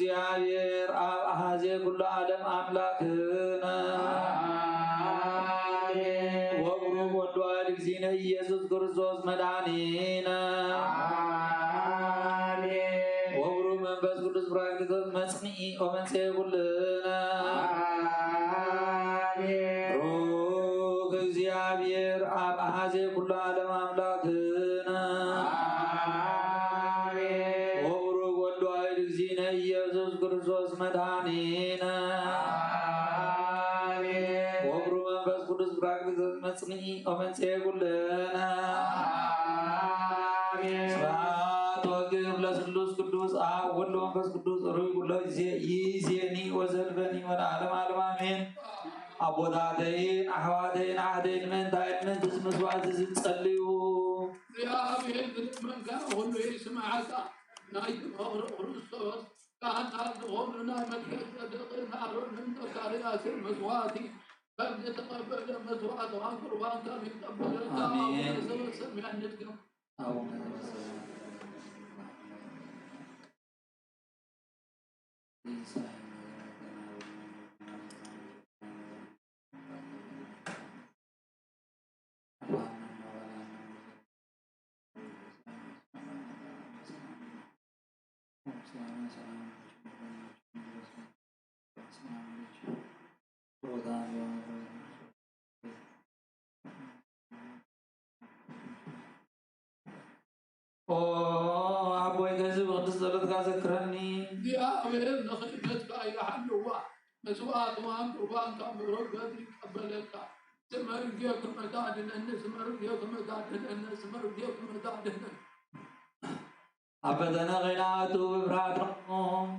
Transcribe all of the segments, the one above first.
እግዚአብሔር አብ አሐዜ ኩሉ ዓለም አምላክነ ወቡሩክ ወልድ ዋሕድ እግዚእነ ኢየሱስ ክርስቶስ መድኃኒነ ወቡሩክ መንፈስ ቅዱስ ጰራቅሊጦስ መጽንዒ ወመንጽሔ ኩልነ ቡሩክ እግዚአብሔር አብ አሐዜ ኩሉ ዓለም አምላክነ ወቡሩክ ወልድ ዋሕድ እግዚእነ ኢየሱስ ክርስቶስ መድኃኒነ ወቡሩክ መንፈስ ቅዱስ ጰራቅሊጦስ መጽንዒ ወመንጽሔ ኩልነ ስብሐት ወክብር ለስሉስ ቅዱስ አብ ወወልድ ወመንፈስ ቅዱስ ሩይ ኩሎ ጊዜ ይእዜኒ ወዘልፈኒ ወለዓለመ ዓለም አሜን። አቦታተይን አሕዋተይን አሐደይን መንታይን መንትስ መስዋዕት ዝጸልዩ እግዚአብሔር መንጋ ሁሉ ይስማዓካ ናይ ክርስቶስ ካህናት ዝኾኑና መልከ አሮንን ዘካርያስን መስዋዕቲ በተቀበለ መስዋዕት ቁርባን ከሚቀበለ ሰበሰብ ያንድግም አቦይ ገዝብ ቅዱስ ጸሎትካ ዘክረኒ እግዚአብሔር ንኽእለትካ ይሓልዋ መስዋዕትዋን ቁርባንካ ብረገድ ይቀበለካ ስመርግዮ ክመታድነኒ ስመርግዮ ክመታድነኒ ስመርግዮ ክመታድነኒ ኣብ ፈተነ ኸይናቱ ብፍርሃት ረኽቦም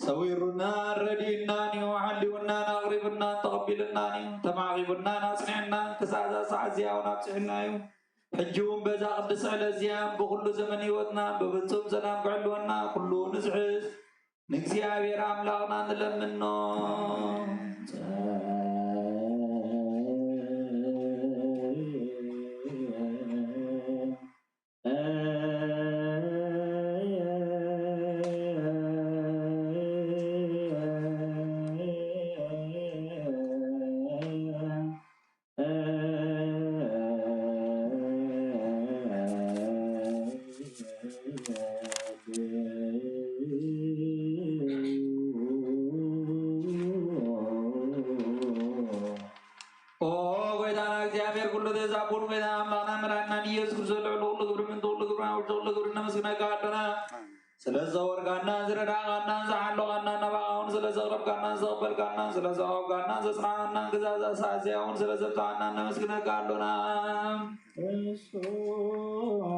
سويرنا ردينا وحلونا نغربنا تقبلنا تماغبنا نصنعنا كسازا سعزيا ونبسحنا حجوم بزا قدس على زيام بكل زمن يوتنا ببنصم سلام بعلونا كله نزعز نكسيا بيرام لاغنا نلمنو سلازا ورقانا زرداغانا زعلوغانا نباغون سلازا غربقانا زغبلقانا سلازا غوقانا زسنانا قزازا ساسياون سلازا بتاعنا نمسكنا قالونا يسوع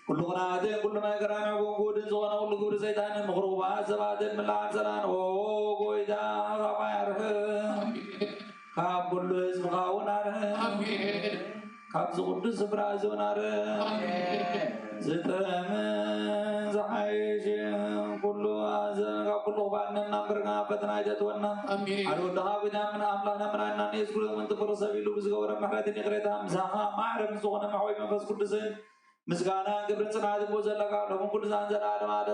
كل غناد كل ما يقرأنا وقود زوانا كل قود سيدان مغروبات سبات الملان سلان وقويدا ربا يرحم كاب كل اسم غاون عرهم كاب زغد سفرا زون عرهم زتمن زحيش كل آزن كاب كل غبان نمبرنا فتنا جتونا عدو دها بدا من أملانا من أننا يسكر من تفر سبيلو بزغورا محرات نقريتا مساها معرم زغنا محوي من فس كل سن مسكانا قبل سناد بوزل لك لهم كل سان زناد ماد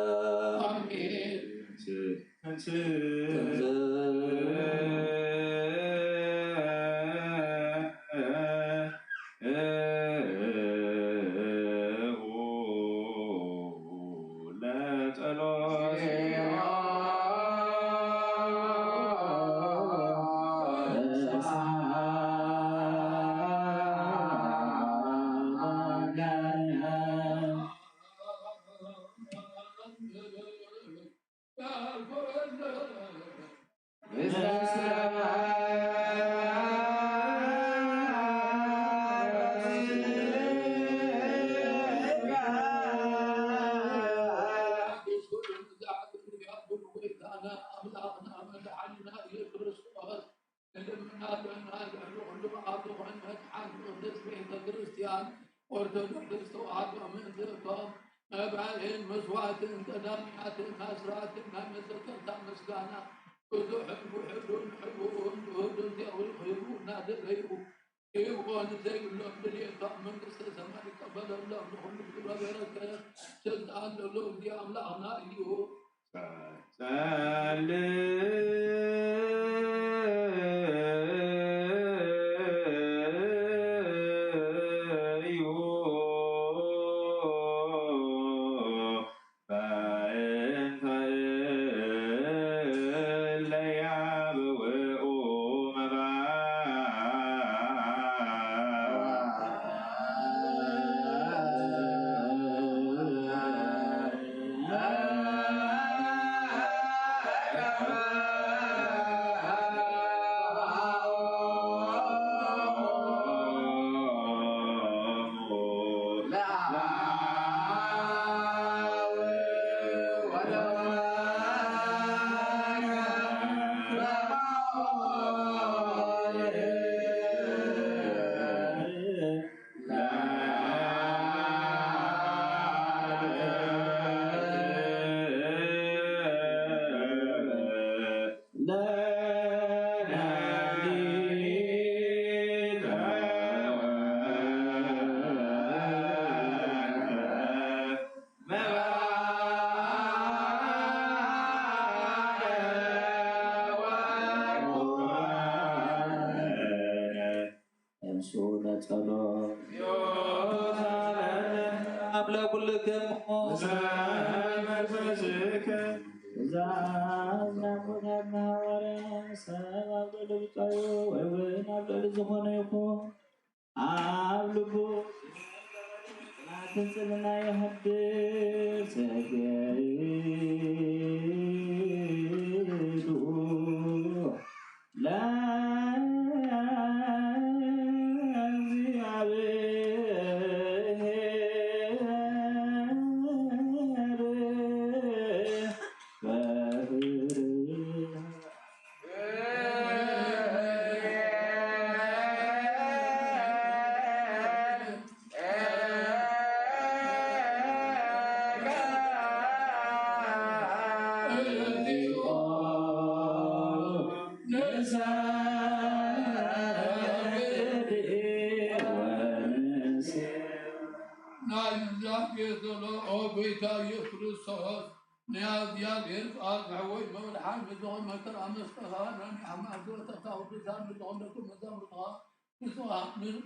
ኦርቶዶክስ ተዋሕዶ እምነቷም መባኤን መስዋዕትን ቀዳሚያትን አስራትን መዘከርታ ምስጋና ብዙ ሕቡን ውህዱን ዚያውልኽቡ እናደለዩ ይሆን ዘይብሎም ድልየቷ መንግሥተ ሰማይ ይቀበለሎም ንኹሉ ክብረ በረከት ስልጣን ለሎ እግዚእ አምላኽና እዩ።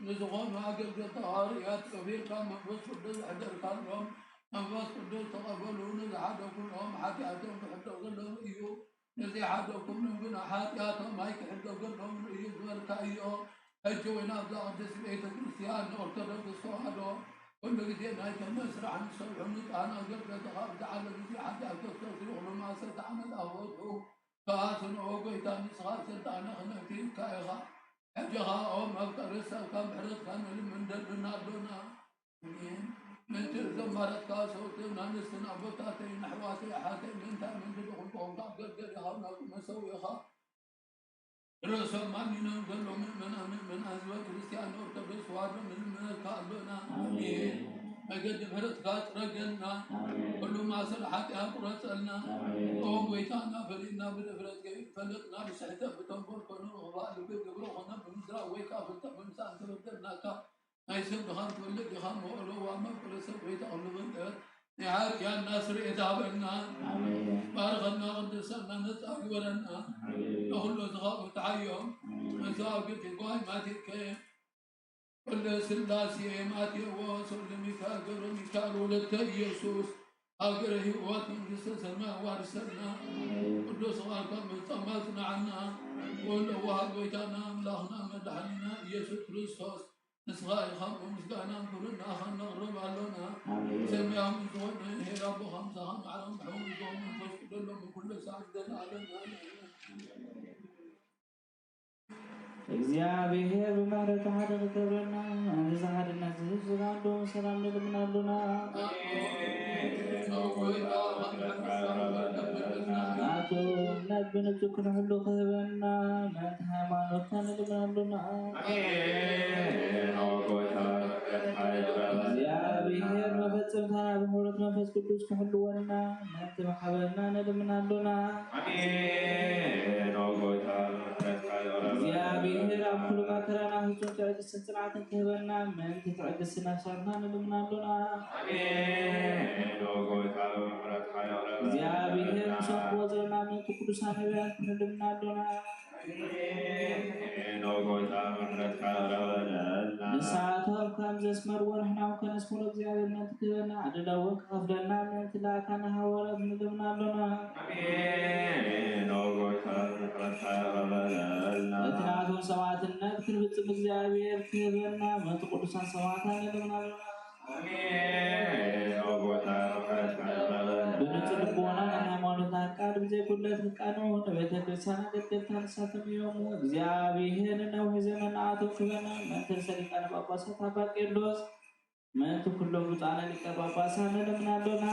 نزغون أجل طهاريات كبير كان منفس قدس حجر كان لهم منفس قدس تقبلون نزحاتكم لهم حاتياتهم تحدوا لهم إيو نزحاتكم من بنا حاتياتهم هيك حدوا لهم إيو ذلك إيو أجونا بلا تسبيت كريستيان أرتدوا الصهادو كل جديد هيك مسرح نسوي حمد أنا قلت تخاف تعالى بزي حتى تستغفروا مما ستعمل أهوته فهاتن أوقيتان إصغار سلطان خنكتين كايغا حجها أو مقترسة كم حرد كان من دلنا دونا من تزمرت كاسوتنا نسنا بطاتين نحواتي حاتين من تأمن بدهم قوم قدر يخاف مسويخا رسول ما ننزل من أزواج كريستيان أرتبس وعد من كالونا آمين مجد فرد كات رجلنا كل ما صلحت يا قرصنا قوم ويتانا فرينا بالفرد كيف فلقنا بسحته بتنبر كنا وغباء بقبرنا بمزرع ويكا بمسان تبدلنا كا ما يسمى خان تولد خان وقالوا وما فرس ويتا أولو من نهاية يا الناصر إتابنا بارغنا قدسنا نتأكبرنا نخل زغاب تعيم مساقط قوي ما تكيم كل سلاسي ما تيوصل لميكاغر ميكال ولد يسوس أقره واتن قصصنا وارسلنا قدس غاركم طمتنا عنا ولو وهبيتنا أملاخنا مدحننا يسوع كريستوس نسغاي خمر مسكانا كلنا خلنا نقرب علونا سميهم زونا هي رب خمسة هم عرم حوم زونا فسكت لهم كل ساعة دنا علينا እግዚአብሔር በምሕረቱ ሀደረ ክብርና ንዝሓደና ዝህዝባሉ ሰላም ንልምናሉና ናቱ እምነት ብንቱ ክንሕሉ ክህበና መንቲ ሃይማኖትና ንልምናሉና እግዚአብሔር መፈፀምታ ብሕብረት መንፈስ ቅዱስ ክሕልወና መንቲ ማሕበርና ንልምናሉና እግዚአብሔር ኣብ ኩሉ መከራና ህዝቡን ትዕግስትን ጽንዓትን ክህበና ምእንቲ ትዕግስትን ነፍሳትና ንልምናሉና እግዚአብሔር ንሰንክዎ ዘለና ምእንቲ ቅዱሳን ነቢያት ንልምናሉና ንስዓቶም ከም ዘስመርዎ ንሕና እውን ከነስምሮ እግዚአብሔር ምእንቲ ክህበና ዓድላ እውን ክኸፍለና ምእንቲ ለኣካና ሃዋርያት ንልምናሉና እቲ ናቶም ሰማዕትነት ክንፍጽም እግዚአብሔር ክህበና ምእንቲ ቅዱሳን ሰማዕታት ንልምናሉና ብንጹህ ልቦና ንሃይማኖትና ቃል ብዘይጉድለት ክቃንዑ ንቤተ ክርስቲያን ኣገልገልታ ንሳተሙ እዮም። እግዚአብሔር ነዊሕ ዘመን ንዓቶም ክህበና ምእንቲ ርእሰ ሊቃነ ጳጳሳት ኣባ ቄርሎስ ምእንቲ ኩሎም ብፁዓን ሊቀ ጳጳሳት ንልምናሉና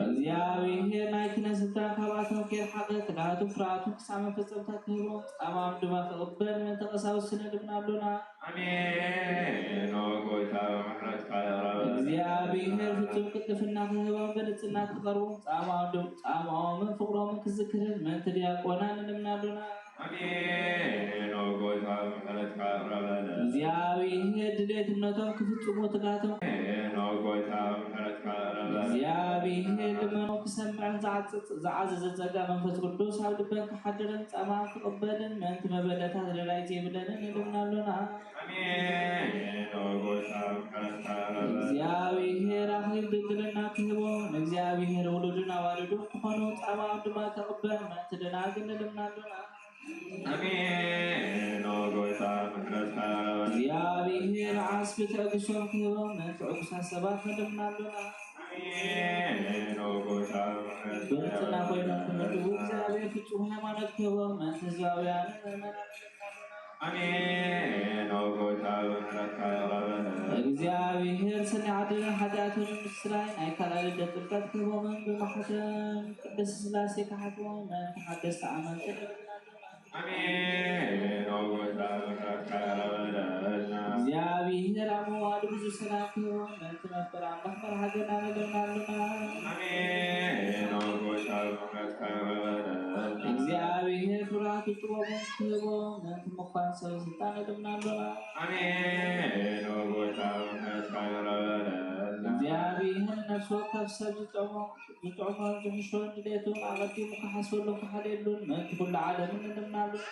እግዚአብሔር ናይ ክህነት ስልጣን ካብኣቶም ከይረሓቐ ትግሃቱን ፍርሃቱን ክሳብ መፈጸምታ ክህቦም ጻማም ድማ ክቕበል ምእንቲ ቀሳውስቲ ንልምናሉና እግዚአብሔር ፍጹም ቅድስና ክህቦም ብንጽህና ክቐርቡ ጻማኦምን ፍቕሮምን ክዝክርን ምእንቲ ዲያቆናት ንልምናሉና እግዚአብሔር ድሌትነቶም ክፍጽሙ ትጋቶም እግዚአብሔር ልመኖም ክሰምዕን ዝዓዘዘ ጸጋ መንፈስ ቅዱስ ኣብ ልበን ክሓድርን ጻማን ክቕበልን ምእንቲ መበለታት ረዳይ ዘይብለንን ንልምናሉና እግዚአብሔር ኣኽሊል ድንግልና ክህቦም ንእግዚአብሔር ውሉድን ኣዋልዱን ክኾኑ ጻማም ድማ ከቕበል ምእንቲ ደናግል ንልምናሉና እግዚአብሔር ዓስቢ ትዕግሶም ክህቦም ምእንቲ ዕጉሳት ሰባት ንልምናሉና ብንጽህና ኮይኖም ክምድቡ እግዚአብሔር ፍጹም ሃይማኖት ክህቦም ምእንቲ ህዝባውያንን ምእመናን እግዚአብሔር ሰኒ ዓድንን ሓጢኣትን ምስራይ ናይ ካልኣይ ልደት ጥምቀት ክህቦምን ብማሕተም ቅድስት ሥላሴ ክሓትሞም ምእንቲ ሓደስቲ ኣመንቲ እግዚአብሔር ኣብ መዋዕሉ ብዙሕ ሰላም ክህቦም ምእንቲ መፍቀሪ ኣምላኽ መርሓገና ንልምናሉና እግዚአብሔር ፍርሃቱ ጥበቦም ክህቦም ምእንቲ ምዃን ሰብ ስልጣን ንልምናሉና እግዚአብሔር ነፍሲ ወከፍ ሰብ ዝጥዕሞን ዝሕሾን ድሌቱን ኣቐዲሙ ክሓስበሉን ክሓልየሉን ምእንቲ ኩሉ ዓለምን ንልምናሉና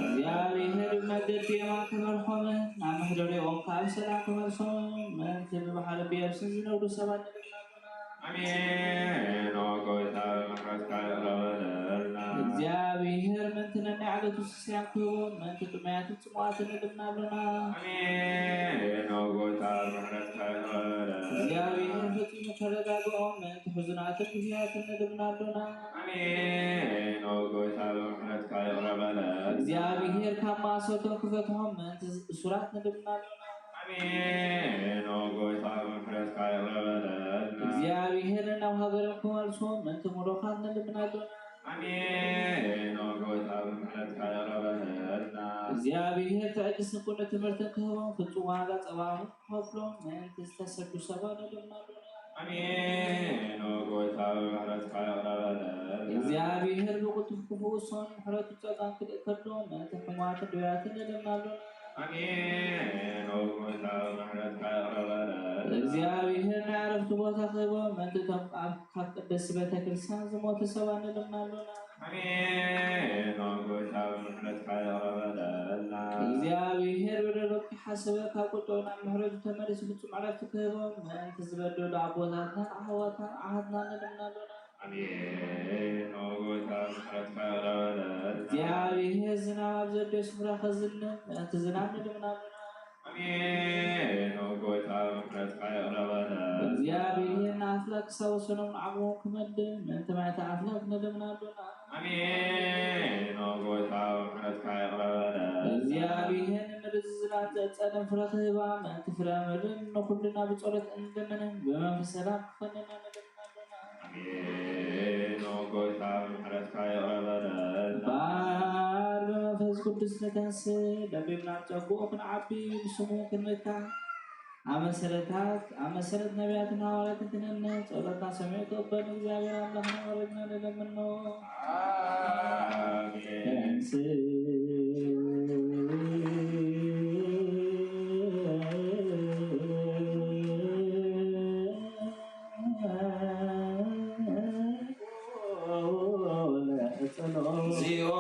እግዚአብሔር ብመገዲ የማን ክመርሖምን ናብ መሕደሪኦም ካብ ሰላም ክመልሶምን ምእንቲ ብባሕሪ ብየብስን ዝነብሩ ሰባት እግዚአብሔር ምእንቲ ነናይ ዓለቱ ስስያን ክህቦም ምእንቲ ጥመያትን ጽሙዓትን ንልምናሉና እግዚአብሔር ፈጺሙ ከረጋግኦም ምእንቲ ሕዙናትን ግዝያትን ንልምናሉና እግዚአብሔር ካብ ማእሰቶም ክፈትሖም ምእንቲ እሱራት ንልምናሉና እግዚአብሔር ናብ ሃገሮም ክመልሶም ምእንቲ ምሉኻት ንልምናሉና እግዚአብሔር ትዕግስትን ኩሉ ትምህርትን ክህቦም ፍጹም ዋጋ ጸባዖምን ክኸፍሎም ምእንቲ ዝተሰዱ ሰባት ንልምናሉና እግዚአብሔር ብቕልጡፍ ክፍውሶም ምሕረቱ ጸጋን ክልእ ከሎ ምእንቲ ሕሙማትን ድውያትን ንልምናሉና አሜን። ወጉታው ምሕረት ካቀረበለ እግዚአብሔር ያረፍቱ ቦታ ክቦ መንትቶም ካብ ቅድስት ቤተክርስቲያን ዝሞቱ ሰባት ንልምናሉና አሜን። ወጉታው ምሕረት ካቀረበለና እግዚአብሔር ብደረብ ሓሰበ ካብ ቁጥውና ምሕረቱ ተመሊሱ ፍጹም ዕረፍቲ ክህቦም ምእንቲ ዝበደሉ ኣቦታትና ኣሕዋትና ኣሃትና ንልምናሉና አሜን። ወጉታው ምሕረት ካቀረበለና እግዚአብሔር ዝናብ ኣብ ዘደዩ ስፍራ ከዝንም ምእንቲ ዝናብ ንልምናሉና አሜን። ወጉታው ምሕረት ካቀረበለና እግዚአብሔር ንኣፍላክ ክሳብ ወሰኖም ዓቕሞም ክመድብ ምእንቲ ማይተ ኣፍላክ ንልምናሉና አሜን። ወጉታው ምሕረት ካቀረበለና እግዚአብሔር ንምድሪ ዝናብ ዘፀለም ፍረ ክህባ ምእንቲ ፍረ ምድርን ንኩልና ብጸሎት እንልምንን ብመንፈስ ሰላም ክኮንና ንልምናሉና አሜን። ወጉታው ምሕረት ካቀረበለና ባር በመንፈስ ቅዱስ ንተንስእ ደቢብና ጸጉኦ ክንዓቢ ንስሙ ክንምካዕ ኣብ መሰረት ነቢያትን ሐዋርያትን ክንእነት ጸሎትና ሰሚዑ ተቀበል እግዚአብሔር ኣምላኽና ወረድና ንለምኖ አሜን። እግዚኦ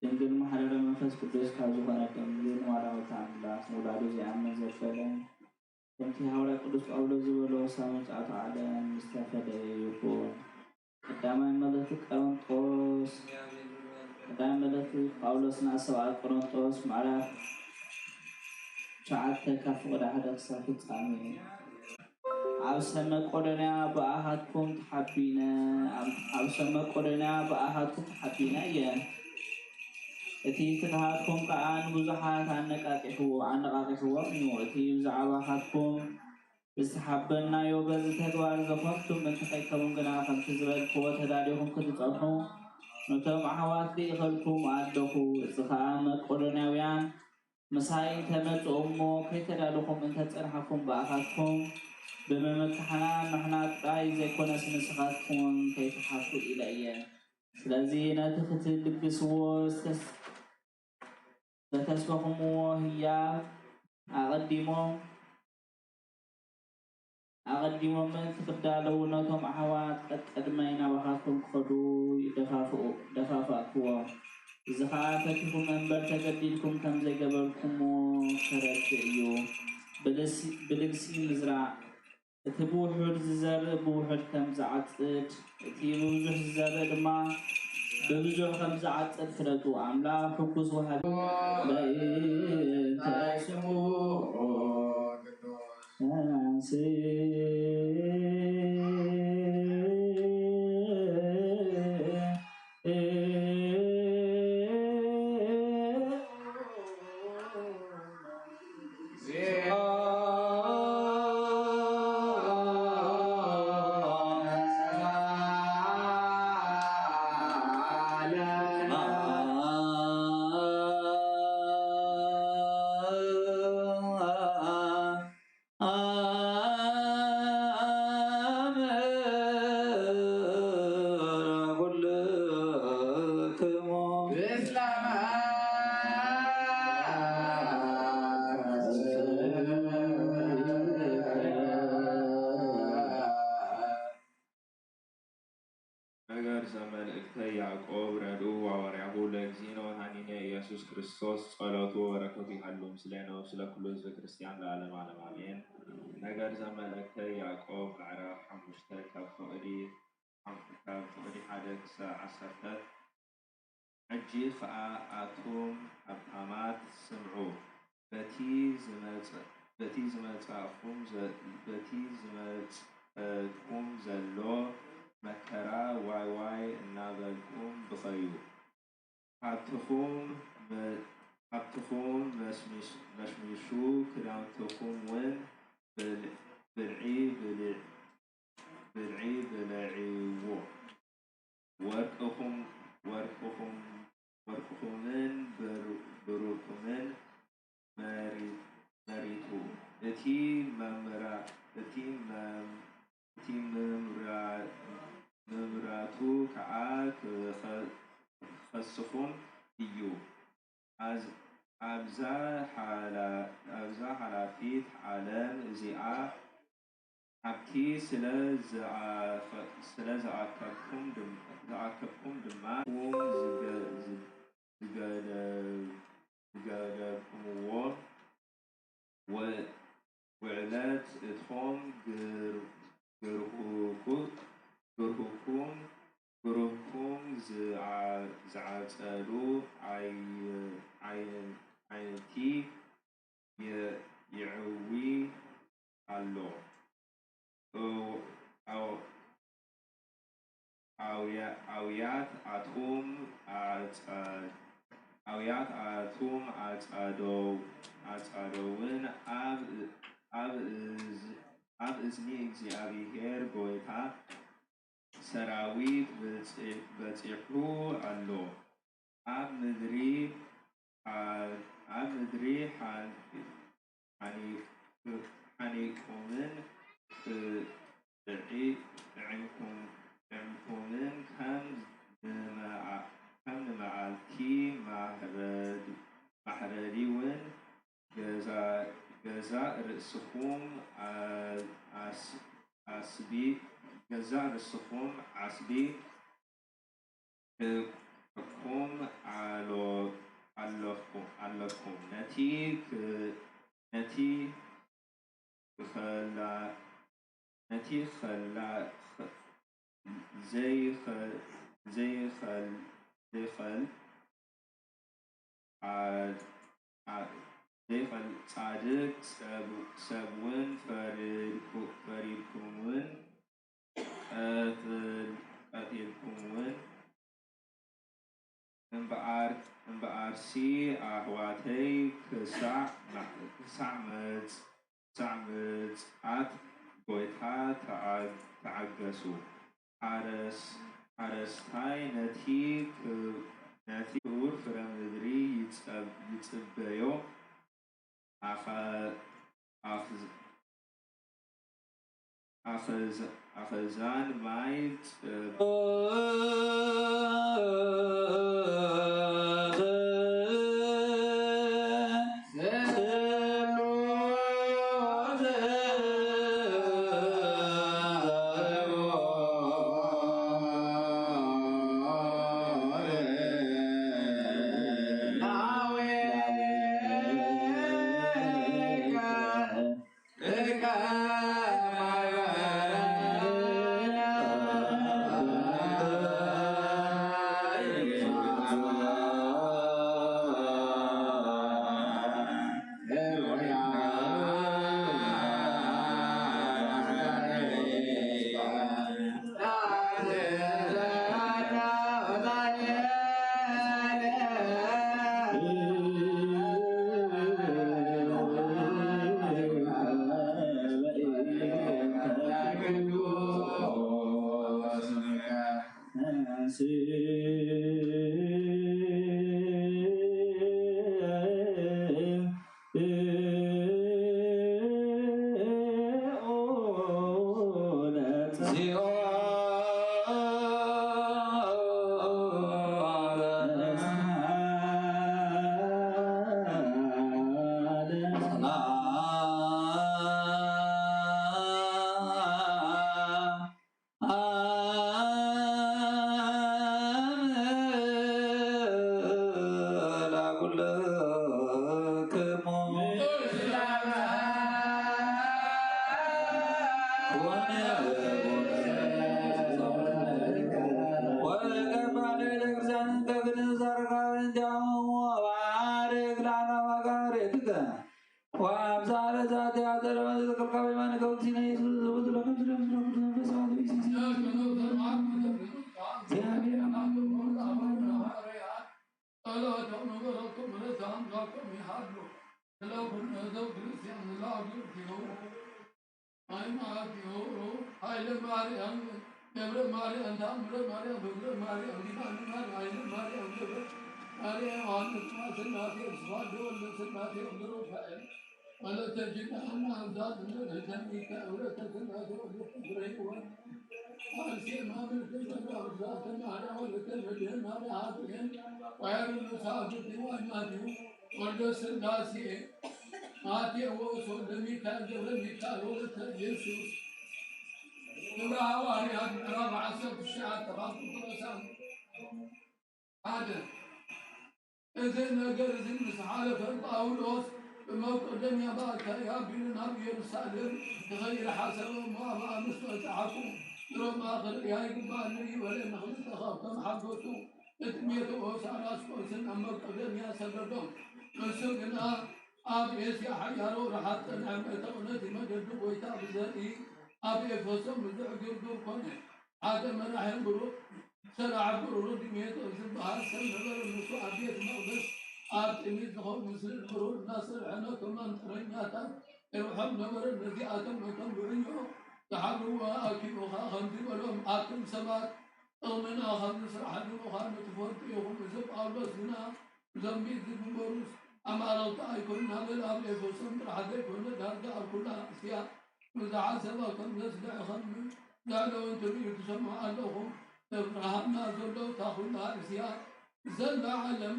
ድንግል ማህደረ መንፈስ ቅዱስ ካብ ዝኾነ ድንግል ወላዲተ አምላክ ወላዲ ዘአምን ዘፈለ ከምቲ ሐዋርያ ቅዱስ ጳውሎስ ዝበሎ ሳመጫቱ ዓለም ዝተፈለየ ይኹን። ቀዳማይ መልእክቲ ቆሮንጦስ ቀዳማይ መልእክቲ ጳውሎስ ንሰብኣ ቆሮንጦስ ምዕራፍ 9 ካብ ፍቅዲ 1 ክሳብ ፍጻሜ ኣብ ሰመ መቄዶንያ በአሃትኩም ተሓቢነ ኣብ ሰመ መቄዶንያ በአሃትኩም ተሓቢነ እየ እቲ ትካሃትኩም ከዓ ንብዙሓት ኣነቃቂሕዎም እዩ። እቲ ብዛዕባኻትኩም ዝተሓበናዮ በዚ ተግባር ዘኮንቱም እንትኸይከውን ግና ከምቲ ዝበልክዎ ተዳልዩኹም ክትፀንሑ ነቶም ኣሕዋት ይኽእልኩም ኣለኹ። እዚ ከዓ መቄዶንያውያን ምሳይ እንተመፅኡ እሞ ከይተዳልኹም እንተፀንሐኩም በኣኻትኩም ብምምትሕና ንሕና ጥራይ ዘይኮነስ ንስኻትኩም ከይተሓቱ ኢለ እየ። ስለዚህ ነትኽትል ልግስዎ ዝተስበኹምዎ ህያብ أقدمهم تقدالوا نتهم أحوات قدمين وخاصهم خدو دفافأكوا زخافتكم أنبر تقديلكم كم زي قبلكم وكرتئيو بلقسي مزرع تبوحر زر بوحر كم زعطت تبوحر زر دما ببزوح كم زعطت فرقوا عملا حكوز وهب ኢየሱስ ክርስቶስ ጸሎቱ በረከቱ ይሃሉም ስለነው ስለ ኩሉ ህዝበ ክርስቲያን ለዓለም ዓለም አሜን። ነገር ዘመለከ ያዕቆብ ምዕራፍ 5 ካብ ፍቅዲ ሓደ ክሳብ 10 ሕጂ ከዓ ኣቶም ሃብታማት ስምዑ በቲ ዝመጻእኩም ዘሎ መከራ ዋይ ዋይ እናበልኩም ብኸዩ حتكون مشمشو كلامتكم وين بالعي بلعيو ورقكم من بروكم مريتو اتي ممراتو كعاك خصكم إيو أبزا حلافيت عالم زيعة حبتي سلا زعاكبكم دما زقالكم وعلات اتهم جرهكم زعتلو عينتي يعوي الله أويات أتوم أتادوين أب إزني እግዚአብሔር ጎይታ ሰራዊት በጽሑ አሎ ኣብ ምድሪ ሓኒቁምን ጥዕምኩምን ከም ንመዓልቲ ማሕረዲውን ገዛእ ርእስኩም ዓስቢ ሕኩም ኣለኩም ነቲ ዘይኽእል ጻድቅ ሰብውን ፈሪድኩምን ቀቲልኩምን እምበኣርሲ ኣሕዋተይ ክሳዕ ምጽኣት ጎይታ ተዓገሱ። ሓረስታይ ነቲ ክቡር ፍረ ምድሪ ይጽበዮ أخزان مايت ولا تجد أن أمزاد من الجنة ولا تكن أدرك وأنسي ما من كل أرزاق معنا ولكن الجن على عادهم وعلى المساجد وإمامهم والجس الناسي ماتي وصول ميكال جبل ميكال ولد يسوع ولا واري ربع سبع ساعات تراكم كرسان هذا إذا نقر زين مسحالة فالطاولوس بموقع الدنيا باك يا بين نبي الصالح غير حسب ما مستحقون يوم آخر يا يقبالني ولا نخلص تخاف كم حقته اتميته ساراس كوسن أمر قدم يا سببهم مسكنا أبيس يا حيارو رحت نعمة ونتي مجد ويتاب زري أبي فسم زعج الدور كونه آدم رحم برو سرع برو دميت وزبها سنغر النسو أبيت مغدس آتميز خو مسر برو ناصر عنا كمان رنياتا ارحم نمر الذي آدم مكان بعيو تحروا أكيد خمسين ولهم آتم سبات أمنا خمس رحل وخامة فوت يوم زب أولس هنا زمبي زب بروس أما لو تأكل هذا الأمر يفسم رحل يكون دار كلها أشياء مزع سبا كم نسدع خم قالوا أنتم يتسمع لهم تفرحنا زلوا تأخذها أشياء زل علم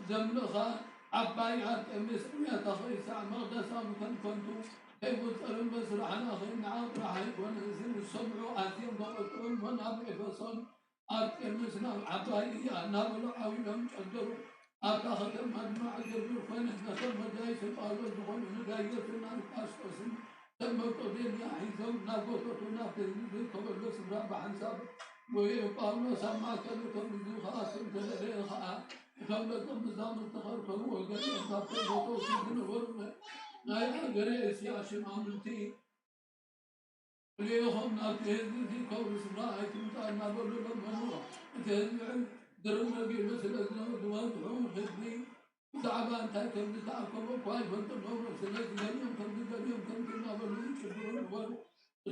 زملخا عبايات مسؤولية تخيس مغدسا كنتم كيف تقرن بس رحنا خير نعاود راح يكون نزل السمع آتيم ضغطون من أبعي فصل آتيم مسنا عبايا نابل عويلهم قدروا آتاخذ مجمع جبر فين نسل مجايس قالوا دخول نداية النار أسفسن تم قدين يا حيثم نابوتو نابتن نزل كبر بس رابع حساب ويقالوا سمع كذلكم نزل خاصم تلقين خاص كم نظام التخر فهو قد ينطبق بطوط من ورمه لا يقدر يسياشم عملتي ليهم ناتهز في كور سبراء تمتع نابل للمنوع تهزع درم لقي مثل أزنو دوان حوم حزبي تعبان تاكم تعكم وقاي فانتنهم سنة اليوم كم اليوم كم نابل يشبرون ور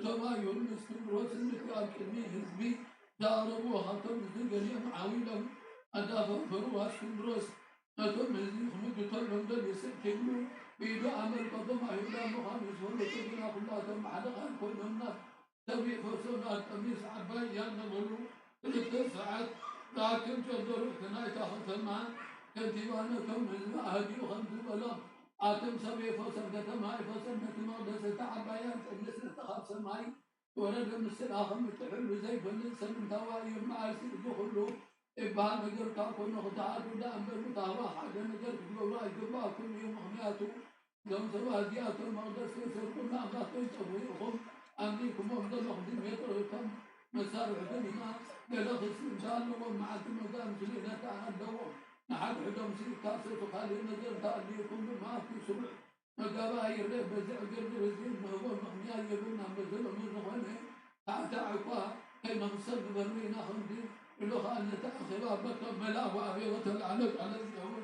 تما يونس روس المثال كلمي حزبي داروا خاطر مثل اليوم عاويلهم أدافع فروها سندروس أتم هزي خمد طلبهم دل يسكنوا بيدو عمل قدم عيولا مخامس ولو تجنا كلها تم حلقا كل منا تبي فصلنا القميص عباية نقولوا التسعة لكن تقدروا تناي تاخذ ثمان كتيبانا كم من أهدي وخمس بلا آتم سبي فصل كتماي فصل نتما دست عباية الناس تخاف سماي ولد مثل آخر متحل زي فلن سلم تواي مع السيد بخلو إبها نقر كاكو نخطعات ودا أمبر مطاوى حاجة نقر كلورا يقبا كل يوم خمياتو يوم سوازياتو المقدس يسر كنا أغاطو يتفويقهم أمريكم أفضل أخدم يطرقكم مسار عدننا قال خص إن شاء الله ومعكم مدام سلينا تعالوا نحن حدهم سيد كاسر تخالي نقر تأليكم بما في سبع مقابا يرلي بزع قرد رزين مهو مخميا يقولنا بزل من رخوانه تعتا عقوا كي نغسل برمينا خمدين إلو خالنا تأخذ أبطا ملا وأبي وتلعنك على الزهور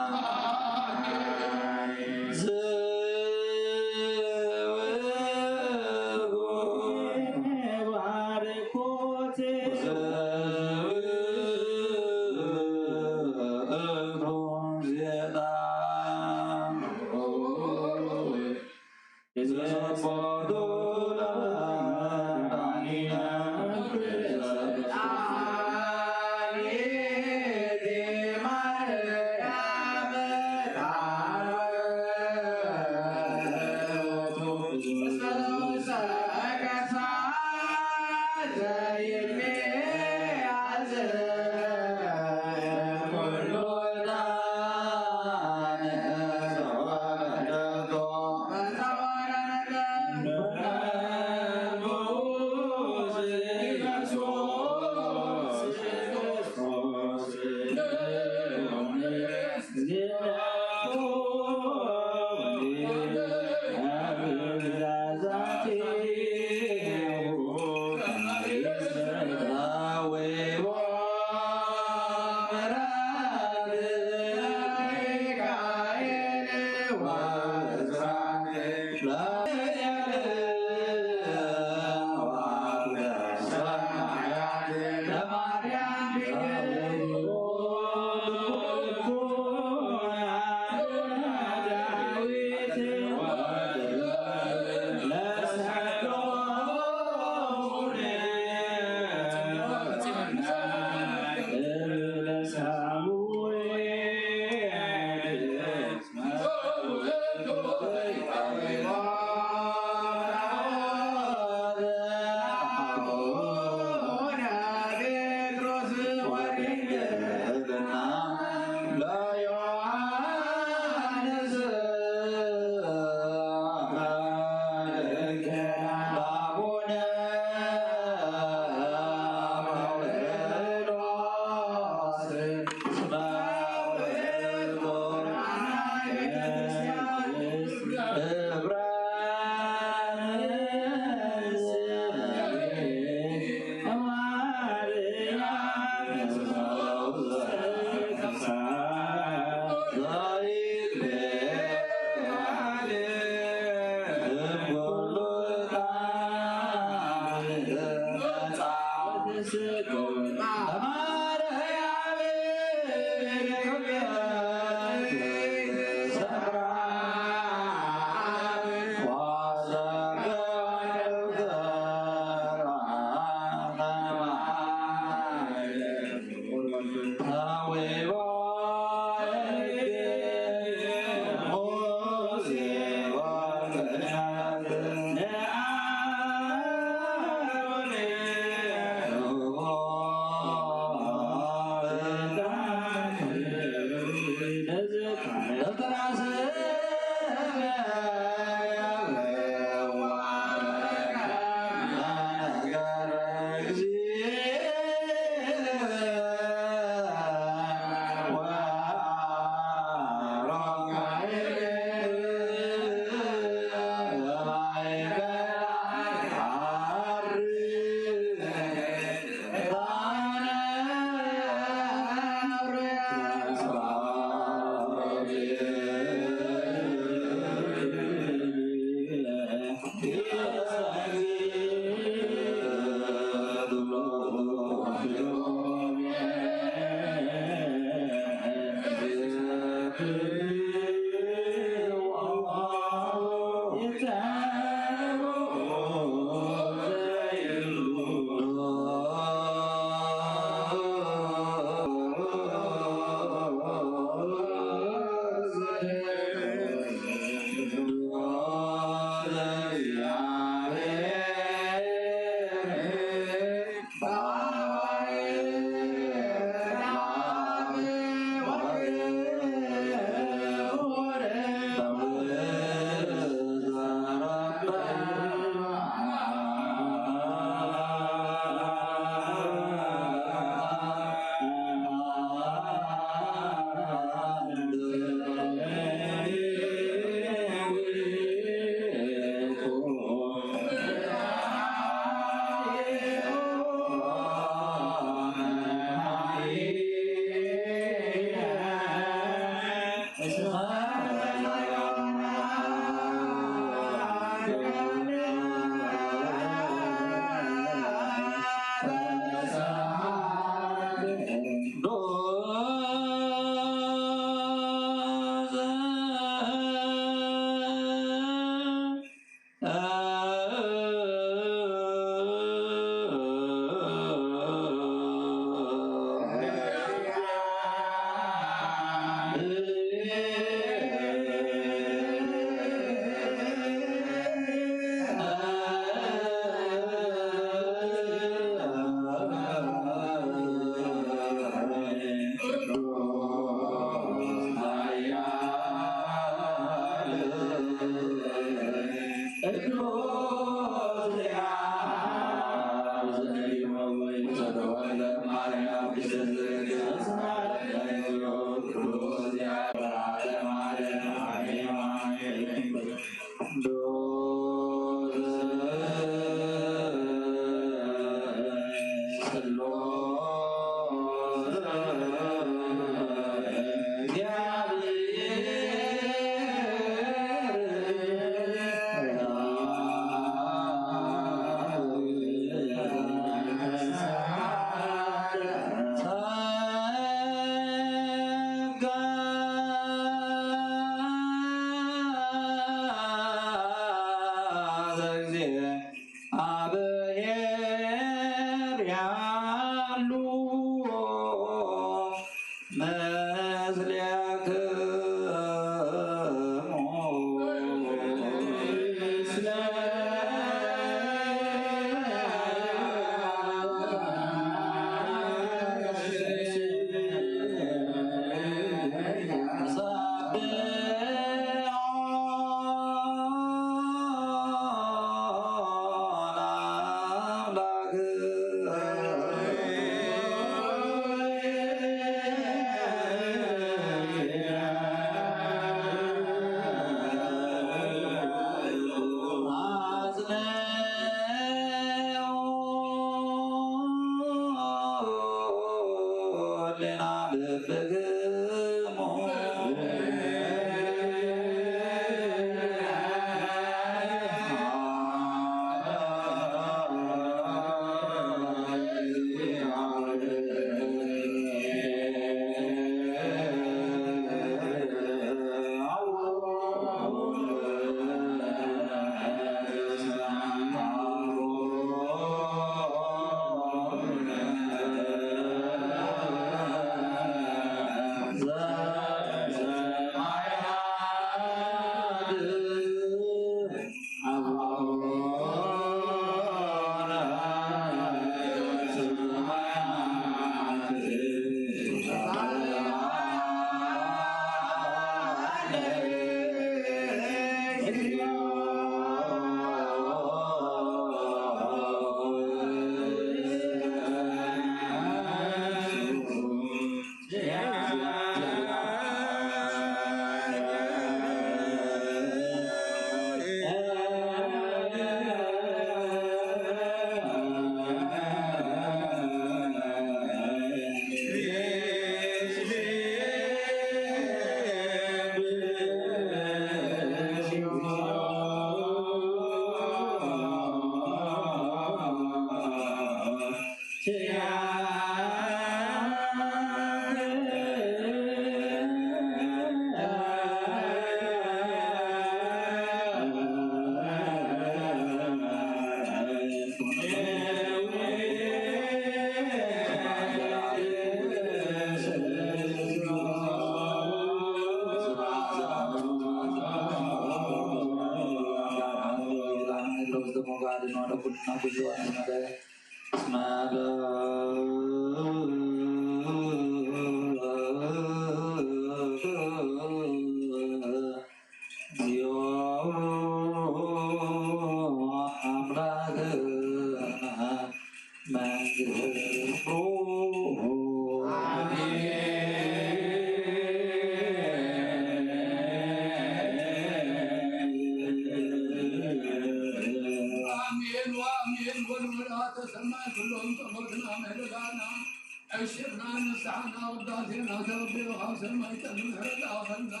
عشرنا نسعنا وداتنا تربي وخاصم ما يتم محرد آخرنا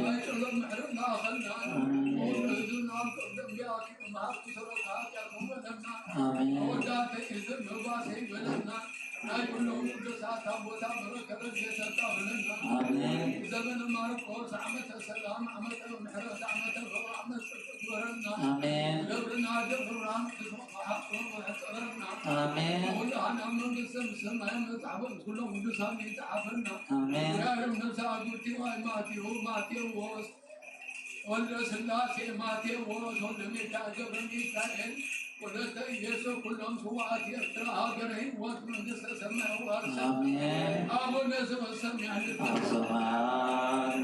ما يتظل محرد آخرنا وردنا قدم بياك ومعك سرطات يكون ولنا وداتك إذن وباسي بلنا لا يقولون قدسات أبوتا بركة رجيسة تابلنا زمن ماركوس عمت السلام عمت المحرد عمت الفور عمت ورنا قبرنا جبرنا حق وحسرنا ولا من قسم سمعنا تعبد كلهم قسم يتعافنا يا رب نساعدتي وماتي وماتي ووس ولا سلاسي ماتي ووس ولا ميكائيل ميكائيل ولا يسوع كلهم سواتي افتراها قريب وقت من قسم سمع وارسل أبو نسب السمع سبحان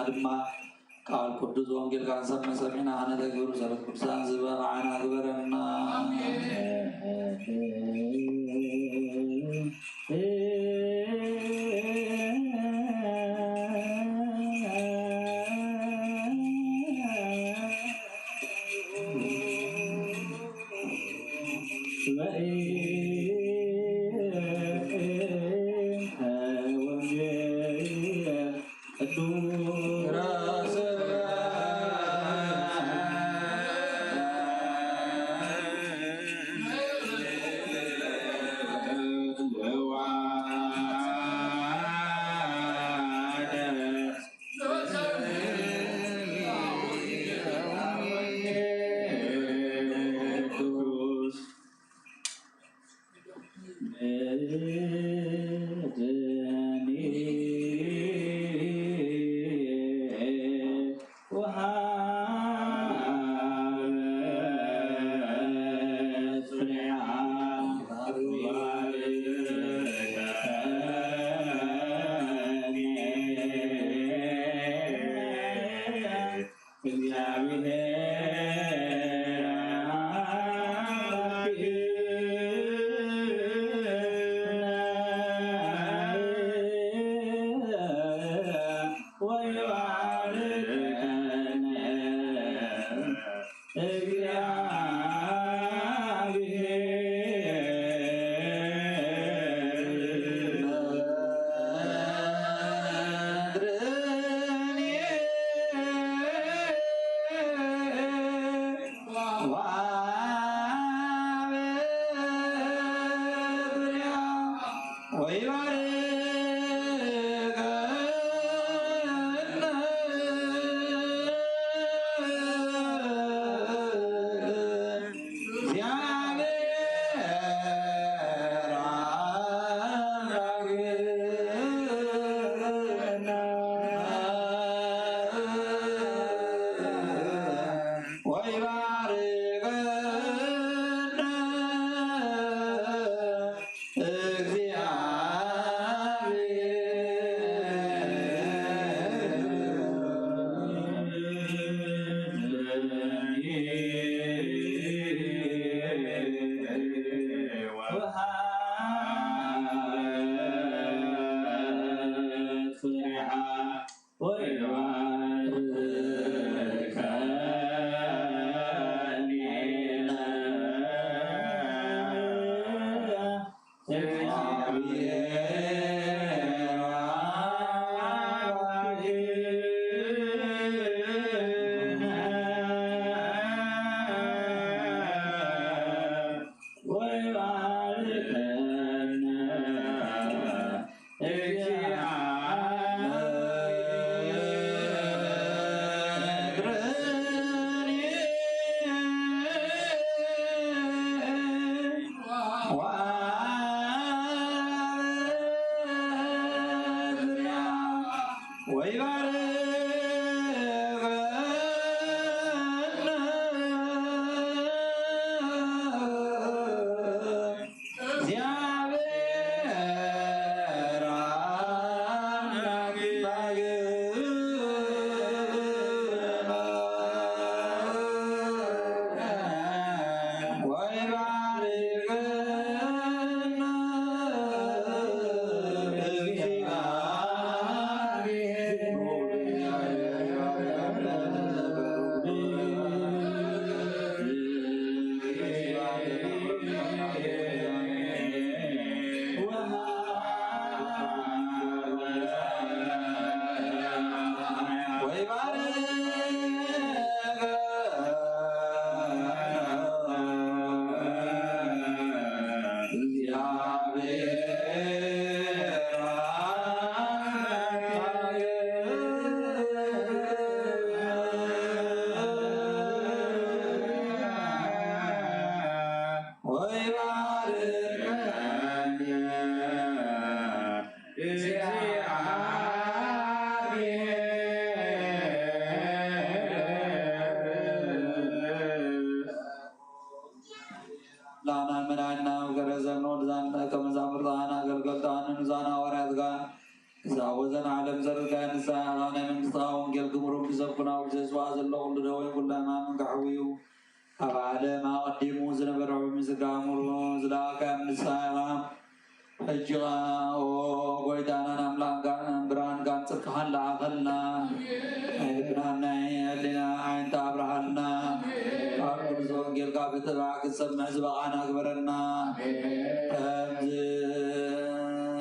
ربنا قال قدوس وانجيل كان سمعنا انا تكبر سلط قدسان زبا معنا اكبرنا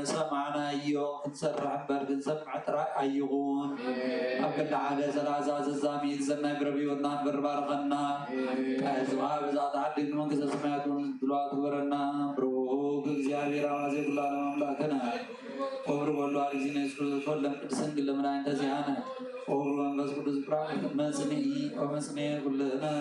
سمعنا يوم نسرح برد سمع ترى أيقون أبقى على زلازة الزامين زنا بربي ودنا بربارقنا أزواج ذات عدين من كذا سمعتون دلوقت برنا بروك زياري رامزي كلنا مملكنا أمر والله عايزين يسكتوا كلهم تسنجل من عند زيانة أمر بس كل زبرة مسني أو مسني كلنا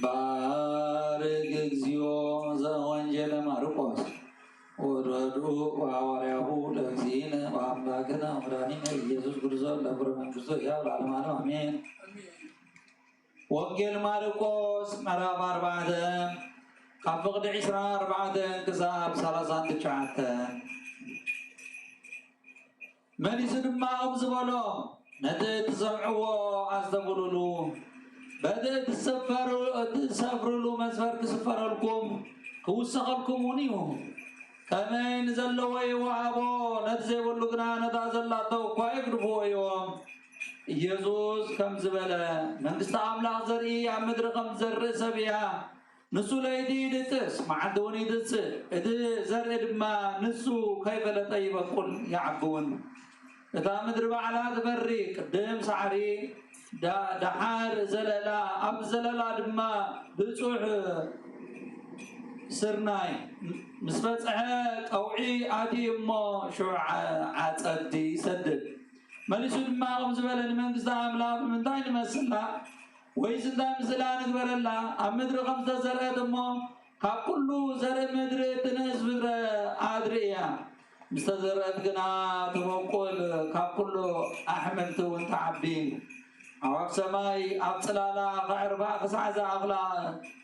ባርክ እግዚኦ ዘወንጌለ ማርቆስ ወረዱ ወሐዋርያሁ ለእግዚእነ ወአምላክነ ወመድኃኒነ ኢየሱስ ክርስቶስ ለክብረ መንግሥቱ ያው ለዓለመ ዓለም አሜን። ወንጌል ማርቆስ ምዕራፍ 4 ካብ ፍቅዲ 24 ክሳብ 39 مليس دما أبزبالو ندت سمعوا أستقولوا بدأت تسافروا مسفر كسفرلكم كوسخلكم ونيو كمين زلوا يوعبو نتزيبوا لقنا نتازلاتو كوايقربوا يوم يزوز كم زبالة من استعمل زرعي عمد رقم زرع سبيا نسو ليدي دتس مع دوني دتس إذا زرع دما نسو كيف لا طيب قل يعبون إذا مدرب على تبريك دم سعري دحار زللا أب زللا دما بصح سرناي مسفتح قوعي عادي ما شو عادي سدد ماليشو دما قمز بلن من تستعملها من تاين مسلا ويس دا مسلا نكبرلا أمدر قمز زرع دما كله زرع مدر تنس بدر عادريا مستزرعت قنا تقول كله أحمل تون تعبين عوق سماي أبصلالا غيربا قصعزا أغلا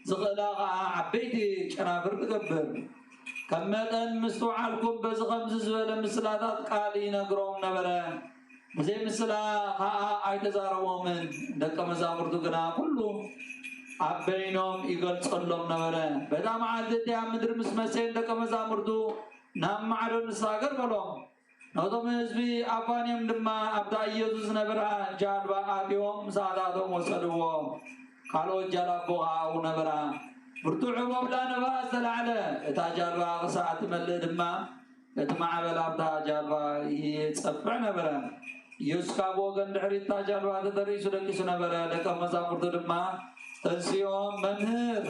زغلا عبيتي كنافر تكبر كمتن مستوعالكم بس خمس زوال مسلاتات قالي نقروم نبران زي مسلا ايتزارو من دك مزامرتو غنا كله عبينهم يغلصلهم نبران بدا معدت يا مدر مسمسين دك مزامرتو نام معلن ساغر بلوم نوتم حزبي افانيم دما ابدا يسوس نبرا جالبا اديوم ساداتهم وصلوا قالوا جلبوا نبرا برتوع بلا نباس العلى اتا جالبا ساعه مل دما اتمع بلا ابدا جالبا يصفع نبرا يسكابو غندحري تا جالبا تدريس دكس نبرا دك مزامرتو دما تنسيوم منهر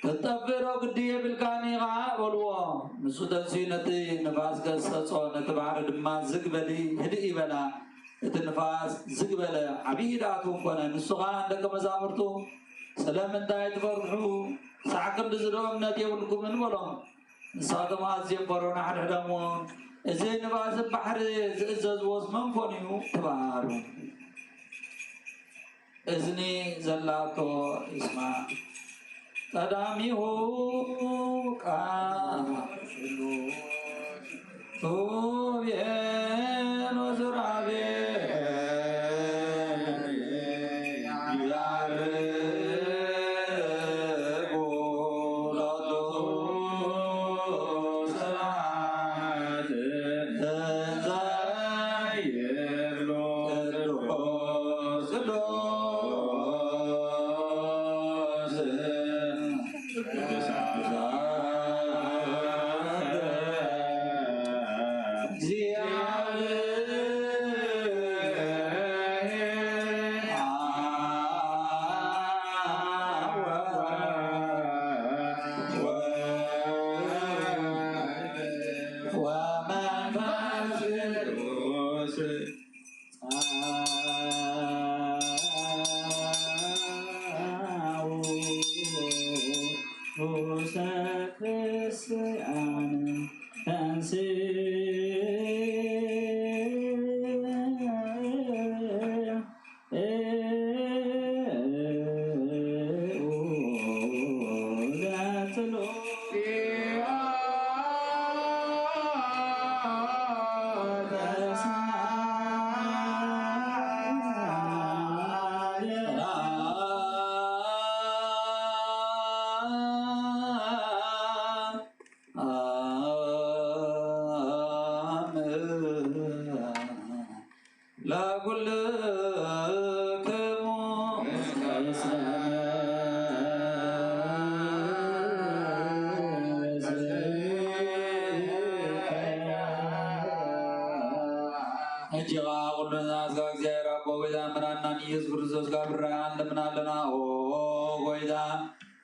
تتفرق دي بالكاني غاولوا نسود زينتي نفاس قصصو نتبعر دما زقبلي هدئي بلا النفاس زقبلا عبيداتهم كنا نسخا عندك مزامرتو سلام انتهي تفرحوا ساعكم بزرهم نادي ولكم من ولهم نساكم عزيم برونا حد حدامون إذن نفاس البحر زئزز وزمن كونيو تبعارو إذني زلاتو اسمع تدامي هو كاشلو توبين وزرابي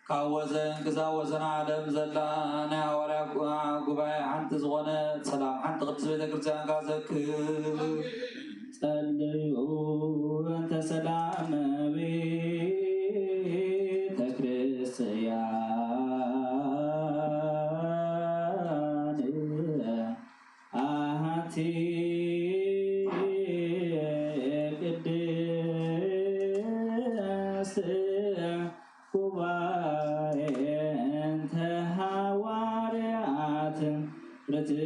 كاوزن كزاوزن عالم زلانا ولا قبايا حنت زغنا سلام حنت قدس بيتك رجعان كازك صليوا أنت سلام بيت كريستيان آهاتي قدس ርትዕት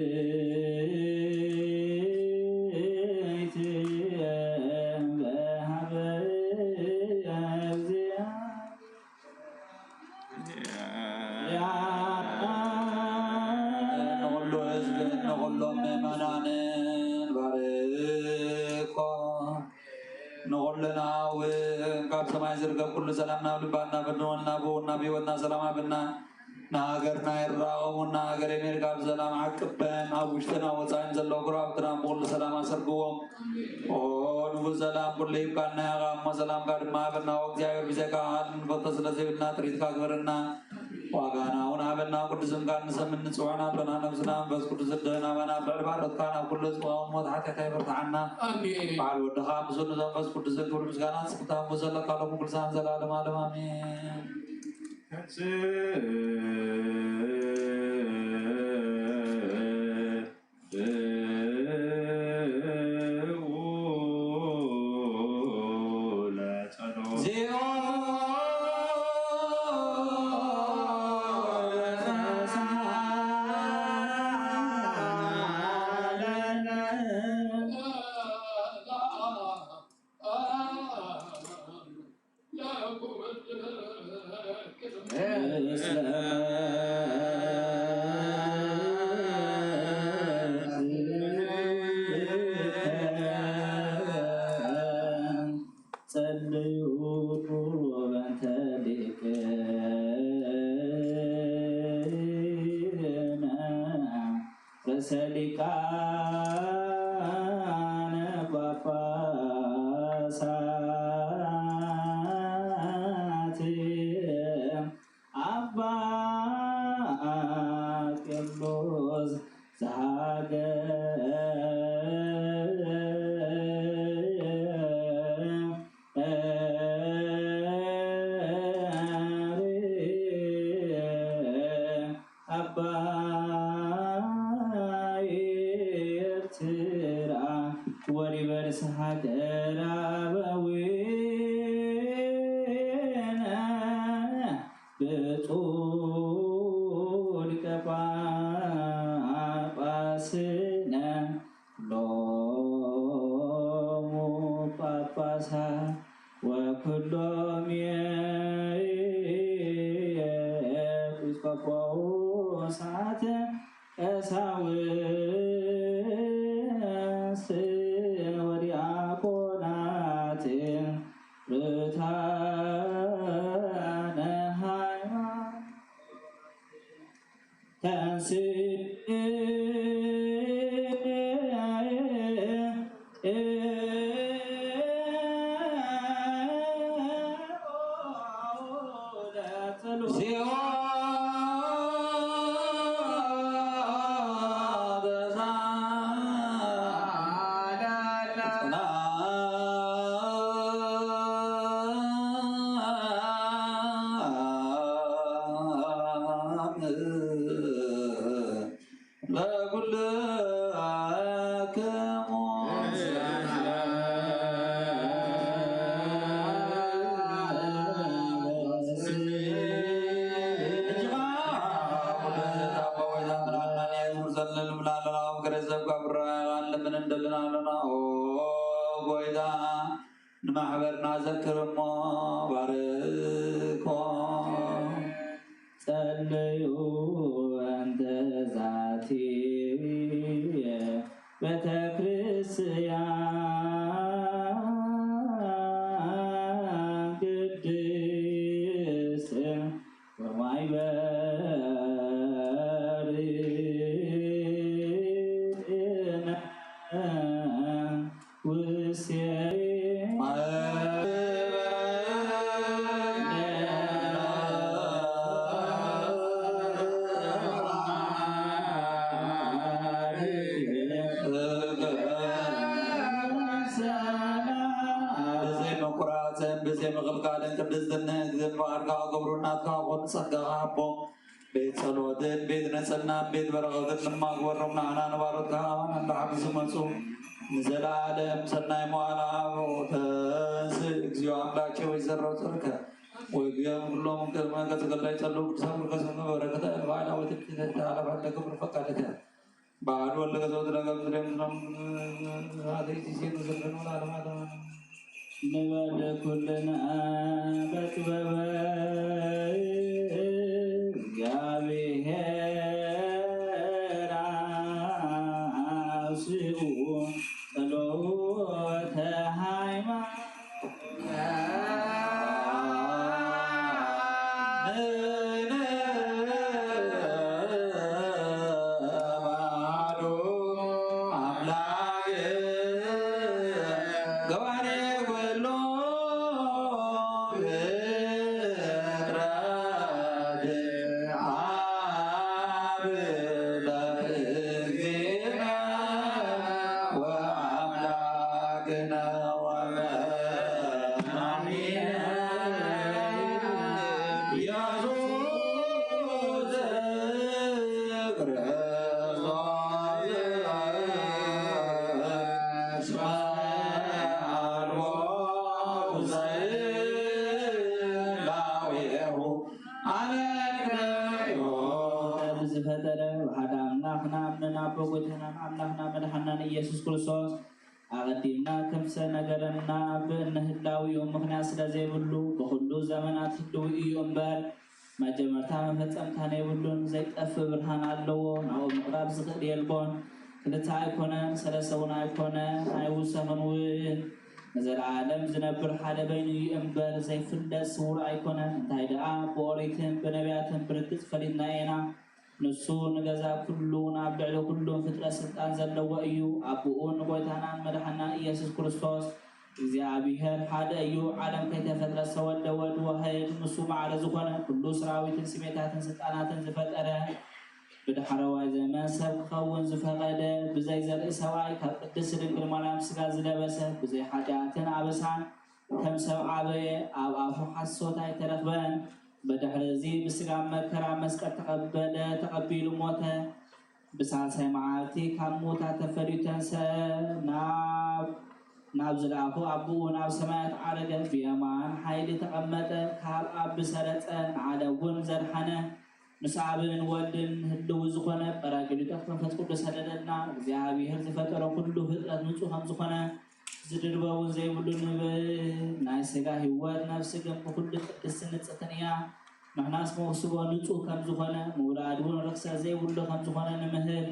በሀበ نقول له حزب نقول له مؤمنان بارك نقول لنا وكاب سماي زرقب كل سلامنا بلبانا بدونا بونا بيوتنا سلام بنا ناغرنا يراغمنا ناغر أمريكا بسلام عقبان أبوشتنا وصايم زلو قرابتنا بقول سلام أسرقوهم نقول سلام كل يبقانا غام سلام كارما بنا وقجاير بسكاهات نفتصل سيبنا تريد كاكبرنا واغانا ونابنا قدسم كان نسمن سوانا بنا نفسنا بس قدس الدهنا بنا بالبارت كان كل سواهم وضحك خيبرت عنا بعد ودخام سنة بس قدس الكبر بسكانا سكتام وزلق على مقل سان زلال مالم آمين نمحبرنا ذكر ما باركم صلوا أنت ذاتي بتكريسيان قدس ومعبرنا وسيا بزي مغلقالن قدسنا ذن فارقا قبرنا تاخذ صدقا بيت صلوتين بيت نسلنا بيت برغتنا لما قبرنا عنا نبارك كاوانا نحبس منصوم نزل عالم سناي موالا وتنسل اكزيو عملاك ويزروا تركا ويقيام كلهم كلمة كتقل لا يصلوا كتسامر كسمنا بركة الفعلا وتبتدت على بعد كبر فقالتها بعد ولا كذا ترى كم ترى هذا يصير نزلنا ولا على هذا نبدأ كلنا بسبب እግዚአብሔር አስኡ ጸሎተ ኢየሱስ ክርስቶስ አቀዲምና ከምሰ ነገረና በእነህላዊው ምክንያት ስለዘይብሉ በሁሉ ዘመናት ህልው እዩ እምበር መጀመርታ መፈጸምታ ነይብሉን ዘይጠፍ ብርሃን ኣለዎ ናብኡ ምቕራብ ዝኽእል የልቦን ክልተ ኣይኮነን ሰለሰውን ኣይኮነ ኣይውሰኽን እውን ንዘለዓለም ዝነብር ሓደ በይኑ እዩ እምበር ዘይፍለጥ ስውር ኣይኮነን እንታይ ደኣ ብኦሪትን ብነቢያትን ብርግፅ ፈሊጥና ኢና ንሱ ንገዛ ኩሉ ናብ ልዕሊ ኩሉ ፍጥረት ስልጣን ዘለዎ እዩ ኣቦኡን ጎይታናን መድሓናን ኢየሱስ ክርስቶስ እግዚአብሔር ሓደ እዩ ዓለም ከይተፈጥረ ዝተወልደ ወልድ ዋሕድ ንሱ ማዕረ ዝኾነ ኩሉ ሰራዊትን ስሜታትን ስልጣናትን ዝፈጠረ ብድሕረዋይ ዘመን ሰብ ክኸውን ዝፈቐደ ብዘይ ዘርኢ ሰብኣይ ካብ ቅድስቲ ድንግል ማርያም ስጋ ዝለበሰ ብዘይ ሓጢኣትን ኣበሳን ከም ሰብ ዓበየ ኣብ ኣፉ ሓሶት ኣይተረኽበን بدحر زي بسقام مكرا مسكر تقبيل موتا بسالسي معالتي كام موتا تفريو تنسى ناب زلعفو أبو ناب سمايات عرقا في أمان حيلي تقمتا كاب أب سرطان على ون زرحنا نسعبن ودن هدو زخنا براكلو تخفن فتقود سددنا زيابي هرز فترى كله هدرات نسو هم زخنا زدرباون زي ولو نايسيقا هوات نفسيقا بكل قدسنة ستنيا نحناس موسوبا نسو كم زخنا مولادون رقصا زي ولو كم زخنا نمهر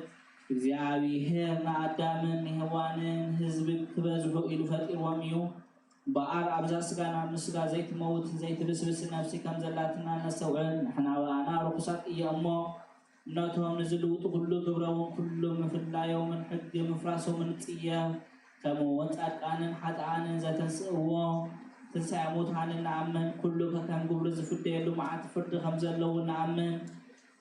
زيابي هير نعدامن نهوانن هزبك كبازوكو إلو فتر وميو بقار عبزا سقانا نسقا زي تموت زي تبسبس نفسي كم زلاتنا نسوعن نحنا وانا رقصات إيا أمو نوتهم نزلوت كله قبرون كله مفلا يوم حق مفراسو من تيا كموت أتقانن حتعانن زتنسقوا تنسى موت عنن نعمن كله كم قبر زفد يلو معات فرد خمزة لو نعمن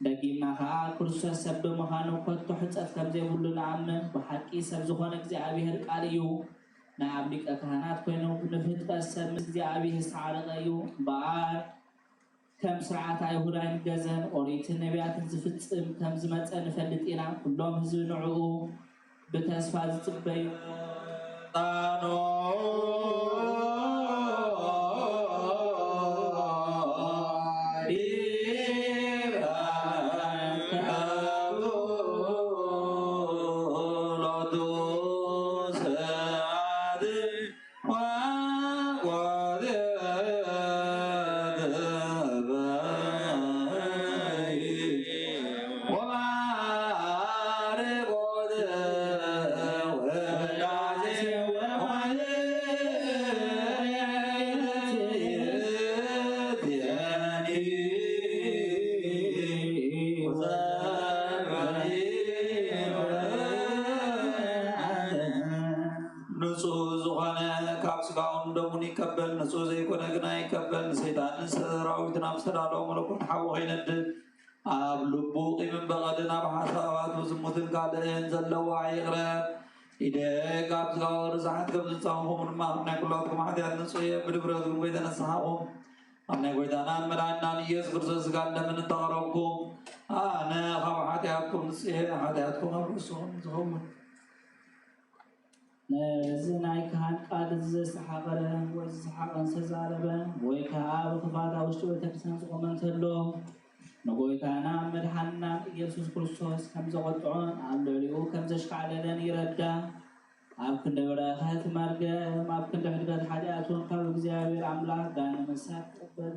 دقيمنا خاء كرسو سب مخانو كتو حتسات كم زي ولو نعمن بحقي سب زخونك زي عبيهر قاليو نعبلك أكهانات كوينو نفت قسم زي عبيه استعارقيو بار كم سرعات أيهورين جزن أوريت النبيات زفتم كم زمت نفلتينا كلهم هزو نعو بتسفاز تبين من بغدنا بحسابات وزموتن قادرين زلوا عيقرب إيديك أبزغور زحت قبل تصاوهم المهمنا كلاتكم حديات نسوية بدبراتكم بيدنا صحابهم أمنا قويدانا ملعنا نيس قرصوص قال من تغربكم أنا خب حدياتكم نسيه حدياتكم أبرسون زغوم نزناي كان قاد زسحقره وزحقن سزاربه ويكاب خفاتا وشتو تكسن زغمن تلو نقولتنا مدحنا يسوع كريستوس كم زغطعون على كم زشقع لنا يردا أبكن دورات مرجع ما أبكن دحرجات حاجاتون كم زيادة عملا كان مساك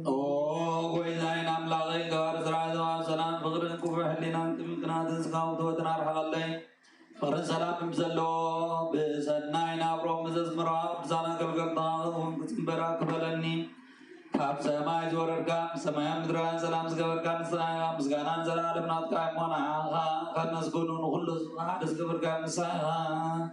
أوه وإذا عملا غير دار زراعة سلام بغرن كوفه لنا تمكنا تسقام توتنا رح الله فرن سلام بزلو بسناينا بروم زمرا بزانا قلقل طاغ ومبراك بلني كاب سماي زورركام سماي مدران سلام زغبركام سلام زغانان زلالم نات كايمون آخا خنس قلون خلص حادث غبركام ساها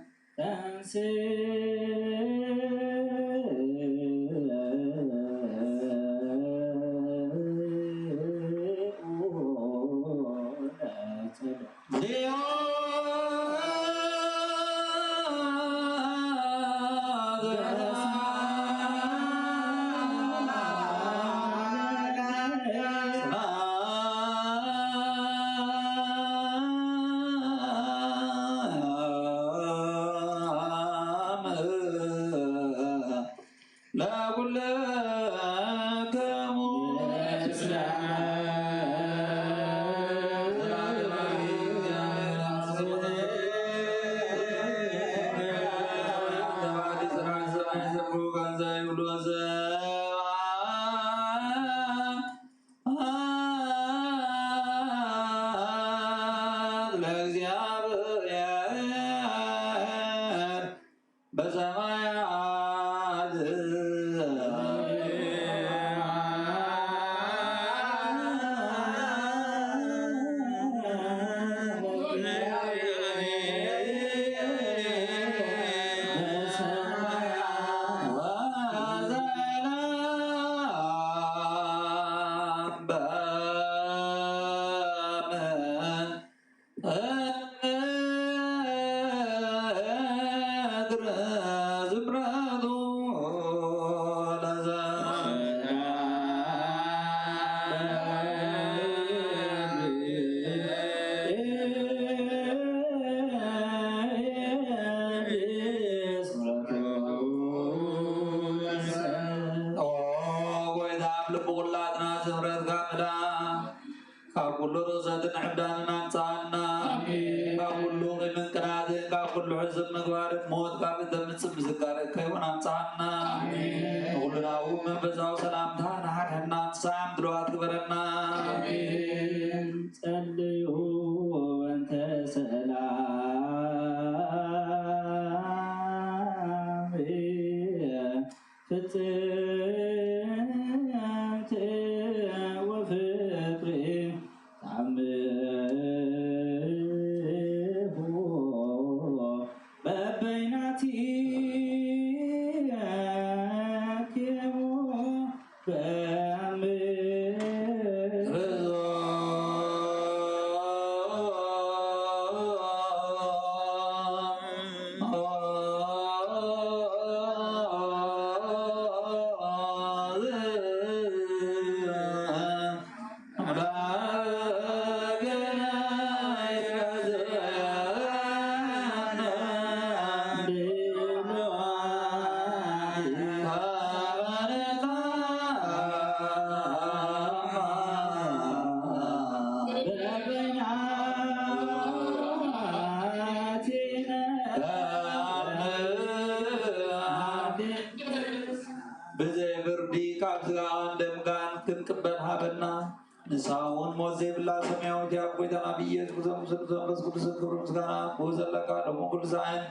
نساون موزي بالله سمعوا جاب قيدا نبي يسوع بس كل سكر مسكنا وزل لك دمو كل ساين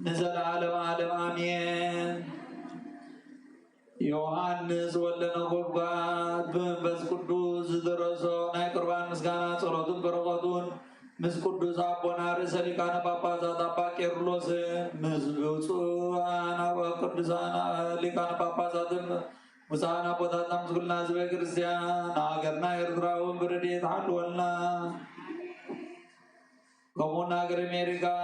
نزل عالم عالم آمين يوحنس ولنا قبات بس قدوس درسو ناي قربان مسكنا صلاتون برغتون مس قدوس أبونا رسالي كان بابا زادا باكيرلوس مس بوصوانا وقدسانا لكان بابا زادا مسانا بودا تمسكلنا زبا كريستيان ناغرنا إردراهم برديت حلولنا كمونا ناغر أمريكا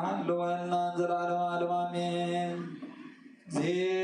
حلولنا زلال معلوم آمين زي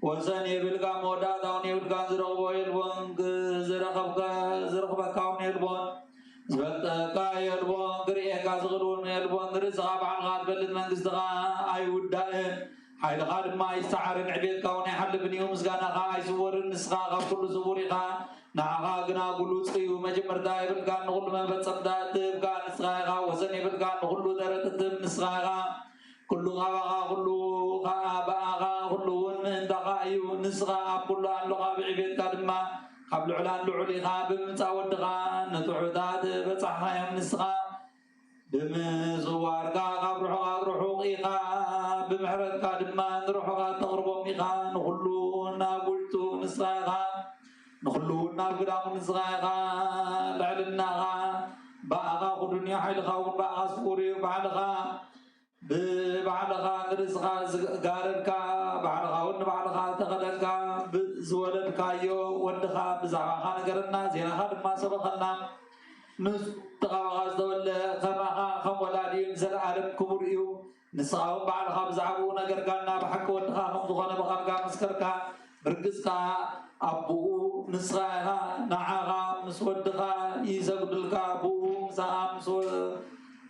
وزن يبلغ مودا داون يبلغ زرقبو يلبون زرقبا كاون يلبون زبطكا يلبون قرئكا زغلون يلبون رزقا بعلغات بلد منقصدغا أي ودائن حيل غاد ما يستعرن عبيد كون يحلبني ومزغانا غا يسور النسخا غا كل زبوريغا نعغا قنا قلو تقيو مجمردا يبلغا نغل ما بتصمدا تبقى نسخا غا وزن يبلغا نغلو درتتب نسخا غا كل غا كل غا كل دغايو نسغا كل اللغة بعبيد كدما قبل علان لعلي غا بمتاود غا نتعودات بصحا يوم نسغا بمزوار غا روحو غا بمحرد كدما نروحو غا تغربو ميغا نخلو ناقلتو نسغا غا نخلو ناقلام نسغا غا لعلنا غا باغا قدنيا حيل غا وباغا سوري وبعد غا بعلغا رزقا قارنكا بعلغا ون بعلغا تغلقا زولنكا يو ودخا بزعاها نقرنا زينها لما سبقنا نس تغاغا زول خماها خمولادي نزل عالم كبر يو نسعاهم بعلغا بزعبو نقرقانا بحق ودخا خمزغانا بغرقا مسكركا برقزكا أبو نسغاها نعاغا مسودخا يزقدلكا أبو مساها مسود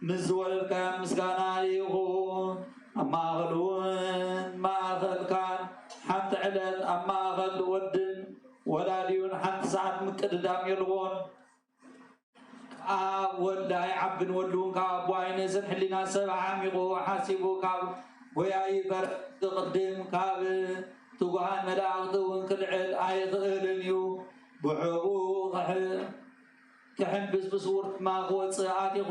مزول الكام مسكانا يغو أما غلون ما غلكان حتى علت أما غل ودن ولا ليون حتى ساعة مكددام يلغون ولا يعبن ولون كاب وعين سنحلنا سبع عميقو وحاسبو كاب وياي برد تقدم كاب تقوهان ملاغدون كالعل آي غيرنيو بحبو كحن بصورة ما هو صعاتي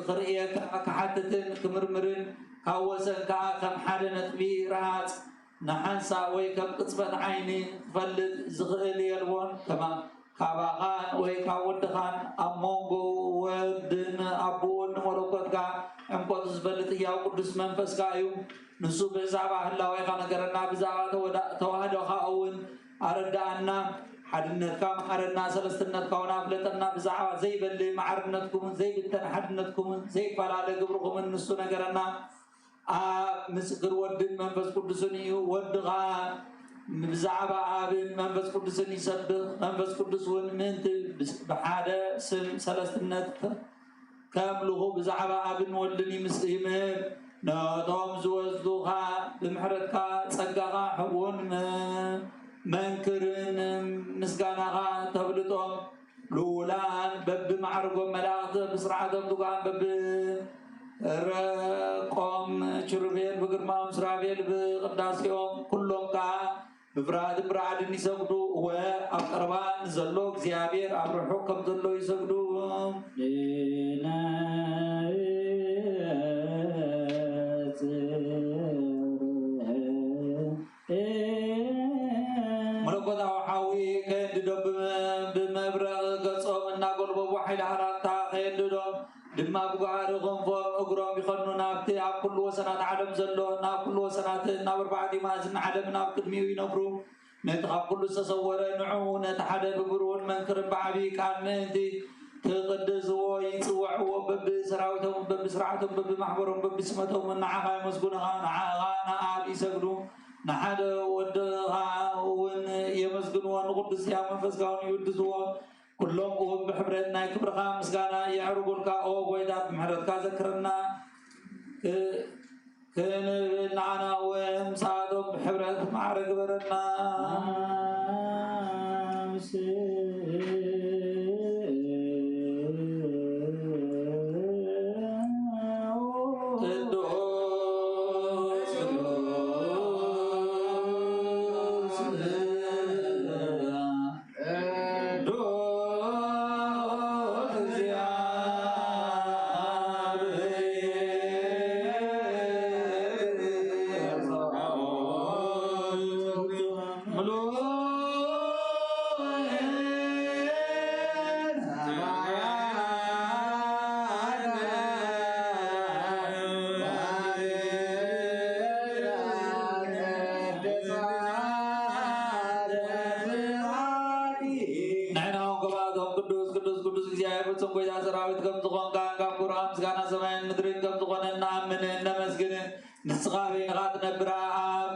خرية كحتتن كمرمرن كوسن كم حدنا كبيرات نحنسا ويكم قصبة عيني فلد زغل يلون كما كابغان ويكاودخان أمونغو ودن أبون ولوكتكا أمكوت زبلت يا قدس منفس كايو نسوب زعبا هلا ويخانا قرنا بزعبا توهدو خاون أردانا حدنت كام حرنا سلستنت كونا فلتنا بزعوا زي باللي معرنتكم زي بالتن حدنتكم زي فلا لقبركم النسو نقرنا مسكر ودن منفس قدسني ودغا بزعبا آبن منفس قدسني سبق منفس قدسون منت بحادة سلستنت كاملغو بزعبا آبن ولني مسلمين نوضوم زوزدوها بمحردكا تسقاها حوون منكرن مسكانها تبلطهم لولان بب معرقهم ملاغت بسرعتهم دوغان بب رقم شربيل بقرمام سرابيل بقداسيوم كلهم كا بفراد براد يسجدوا وأقربان زلوك زيابير أبرحو كم زلو يسجدوا ملكوت حاوي كيد دب بمبرق قصوم الناقل بوحيد حراتا كيد دب دما بقارهم فوق أقرام يخلون نابتي عب كل وسنات عالم زلو ناب كل وسنات نابر بعد ما زن عالم ناب كدميو ينبرو نتقاب كل سصورة نعو نتحدى ببرون منكر بعبي كان انتي تقدسوا يتوعوا ببسراعتهم ببسرعتهم ببمحبرهم ببسمتهم نعاها يمسكونها نعاها نعاب يسجدوا نحد ودها ون يمسكنوا نقدس يا منفسكون يودسوا كلهم قوم بحبرتنا كبرها مسكانا يعرقوا لك أو ويدات محرتك ذكرنا كن نعنا ومساعدهم بحبرت معرق برنا نسخابين غاد نبرا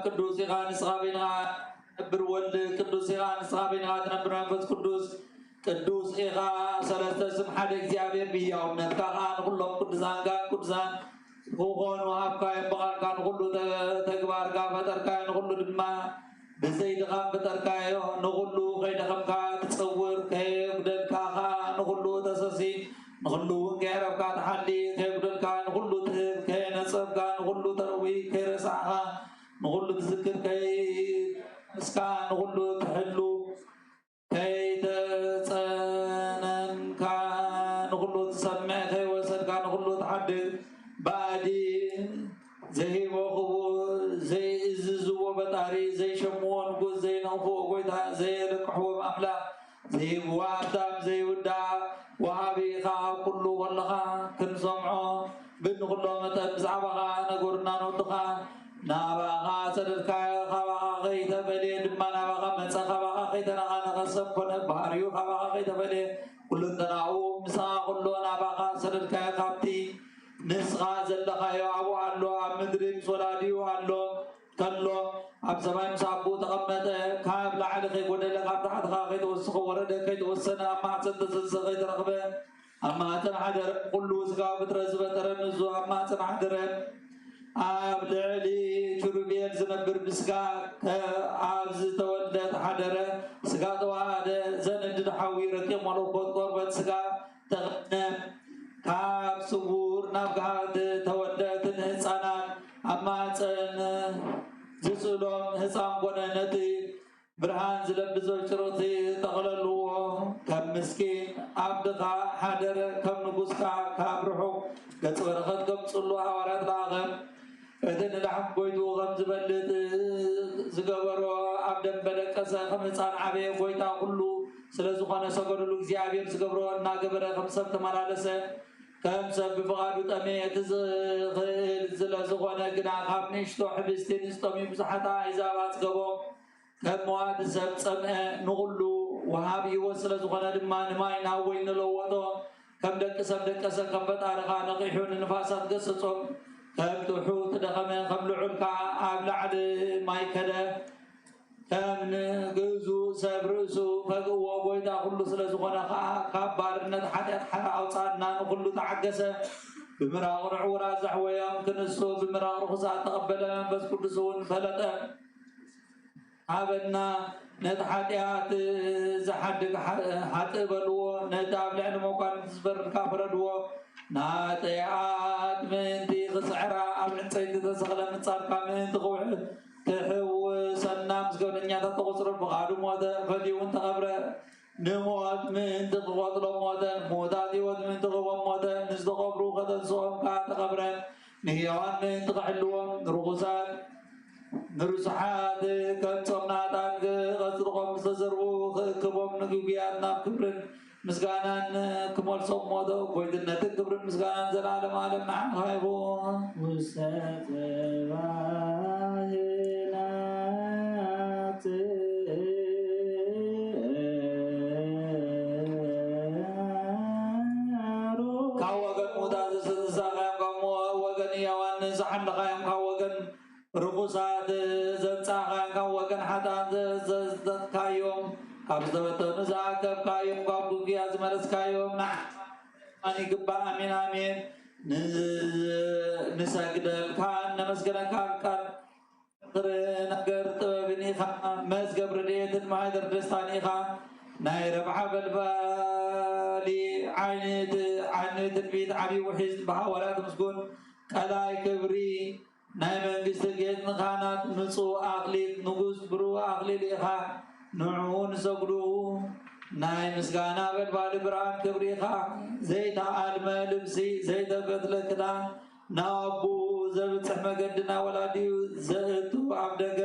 قدوس غاد نسخابين غاد نبر ولد قدوس غاد نسخابين غاد نبرا فز قدوس قدوس إغا سلسة سمحة إكزيابير بيوم نتكاغان كلهم قدسان غاد قدسان خوغون وحبكا ينبغال كان كله تكبار كا فتركا نقول دما بزيد غام فتركا نقول خيد غمكا تصور كيف دلكاخا نقول تسسي نقول غيرب كا تحلي كيف دلكا نقول كي نصب كا نقول تروي كي رسعها نقول تذكر كي مسكا نقول تحلو كي تسنن كا نقول تسمع كي وسن كا نقول تحدث بعدي زي وقبو زي إززو وبطاري زي شمون قو زي نوفو قويتا زي رقحو مأملا زي واتام زي ودا وهابي خاو كله واللغا كن سمعو بن كله متى بزعبغا نقرنا نوتخا نابغا سددكا خواغا غيتا بلي دما نابغا متسا خواغا غيتا نغا نغسب كنا بحريو خواغا غيتا بلي كلن تناو مسا كله نابغا سددكا خابتي نسخة زلخا يعبو عنه عم مدرم صلاديو عنه كله عب سماي مسابو تقمت كاب لعلخي قد لك عب تحت خاقيت وسخو ورد كيت وسنا أما عسد تسلسخيت رغبه أما تنحدر قلو سقا بترز بترنزو أما تنحدر عب لعلي شربين زنبر بسقا عب زتولد حدر سقا تواد زند حوي ركيم ولو قربت سقا تغنم كاب سبور نبغاد تودت هسانان أما تن زسلون هسان قننتي برهان زلبزو شروطي تغللو كم مسكين عبدقا حدر كم نبوسكا كابرحو كتصورخت كم تصلو حوارات لاغم إذن لحم قويتو غم زبلت زقبرو عبدن بلقسا خمسان عبي قويتا كلو سلزو خانا سقرلو زيابير زقبرو ناقبر خمسان تمالالسا كم سب فقادو تميت زلزغونا قنا خابنشتو حبستين استمي بزحتا عزابات قبو كم مواد سب سمع نغلو وهابي وصل زغونا دما نماي ناوين لووتو كم دكسا كم بطارخا نقيحون نفاسات قصصهم كم تحوت دخمين كم لعلكا عبلعد ماي كده كم نقزو سبرسو فقوة ويدا كله سلزغونا كبار نتحدث حرا أوصادنا نقول تعجسه بمراغ رعورا زحويا كنسو بمراغ رخصات تقبلا بس كل سون فلتا عبدنا نتحديات زحدك حتقبلو نتابلع موقع نتصبر كافردو ناتيات من دي غسعرا أبن سيد تسخل من صارقا من تقوح تحو سنام سكونيا تتغسر بغادو مودا فديون تغبر نموت من تقوات لمودا مودا ديوت من تقوى مودا نزدقوا بروغة صوم كان تغبرا نهيوان من تقحلوهم رغسات نرسحات كنصمناتان غسرقوا مستزربو كبوم نقوبيان ناب كبرن مسكانان كمال صوم مودا ويدنة كبرن مسكانان زلالم عالم نعم هايبو رقصات زنصاغان كوغن حتان زكايوم كابزبتو نزاكب كايوم كابوغي ازمرس كايوم نع اني قبا امين امين نسجد كان نمسجد كان نقر طببني خا مزجب رديت المعيدر دستاني خا ناي ربح بالبالي عينت البيت عبي وحزب بحاولات مسكون كلاي كبري ناي منجست جيت نخانات نصو أقليد نقص برو أقليد إخا نعون سقلو ناي مسكانا بالبالي بران كبري إخا زيت عالم لبسي زيت قتل كدان نابو زبت سحمة قدنا ولادي زيتو عبدك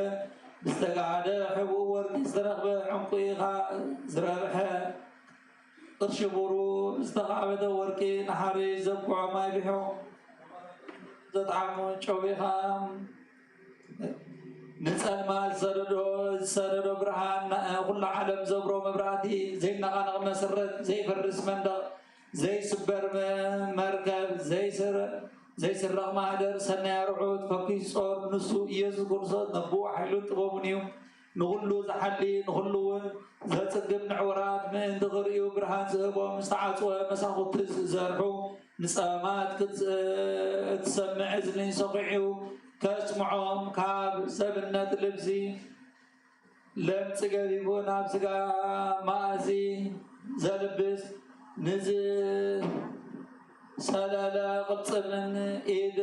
استقعد حبو ورد استرق بعمقي إخا زربحة ترشبورو استقعد وركي نحري زبقع ما يبيحو زطعمو شوبيخام نسأل مال سردو برهان كل عالم زبرو مبراتي زي نغانغ مسرت زي فرس مندق زي سبر مركب زي سرق مهدر سنة رعود فكي صور نسو يزو كرصات نبو حلو تبومنيوم نغلو زحلي نغلو زتصقم نعورات من دغريو برهان زهبو مستعاصو مساخو تزرحو نسامات تسمع إذن صقعيو كاسمعهم كاب سبنة لبسي لم تقريبون أبسقا ماسي زلبس نزي سلالا قلص من إيد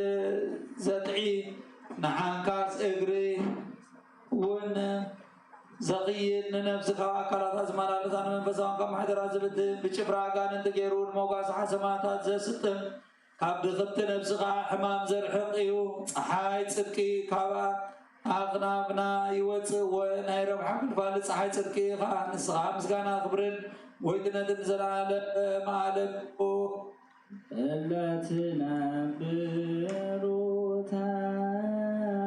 زتعي نحانكاس إغري ون زغيين نفسك أكلات أزمان لسان من فسان كم حدر عزبت بشفراغان انتقيرون موقاس حسماتات زستم كابد خبت نفسك حمام زرحق إيو حاي تسركي كابا أغنابنا يوتس وناي ربحا بالفالس حاي تسركي خان نسخا مسكانا خبرن ويدنا تنزل على معلم ألا تنبرو تانسي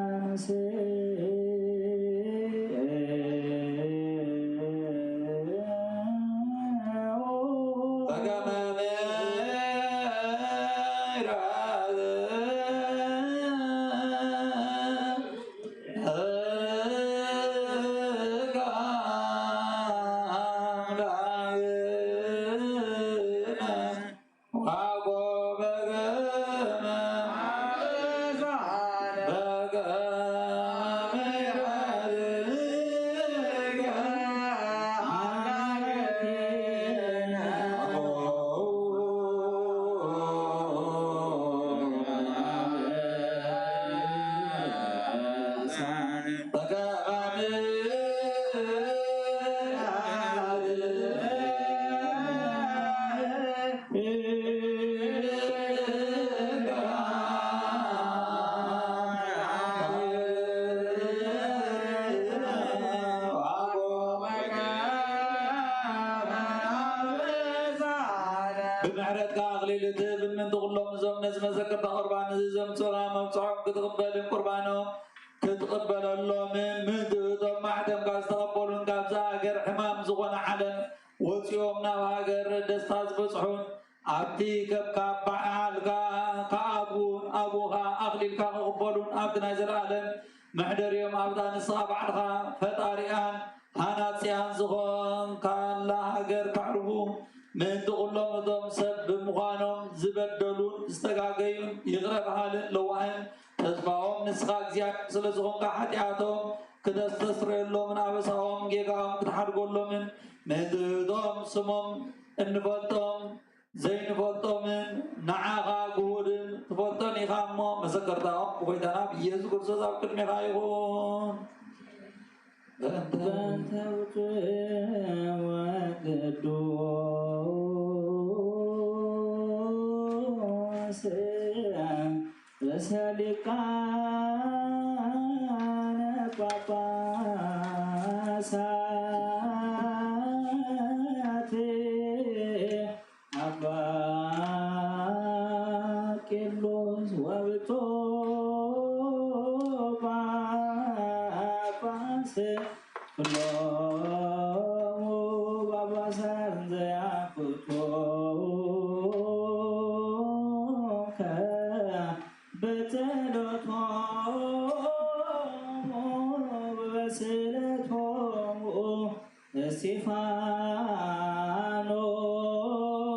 بمعرض كاغليل تبن من تغلو مزوم نزم زكر قربان زم صغا ممصعب كتقبل قربانه كتقبل الله من مدد معدم قاس تقبلون قابزا اگر حمام زغون علن وسيومنا واگر دستاز بصحون عبدي كبكاب بعالكا كابون ابوها اغليل كاقبلون ابدنا زلالم محدر يوم ابدان الصغاب عنها فتاريان هانات سيان زغون كان لا اگر كعربون من تقولهم دوم سب مخانهم زبدلون استقاقيون يغرب حال لوهن تسبعهم نسخاق زياد سلسهم كحتياتهم كتستسر لهم من عبسهم جيقهم كتحرقوا لهم من دوم سمهم النفتهم زين فطومن نعاقا قودن تفطني خامو مسكرتاهم وقيتنا بيسوع كرسوس أبكر مرايقون بنت وقدوس رسالكان باباسات أبا كيلوس وبتو باباس كلهم باباسان زيافتوك بتلوتهم بسلتهم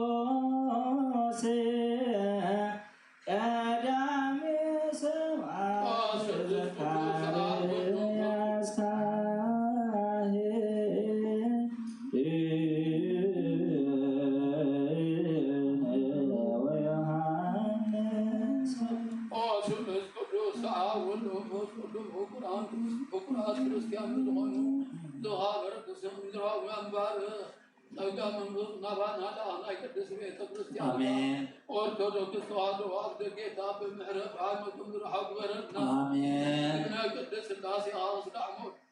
استيفانوس قدامي سمعان زكرياس كاهن ويوحنس شمس قدوس عاون وفوس قدوم وقرآن كريستيان زغنو زغا برد سمدرا وانبار سودا منبوس نبان هذا أنا يقدس بيت كريستيان آمين أرثوذكس وهذا وعبد الكتاب بمحرب عامكم رحب وردنا آمين ابن قدس الناس أصدع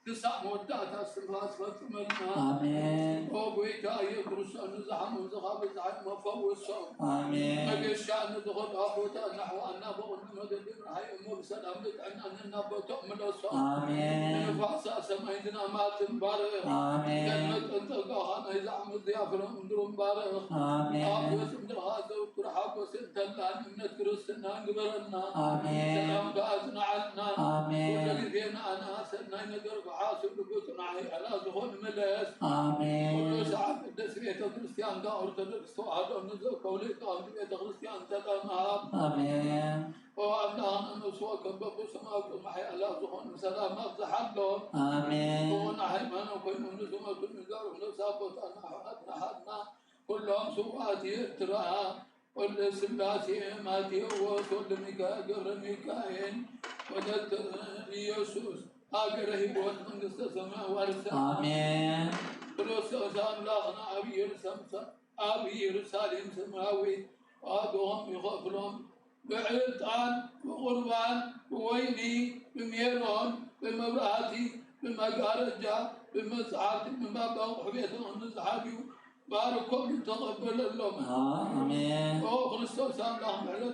تسع مودات السنفاس فتملنا آمين وبيتا يكرس النزحم وزخاب الزحم مفوز آمين الشأن دخل أخوته نحو أن نبغى نمدد هاي أمور سلام لتعنا أن نبغى تؤمن الصوم آمين نفعس سمعنا ما تنبارك آمين جنة أنت قاهنا إذا عمد ضيافنا أندرم بارك آمين أبوس أندر هذا وترحب وسنتنا من كرسنا قبلنا آمين سلام بأزنا عنا آمين ولقينا أنا سنة نقر حاسب لقوتنا على زهون ملس آمين كل ساعة قدس بيت كريستيان دا أرثوذكس هذا النزول كولي قام بيت كريستيان تدمها آمين وأبناء نسوا كبب سماكم محي على زهون سلام أفزحلهم آمين ونحي ما نكون نسوا كل نزار ونسابت أنا حدنا كلهم سواتي تراها والسلاسي ماتي وصل قبر ميكائيل ونتر يسوس آخره بوت من قصة سماء ورسا آمين فلوس أسام لاغنا أبي رسالين سماوي وآدوهم يخافلهم بعلتان وقربان وويني بميرون بمبراتي بمقارجة بمسعاتي بمبابا وحبيتهم النزحابي باركم تقبل اللهم آمين أو خريستوس اللهم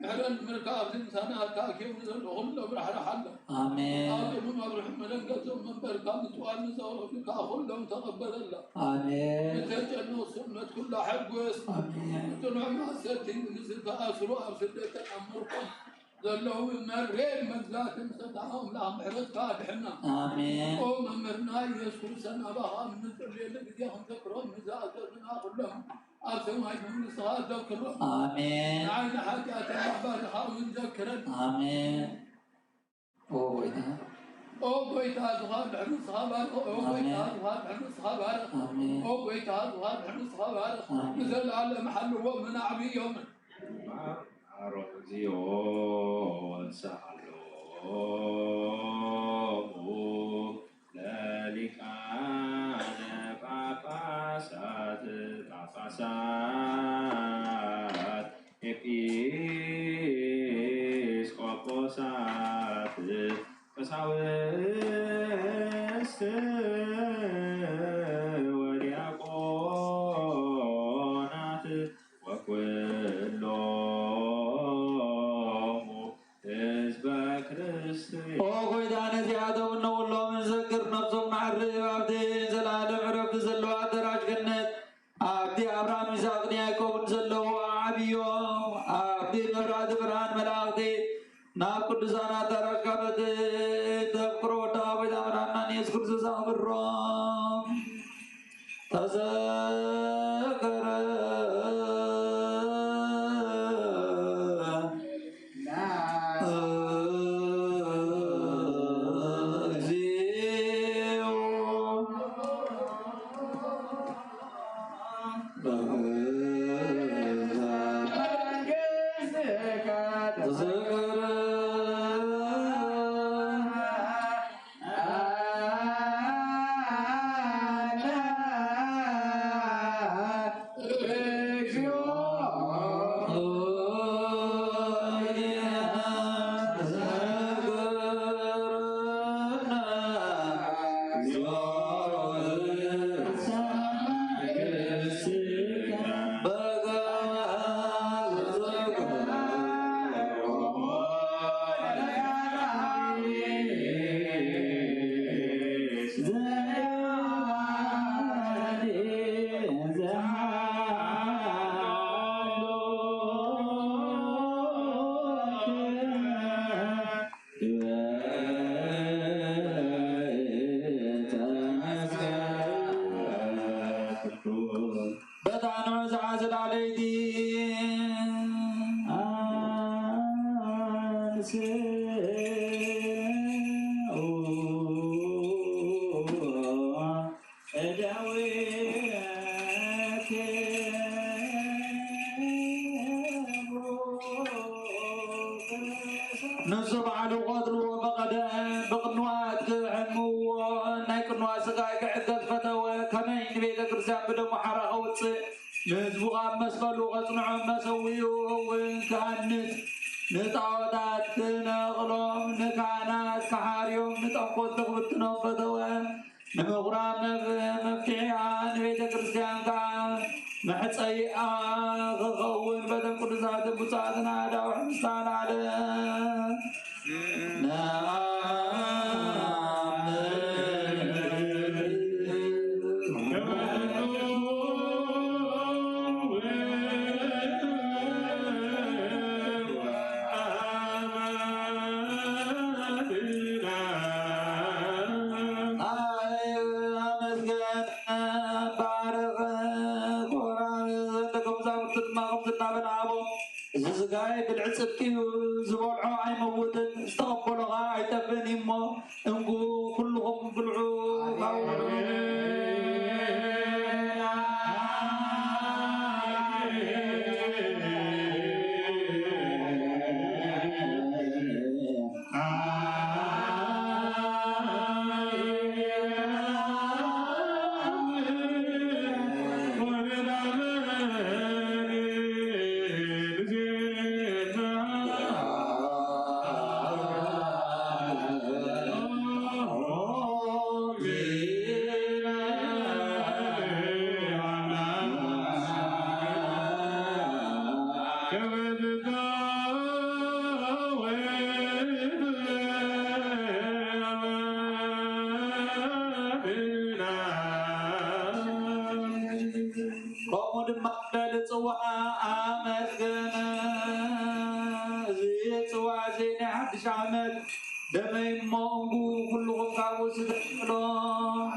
محرن مركاب إنسان أتاكي ونزل غلة برحل حلة آمين آدم ما برحم من قدم من بركاب توال نزول فيك أخل تقبل الله آمين تجنو سنة كل حب ويس آمين تنوع ما سرتين نزل تأسروا أرسلت أمركم ذلوا مرين مزلات مستدعهم لهم محرد كادحنا آمين وممرنا يسكر سنة بها من الليل بديهم ذكرهم مزاجنا كلهم أرسلوا من صغار ذكرهم آمين عين حاجات الأخبار خاوين ذكرا آمين أو بيت هذا بحر صغار أو بيت هذا بحر صغار آمين أو بيت هذا بحر صغار نزل على محل ومن عبي يوم أرزيون سالو ذلك أنا باباسات إبيسكوبوسات قساوسት ወዲያቆናት ወኩሎሙ ሕዝበ ክርስቲያን وقيدان زيادة ونولو من ذكر نفسهم معرف عبدي زلالم عرفت زلوا عدراج جنة عبدي أبرام إسحاق يعقوب زلوا عبيو عبدي مبراد برهان ملاقتي ناب قدسانا دراج كابت تذكروا تابد أمرانا نيس كرسوسا برام تذكر سقاي كعدت فتوى كمين بيت كرسيان بدم حرق وتصي نزبغا مسقلو غصنعهم مسويو وكانت نتعودات نغلوم نكانات كحاريوم نتعقود تغبطنهم فتوى نمغرام مفتحيان بيت كرسيان كان محصي غغون بدن قدسات بصاتنا داوح مستان على زغاي بالعصبكي زبولعو اي موتن استغفلوا اي تبني مو انقو كلهم بلعو دمي مونغو كلهم كابوس دخلوا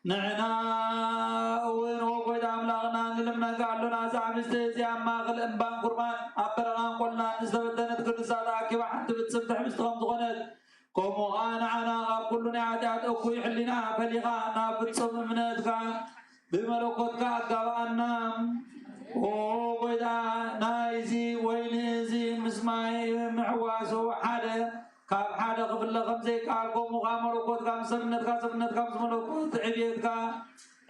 نعنا وين وقيد أملاقنا نلمنا قالنا زعمستي أما غل إنبان قربان أبرغان قلنا نستبدلت كل ساعة كيف حد بتسبح مستقام تغنت قوموا غانا عنا غاب كلنا عادات أكو يحلنا فلغانا بتصب منتك بملكوتك قبعنا وقيد نايزي وينزي مسماي محواسو حدا كاب حدا قبل خمسة كاركو مغامر وقود كام سبنت كام سبنت كام سبنت عبيد كا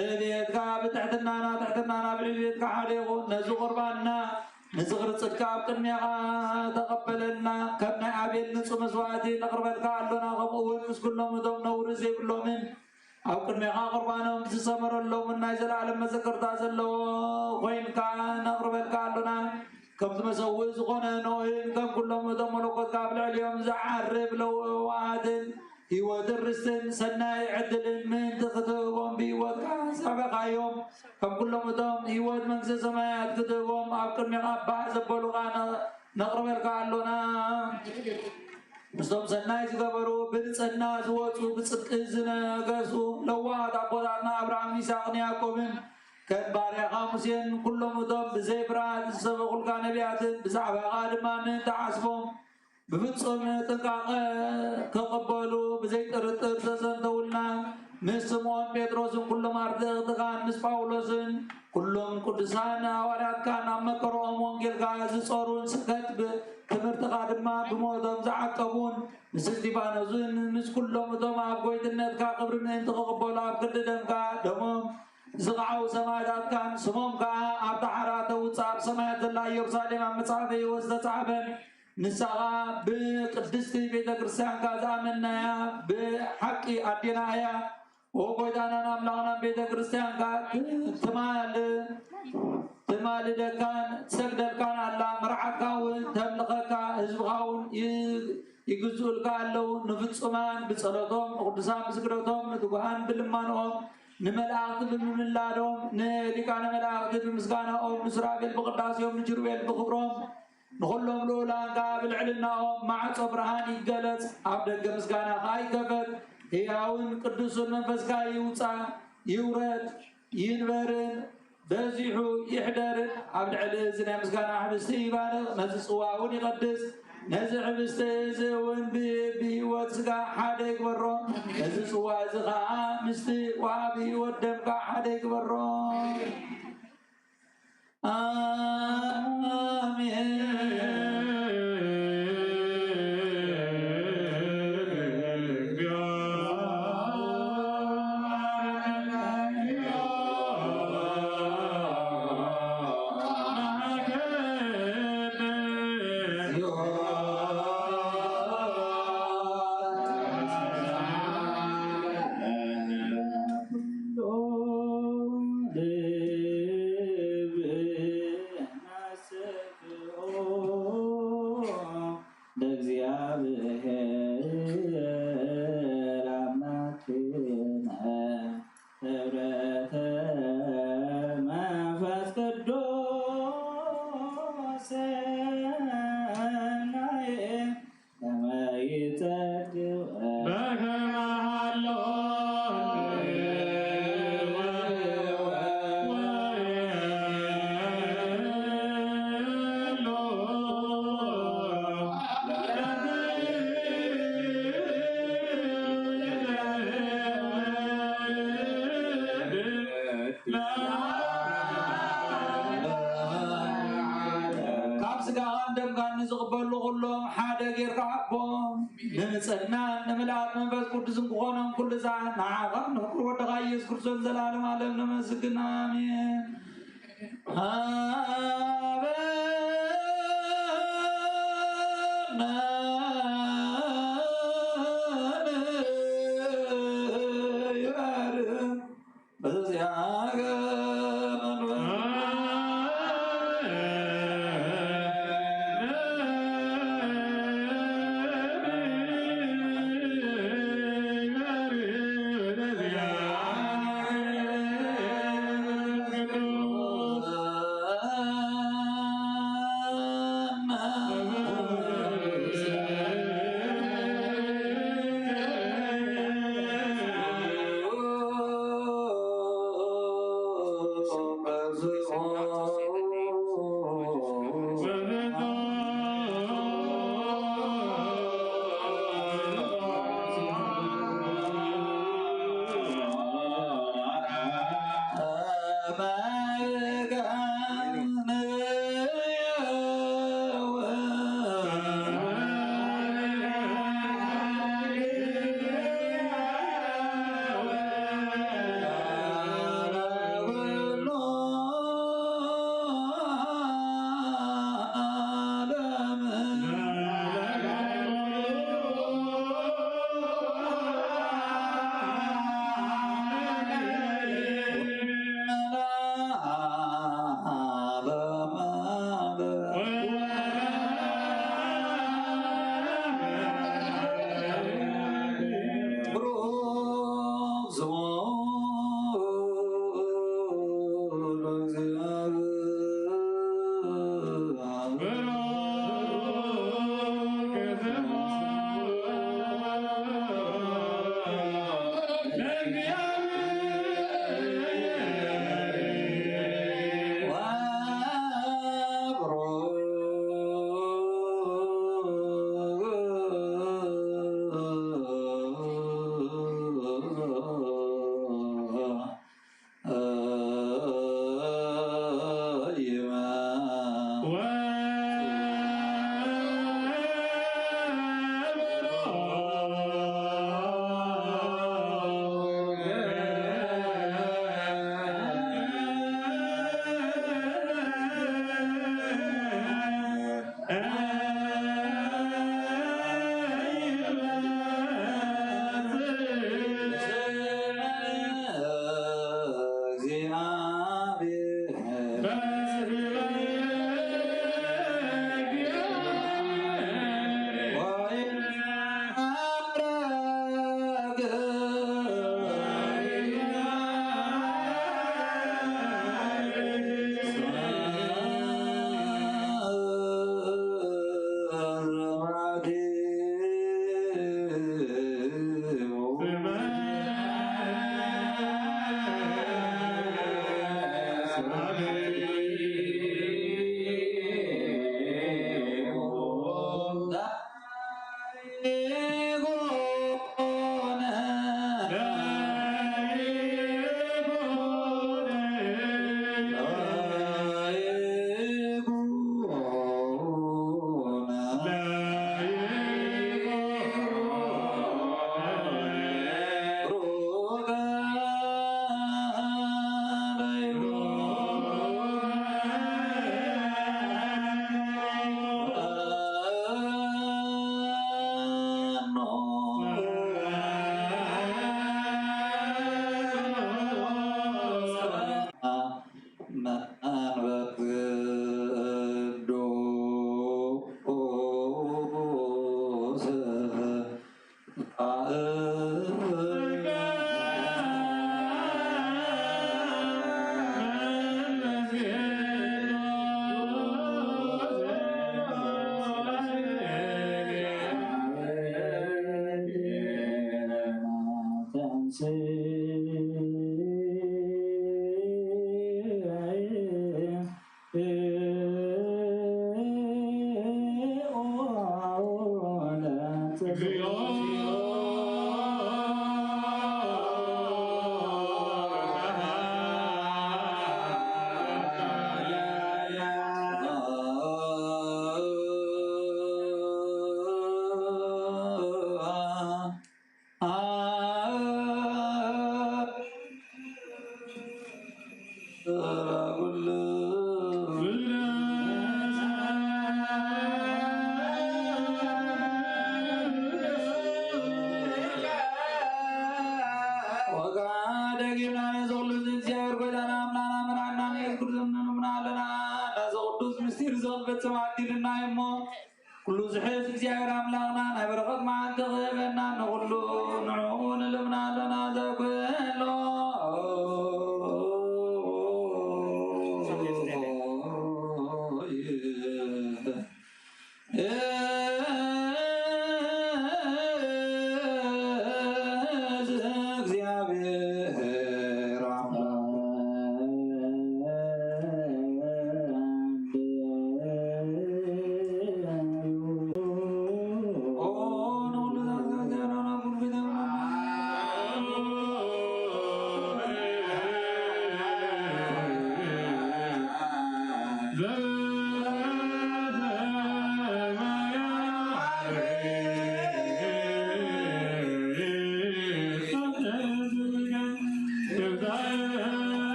ዕብየትካ ብትሕትናና ትሕትናና ብዕብየትካ ሓደ ይኹን ነዚ ቁርባንና ንዝኽሪ ጽድቃ ኣብ ቅድሚኻ ተቐበለልና ከም ናይ ኣቤል ንጹህ መስዋዕቲ ነቕርበልካ ኣሎና ከምኡ እውን ምስ ኩሎም እቶም ነውሪ ዘይብሎምን ኣብ ቅድሚኻ ቁርባኖም ዝሰመረሎምን ናይ ዘለዓለም መዘከርታ ዘለዎ ኮይንካ ነቕርበልካ ኣሎና ከምቲ መሰውእ ዝኾነ ኖህን ከም ኩሎም እቶም መለኮትካ ኣብ ልዕሊኦም ዝዓርብ ለውዋትን ህይወትን ርስትን ሰናይ ዕድልን ምእንቲ ክትህቦም ብህይወትካ ሰዕበኻዮም ከም ኩሎም እቶም ህይወት መንግስቲ ሰማያት ክትህቦም ኣብ ቅድሚኻ ባህ ዘበሉኻ ነቕርበልካ ኣሎና ምስቶም ሰናይ ዝገበሩ ብንጽህና ዝወፁ ብጽድቂ ዝነገሱ ለዋሃት ኣቦታትና ኣብርሃም ይስሐቅን ያዕቆብን ከም ባርያኻ ሙሴን ኩሎም እቶም ብዘይ ፍርሃት ዝሰበኹልካ ነቢያትን ብዛዕባኻ ድማ ምእንቲ ሓስቦም بفتصم تقاقة كقبلو بزي ترتر تسنتولنا مس سمعون بيتروس كلهم أرتقان مس باولوسن كلهم قدسان أولاد كان أما كروم وانجل غاز صارون سكت بتمرت قادما بمودم زعقبون مس استيفانوسن مس كلهم دوم أبغيت النت كقبرنا أنت كقبلو أبغيت دم كدمهم زغعوا سماعات كان سموم كأبتحرات وتصاب سماعات الله يرسالهم متصابي وستتصابن نسعى بقدست بيت كريستيان كازامنا بحق أدينايا وقيدانا نملغنا بيت كريستيان تمال دكان سجد كان الله مرعكاون تملقك حزبكاون يجزول قالوا نفتصمان بصلاتهم وقدسان بسكرتهم نتوهان بالمانهم نملأت بملادهم نلقانا ملأت بمسكانهم نسرابيل بقداسهم نجرويل بخبرهم نخلهم لولا قابل علناهم مع صبرهان يجلس عبد مسكانا خاي كفت هياون قدوس المنفس كاي يوصى يورد ينبرن بزيحو يحضر عبد علزنا مسكانا حبستي يبالغ نزل صواون يقدس نزل حبستي زون بهيوت سكا حدا يكبرو نزل صوا زغا مستي وابي ودم حدا يكبرو زلالم عالم نمسكنا آمين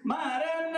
ማረነ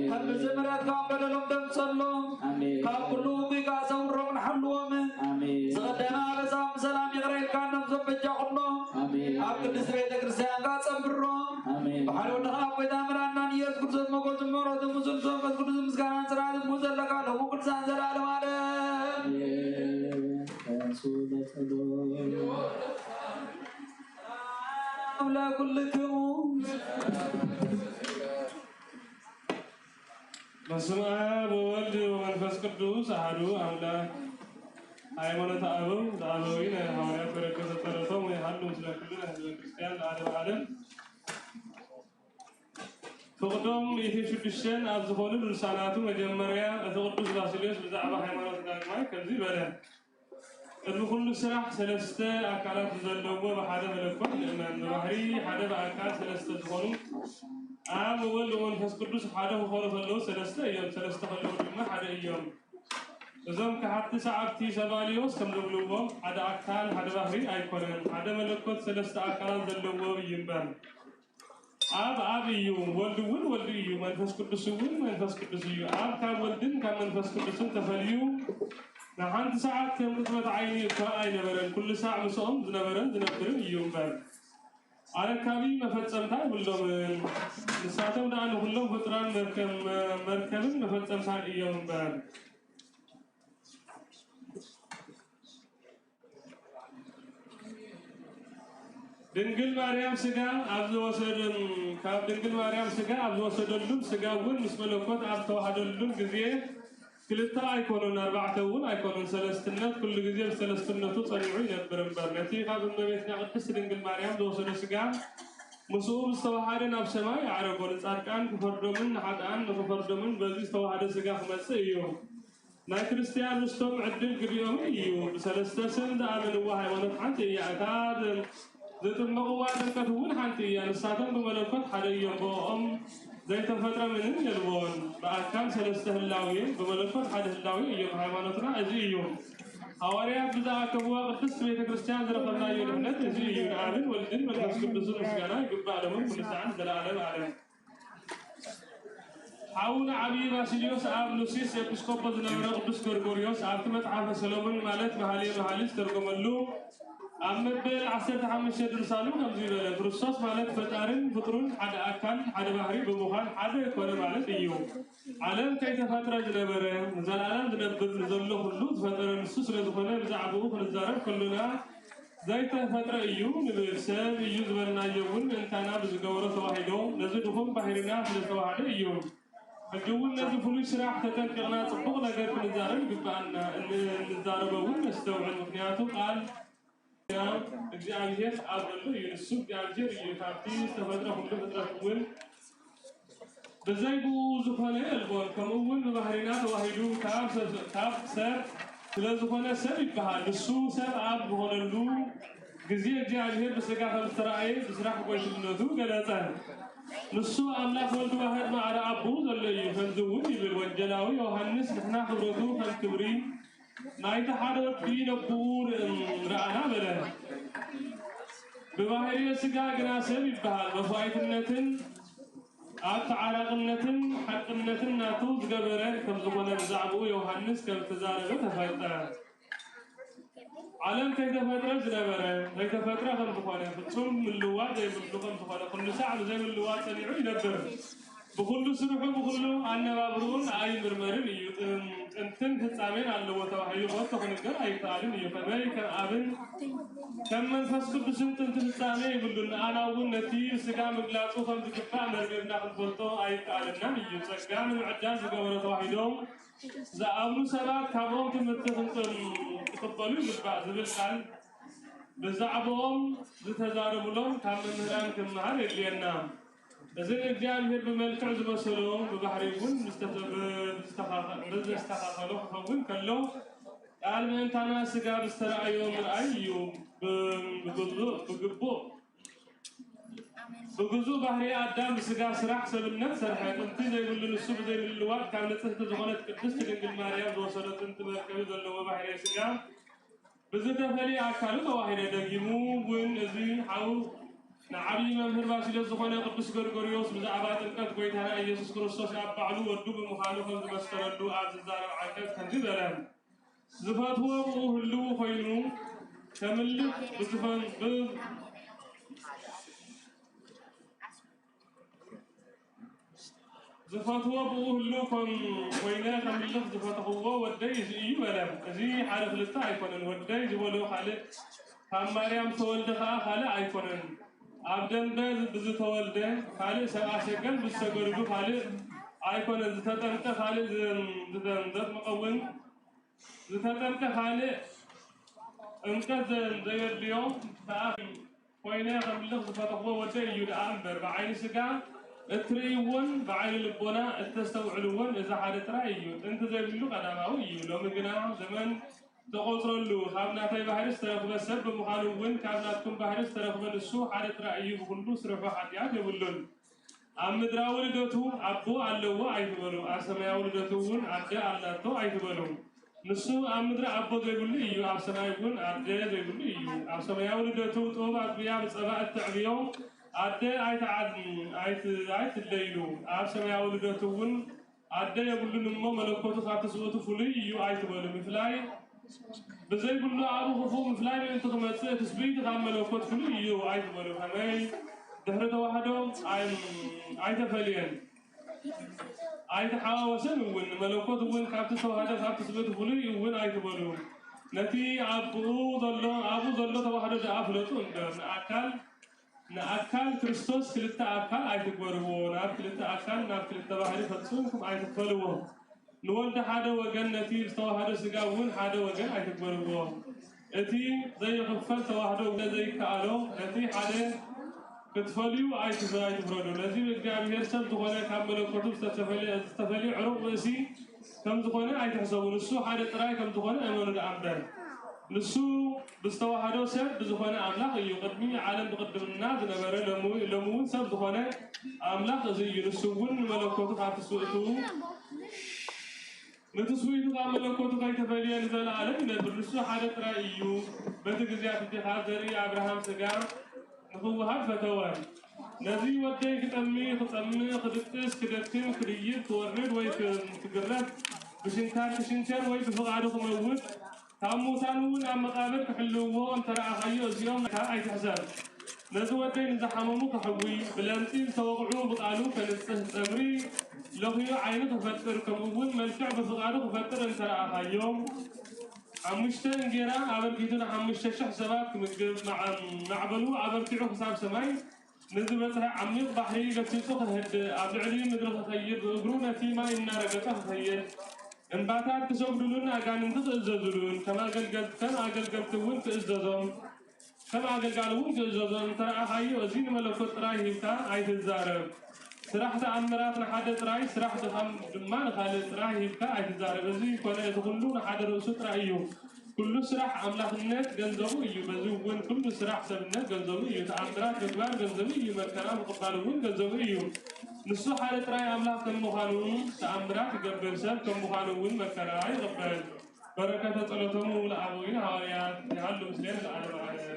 كم زمرات كم بدلهم تمصلهم كم كلهم بيقاسوا الرمن حلوهم زغدنا على سلام يغري كان نمزم بجاقلهم أكل سبيت كرسيان قاسم برهم بحلو نخاف ويتامرنا نيرت كرسات مقول زمورة مسلم سوف كرسات مسكان سراد موزل لك له كرسان زلال مالهم أولا كلكم በስመ አብ ወወልድ ወመንፈስ ቅዱስ አሐዱ አምላክ ሃይማኖተ አበው ለአበዊነ ሐዋርያት በረከተ ተረፈው ወይሃሉ ምስለ ኩልነ ህዝበ ክርስቲያን ለዓለመ ዓለም ፍቅዶም ኢትሽድሽን ኣብ ዝኾኑ ልሳናቱ መጀመርያ እቲ ቅዱስ ባስልዮስ ብዛዕባ ሃይማኖት ዳግማይ ከምዚ በለ ቅድሚ ኩሉ ስራሕ ሰለስተ ኣካላት ዘለዎ ብሓደ መለኮት ንእመን ብባህሪ ሓደ በኣካል ሰለስተ ዝኾኑ አብ ወወልድ ወመንፈስ ቅዱስ ሓደ ክኾኑ ከለዉ ሰለስተ እዮም ሰለስተ ከለዉ ድማ ሓደ እዮም እዞም ከሓቲ ሰዓብቲ ሰባልዮስ ከም ዝብልዎም ሓደ ኣካል ሓደ ባህሪ ኣይኮነን ሓደ መለኮት ሰለስተ ኣካላት ዘለዎ እዩ እምበር አብ እዩ ወልድ እውን ወልዲ እዩ መንፈስ ቅዱስ እውን መንፈስ ቅዱስ እዩ አብ ካብ ወልድን ካብ መንፈስ ቅዱስን ተፈልዩ ንሓንቲ ሰዓት ከም ቅፅበት ዓይኒ እኳ ኣይነበረን ኩሉ ሰዓት ምስኦም ዝነበረን ዝነብርን እዩ እምበር አረካቢ መፈጸምታ ይብሎምን ንሳቶም ዳአን ሁሉም ፍጥራን መርከብን መፈጸምታ እዮም እምበር ድንግል ማርያም ስጋ ኣብ ዝወሰደን ካብ ድንግል ማርያም ስጋ ኣብ ዝወሰደሉን ስጋውን ምስ መለኮት ኣብ ተዋሃደሉን ግዜ ክልተ ኣይኮኑን ኣርባዕተ እውን ኣይኮኑን ሰለስትነት ኩሉ ግዜ ብሰለስትነቱ ፀኒዑ ይነብር እምበር ነቲ ካብ እመቤትና ቅድስት ድንግል ማርያም ዝወሰደ ስጋ ምስኡ ዝተዋሃደ ናብ ሰማይ ኣዕረጎ ንጻድቃን ክፈርዶምን ንሓጥኣን ንክፈርዶምን በዚ ዝተዋሃደ ስጋ ክመፅእ እዩ ናይ ክርስቲያን ምስቶም ዕድል ግቢኦም እዩ ብሰለስተ ስም ዝኣመንዋ ሃይማኖት ሓንቲ እያ እታ ዝጥመቕዋ ጥምቀት እውን ሓንቲ እያ ንሳቶም ብመለኮት ሓደ እዮም ብኦም ዘይተፈጥረ ምንም የልዎን በአካል ሰለስተ ህላዌ በመለኮት ሓደ ህላዌ እዮም ሃይማኖትና እዚ እዩ ሐዋርያት ብዝኣከብዋ ቅድስት ቤተ ክርስቲያን ዝረኸብናዮ ድኅነት እዚ እዩ ንኣብን ወልድን መንፈስ ቅዱስን ምስጋና ይግባእ ለሞም ኩሉ ሰዓት ዘለዓለም ዓለም ሓውና ዓብይ ባስልዮስ ኣብ ሉሲስ ኤጲስቆጶስ ዝነበረ ቅዱስ ጎርጎርዮስ ኣብቲ መጽሓፈ ሰሎሞን ማለት መኃልየ መኃልይ ዝተርጎመሉ ኣብ መበል 15 ድርሳኑ ከምዚ ይበለ ክርስቶስ ማለት ፈጣርን ፍጡርን ሓደ ኣካል ሓደ ባህሪ ብምዃን ሓደ ኮነ ማለት እዩ ዓለም ከይተፈጥረ ዝነበረ ንዘላለም ዝነብር ንዘሎ ኩሉ ዝፈጠረ ንሱ ስለ ዝኾነ ብዛዕባኡ ክንዛረብ ከሉና ዘይተፈጥረ እዩ ንብል ሰብ እዩ ዝበልናዮ እውን እንታና ብዝገብሮ ተዋሂዶ ነዚ ድኹም ባህሪና ስለተዋሃደ እዩ ሕጂ እውን ነዚ ፍሉይ ስራሕ ተጠንቂቕና ፅቡቕ ነገር ክንዛረብ ይግባአና እንዛረበ እውን ነስተውዕል ምክንያቱ ቃል እግዚአብሔር ኣብ ዘሎ እዩ ንሱ እግዚአብሔር እዩ ካብቲ ዝተፈጥረ ኩሉ ፍጥረት እውን ብዘይብኡ ዝኾነ የልቦን ከምኡ እውን ብባህሪና ተዋሂዱ ካብ ሰብ ስለ ዝኾነ ሰብ ይበሃል ንሱ ሰብ ኣብ ዝኾነሉ ግዜ እግዚአብሔር ብስጋ ከም ዝተረኣየ ብስራሕ ጎይትነቱ ገለጸ ንሱ ኣምላክ ወልዲ ዋሕድ ማዕረ ኣቦ ዘሎ እዩ ከምዚ እውን ይብል ወንጀላዊ ዮሃንስ ንሕና ክብረቱ ከም ክብሪ ናይቲ ሓደ ወዲ ነብኡ ረኣና በለ بباهرية سجا جناسب يبهال بفايتنتن أتعارقنتن حقنتن ناتوز جبره كم زمان زعبو يوحنس كم تزاربه تفايتا عالم كيف فترة زنبره كيف فترة كم تفاله فتشوم من اللوات زي من اللوات تفاله كل ساعة زي من اللوات تنيعي يدبر بكل سرعة بكل أن بابرون أي مرمرين أنتن تسامين على اللوات وحيو وقت خنقر أي تعلم يفهمي كم أبن كم من فسق بسنت أنتن تسامين يقولون أنا أقول نتير سجام مغلاقو كم تكفى مرمرين ناخد فلتو أي تعلم نام يجو سجام العجاز جورة وحيدهم زعمو سبات كابون تمتخن تقبلوا بالبعض بالقلب بزعبهم بتزارب لهم كم من هلان كم نهار اللي لازم الجامعة بملكة زبسلوم ببحريون مستخاخلو خفون كلو قال من تانا سجاب استرعى يوم الأيو بجزء بحري آدم سجاب سرح سلمنا سرحة أنت زي يقولون السب زي الوقت كانت تزغنت كدست دينجل ماريا وصلت أنت مركبي ذلوا بحري سجاب بزت فلي أكلوا واحدة دقيمو وين زي حاو نعبي ممهر باسيلوس زخونه قدس غرغوريوس بزعبا ጥምቀት ጎይታና ኢየሱስ ክርስቶስ ያባዕሉ ወዱ በመኻኑ ከም ዝመስከረሉ ኣብ ዝዛረብ ዓንቀጽ ከምዚ በለን ዝፈትዎ ሁሉ ኮይኑ ከምልክ ብዝፈን ዝፈትዎ ሁሉ ኮይነ ከምልክ ዝፈትኽዎ ወደይ እዩ በለን እዚ ሓደ ክልተ ኣይኮነን ወደይ ዝበሎ ካልእ ካብ ማርያም ተወልደ ከዓ ካልእ ኣይኮነን ኣብ ደንበ ብዝተወልደ ካልእ ሰብኣ ሰገል ብዝተገድዱ ካልእ ኣይኮነን ዝተጠምቀ ካልእ ዘጥምቀውን ዝተጠምቀ ካልእ እምቀት ዘየድልዮ ከዓ ኮይነ ከምልክ ዝፈትኽዎ ወደይ እዩ ደኣ እምበር ብዓይኒ ስጋ እትርእይዎን ብዓይኒ ልቦና እተስተውዕልዎን እዚ ሓደ ጥራይ እዩ ጥንቲ ዘይብሉ ቀዳማዊ እዩ ሎሚ ግና ዘመን ተቆፅረሉ ካብ ናተይ ባህሪ ዝተረኽበ ሰብ ብምዃኑ እውን ካብ ናትኩም ባህሪ ዝተረኽበ ንሱ ሓደ ጥራይ እዩ ብኩሉ ስርሑ ሓጢኣት የብሉን ኣብ ምድራዊ ልደቱ ኣቦ ኣለዎ ኣይትበሉ ኣብ ሰማያዊ ልደቱ እውን ኣደ ኣላቶ ኣይትበሉ ንሱ ኣብ ምድሪ ኣቦ ዘይብሉ እዩ ኣብ ሰማይ እውን ኣደ ዘይብሉ እዩ ኣብ ሰማያዊ ልደቱ ጦብ ኣጥቢያ ብፀባእ እትዕብዮ ኣደ ኣይትለይሉ ኣብ ሰማያዊ ልደቱ እውን ኣደ የብሉን እሞ መለኮቱ ካብ ትስእቱ ፍሉይ እዩ ኣይትበሉ ምፍላይ ብዘይብሉ ኣብኡ ክፉእ ምፍላይ ምእንቲ ክመፅእ ትስብኢት ካብ መለኮት ፍሉይ እዩ ኣይትበሉ ከመይ ድሕሪ ተዋህዶ ኣይተፈልየን ኣይተሓዋወሰን እውን መለኮት እውን ካብቲ ተዋህዶ ካብቲ ስብእቲ ፍሉይ እውን ኣይትበሉ ነቲ ኣብኡ ዘሎ ተዋህዶ ደኣ ፍለጡ እምበር ንኣካል ክርስቶስ ክልተ ኣካል ኣይትግበርዎ ናብ ክልተ ኣካል ናብ ክልተ ባህሪ ፈፅምኩም ኣይትፈልዎ ንወልዲ ሓደ ወገን ነቲ ዝተዋህዶ ስጋ እውን ሓደ ወገን ኣይትግበርዎ እቲ ዘይክፈል ተዋህዶ ዘይከኣሎ ነቲ ሓደ ክትፈልዩ ኣይትፍረዱ ነዚ እግዚአብሔር ሰብ ዝኾነ ካብ መለኮቱ ዝተፈልየ ዕሩቕ ርእሲ ከም ዝኾነ ኣይትሕሰቡ ንሱ ሓደ ጥራይ ከም ዝኾነ እመኑ ደኣ እምበር ንሱ ብዝተዋህዶ ሰብ ብዝኾነ ኣምላኽ እዩ ቅድሚ ዓለም ብቅድምና ዝነበረ ሎሚ እውን ሰብ ዝኾነ ኣምላኽ እዚ እዩ ንሱ እውን ንመለኮቱ ካብ ትስብእቱ ንትስብእቱ ካብ መለኮቱ ከይተፈልየ ንዘለኣለም ይነብር ንሱ ሓደ ጥራይ እዩ በቲ ግዜያት እቲ ካብ ዘርኢ ኣብርሃም ስጋ ንክወሃብ ፈተወ ነዚ ወደይ ክጠምይ ክፀምእ ክድቅስ ክደክም ክድይብ ክወርድ ወይ ክግረፍ ብሽንካር ክሽንከር ወይ ብፍቓዱ ክመውት ካብ ሙታን እውን ኣብ መቃብር ክሕልውዎ እንተረኣኻዮ እዚኦም ኣይትሕሰብ ነዚ ወደይ ንዝሓመሙ ክሕዊ ብለምፂ ዝተወቕዑ ብቃሉ ከንፅህ ፀጉሪ ለኽዩ ዓይኒ ክፈጥር ከምኡውን መልክዕ ብፍቓዱ ክፈጥር እንተረኣኻዮ 5 እንጀራ ኣበርኪቱ ን5,000 ሰባት ክምግብ ማዕበሉ ኣበርኪዑ ክሳብ ሰማይ ንዝበፅሐ ዓሚቕ ባሕሪ ገሲፁ ክህድእ ኣብ ልዕሊ ምድሪ ክኸይድ ብእግሩ ነቲ ማይ እናረገፀ ክኸይድ እንባታት ክሰግዱሉን ኣጋንንቲ ክእዘዝሉን ከም ኣገልገልቲ እውን ክእዘዞም ከም ኣገልጋሊ እውን ክእዘዞም እንተረኣኻዮ እዚ ንመለኮት ጥራይ ሂብካ ኣይትዛረብ ስራሕ ተኣምራት ንሓደ ጥራይ ስራሕ ድኻም ድማ ንካልእ ጥራይ ሂብካ ኣይትዛረብ እዚ ኮነ እቲ ኩሉ ንሓደ ርእሱ ጥራይ እዩ ኩሉ ስራሕ ኣምላኽነት ገንዘቡ እዩ በዚ እውን ኩሉ ስራሕ ሰብነት ገንዘቡ እዩ ተኣምራት ምግባር ገንዘቡ እዩ መከራ ምቕባል እውን ገንዘቡ እዩ ንሱ ሓደ ጥራይ ኣምላኽ ከም ምዃኑ ተኣምራት ይገብር ሰብ ከም ምዃኑ እውን መከራ ይቕበል በረከተ ጸሎቶሙ ለኣበዊን ሐዋርያት ይሃሉ ምስሌን ለዓለመ ዓለም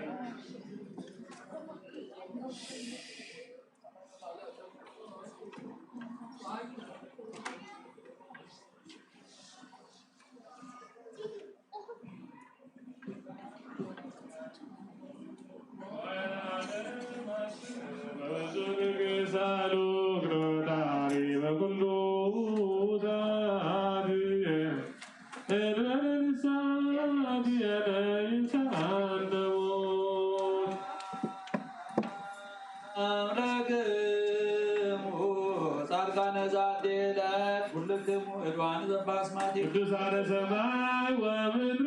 ቅዱሳነ ሰማይ ወምድር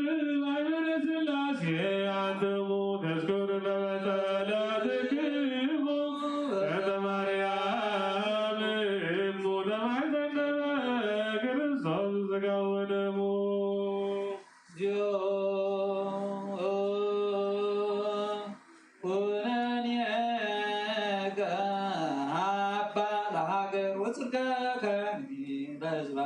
ወይምነ ሥላሴ አንትሙ ተዝክሩ በመጸላትክሙ እንተ ማርያም እሙ ተማኅፀነ ክርስቶስ ሥጋው ወደሙ ኩነኔከ አባ ለሀገር ወጽድቀከ በሕዝባ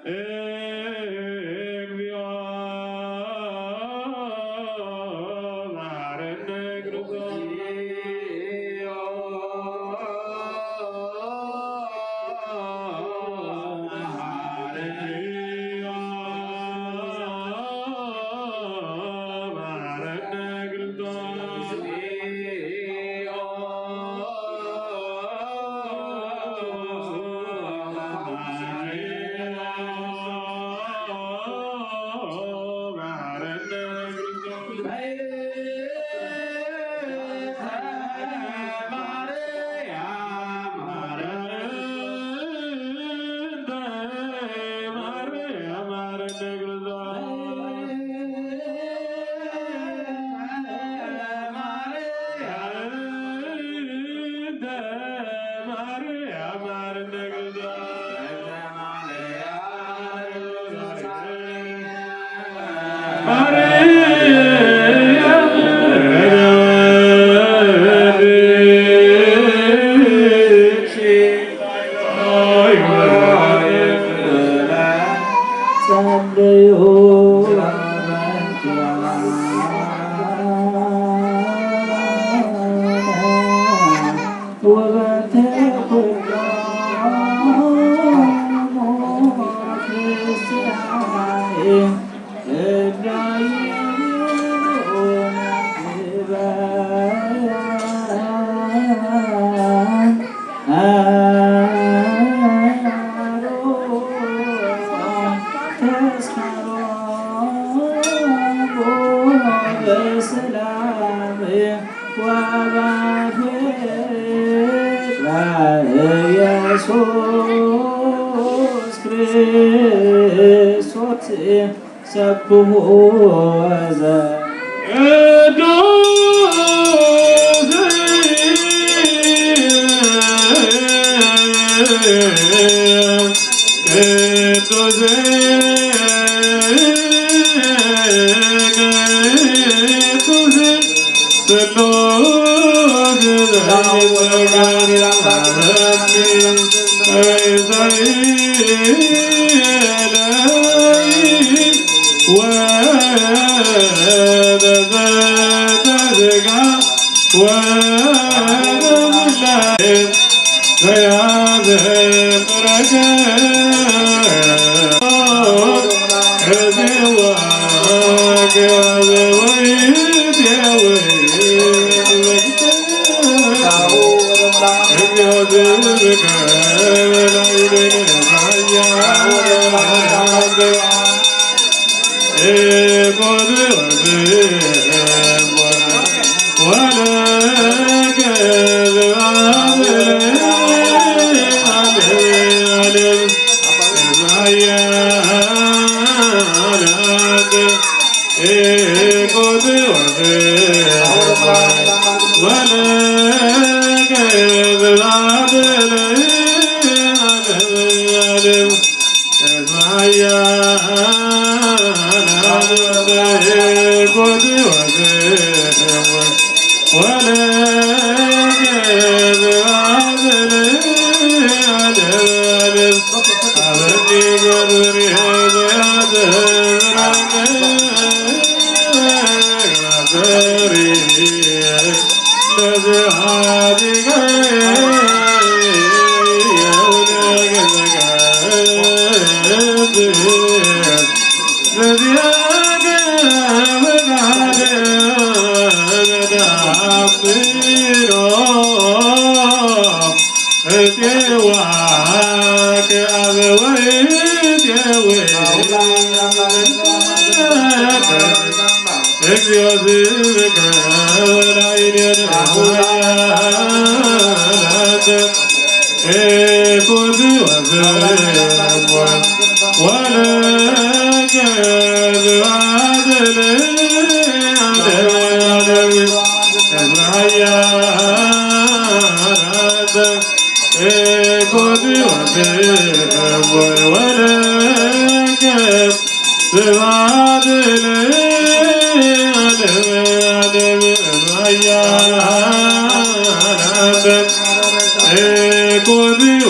Eko di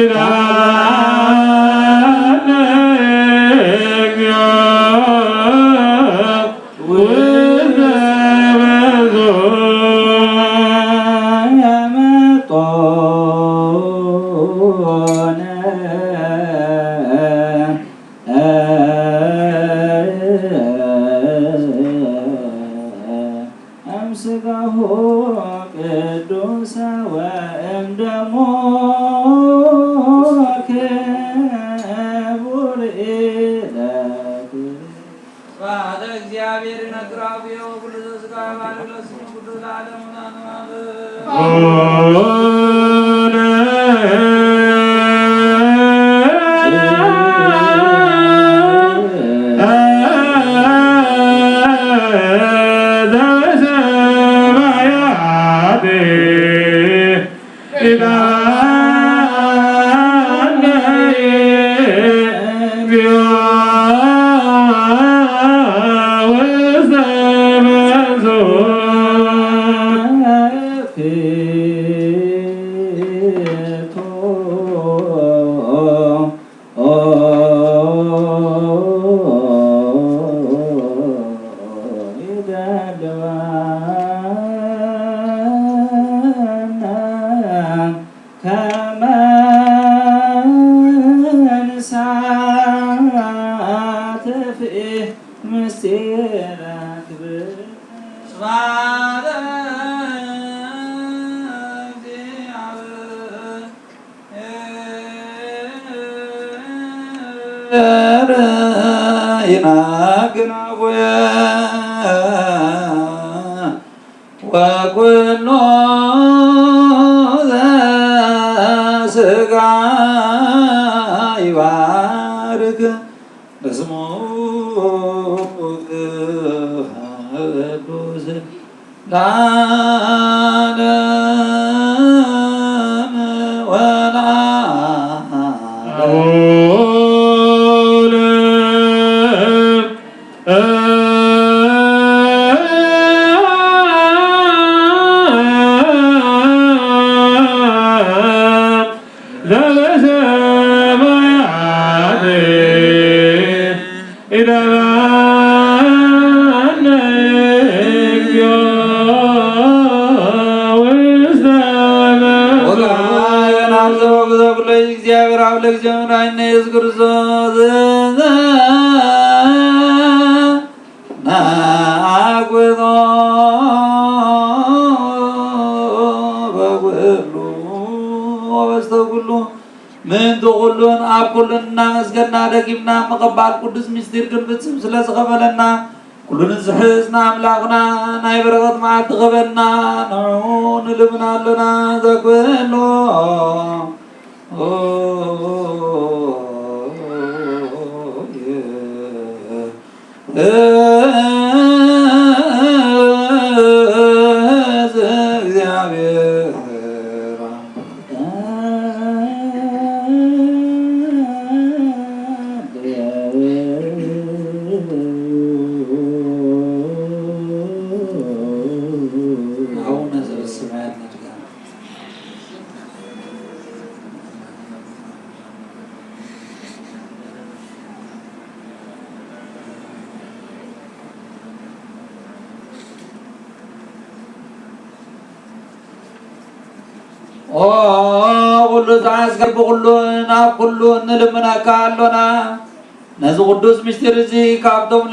Ila ስብሐተ እግዚአብሔር ነግራብዮ ኩሉ ዘሥጋ ባልሎ ስሙ ቅዱስ ለዓለሙ ወኩሎ ዘሥጋ ይባርክ እስሙ ቅዱስ ለዓለመ ወለዓለመ كلنا أسجدنا دقيمنا مقبال قدس مستير كنفتسم سلاس غفلنا كلنا زحزنا أملاقنا نايبرغت مع تغبلنا نعون لبنا لنا ذاكوينو كل تعسكر بقولنا كلنا لمنا كالنا نزو قدوس مشترزي كابدوم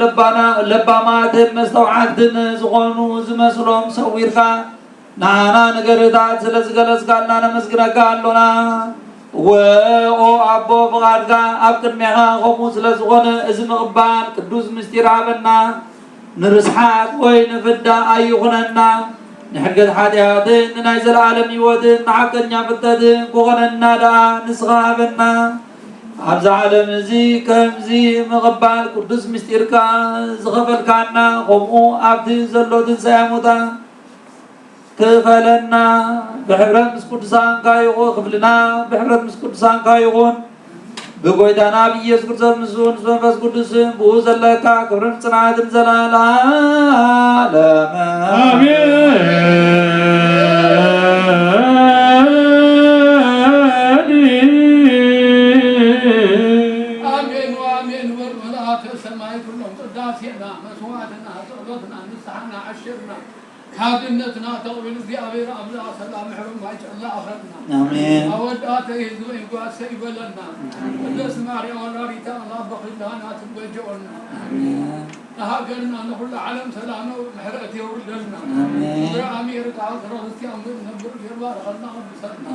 لباما تم مستوعدن زغونو زمسلوم سويركا نانا نغرتات سلسغلس قالنا نمسكنا كالنا او ابو فغادكا ابكن ميها قومو سلسغون ازم قبال قدوس مشترابنا نرسحات وين فدا ايغننا نحقد حادياتين نايزل العالم يودين نحقد نعفتدين كوغننا دا نسغابنا عبز عالم زي كمزي مغبال قدس مستيركا زغفل كانا قمو عبد زلوت سياموتا كفلنا بحبرت مسكودسان كايغو خفلنا بحبرت مسكودسان كايغون بقويدانا بيس كرسل مسون سنفس قدس بوز اللكا كبرن صنعات الزلال عالم آمين آمين وآمين والملاك السماء كلهم قداسنا مسواتنا صلوتنا نسحنا عشرنا حاكمتنا تغفل في أبير أبلا سلام حرم واجه الله أخرنا آمين أودات يهزو إنقوا سيب لنا قدس ماري وناريتا الله بخل لنا تبجعنا نهاجرنا نقول علم سلامه ومحرقتي وردنا أمير تعالى رغستي أمر نبر يربار خلنا بسرنا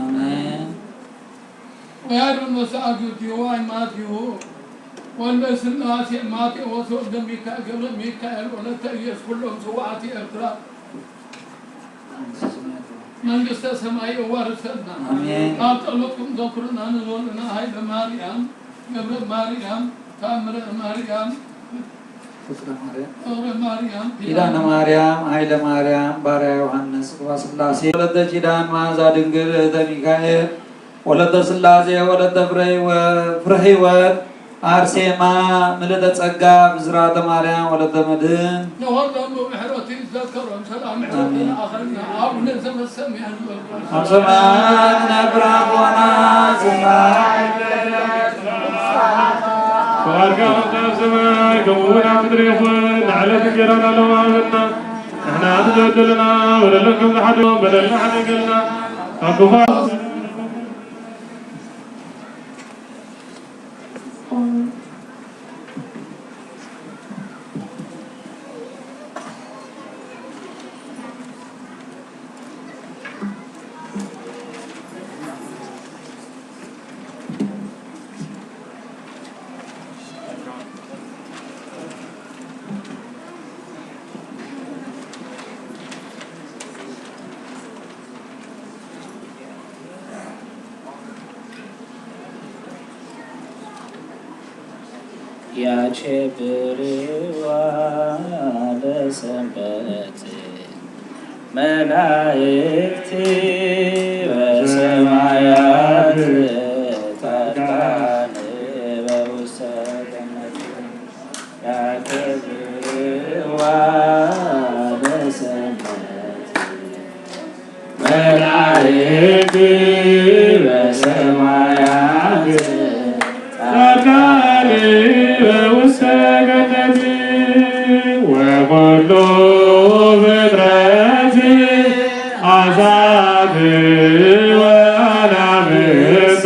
ويا المساجد يوائي ماتيو ወልደ ሥላሴ ማቴዎስ ወልደ ሚካኤል ገብረ ሚካኤል ወለተ ኢየሱስ ኩሎም ጽዋዕቲ ኤርትራ መንግሥተ ሰማይ ወርሰና ኣብ ጸሎትኩም ዘኩርና ንዞልና ኃይለ ማርያም ገብረ ማርያም ታምረ ማርያም ፍቅረ ማርያም ኪዳነ ማርያም ኃይለ ማርያም ባርያ ዮሐንስ ወስላሴ ወለተ ኪዳን መዓዛ ድንግል እህተ ሚካኤል ወለተ ሥላሴ ወለተ ፍሬ ሕይወት አርሴማ ምልዕተ ጸጋ ብዝራተ ማርያም ወለተ መድኅን نورهم بحرة يتذكرهم سلام حرة آخرين عون زمسم ሰማያት ነብራን ሆና وارجع السماء كون عبد يخون على فكرنا لو عملنا احنا عدلنا ولا لكم لحد بدلنا حد قلنا الكفار ያቸብርዋ ለሰንበት መላእክት በሰማያት ጻድቃን በውስተ ገነት ያቸብርዋ ለሰንበት መላእክት በሰማያት ጻድቃን በውስተ ገነት ወኩሉ ፍጥረት አሕዛብ ወአናብስት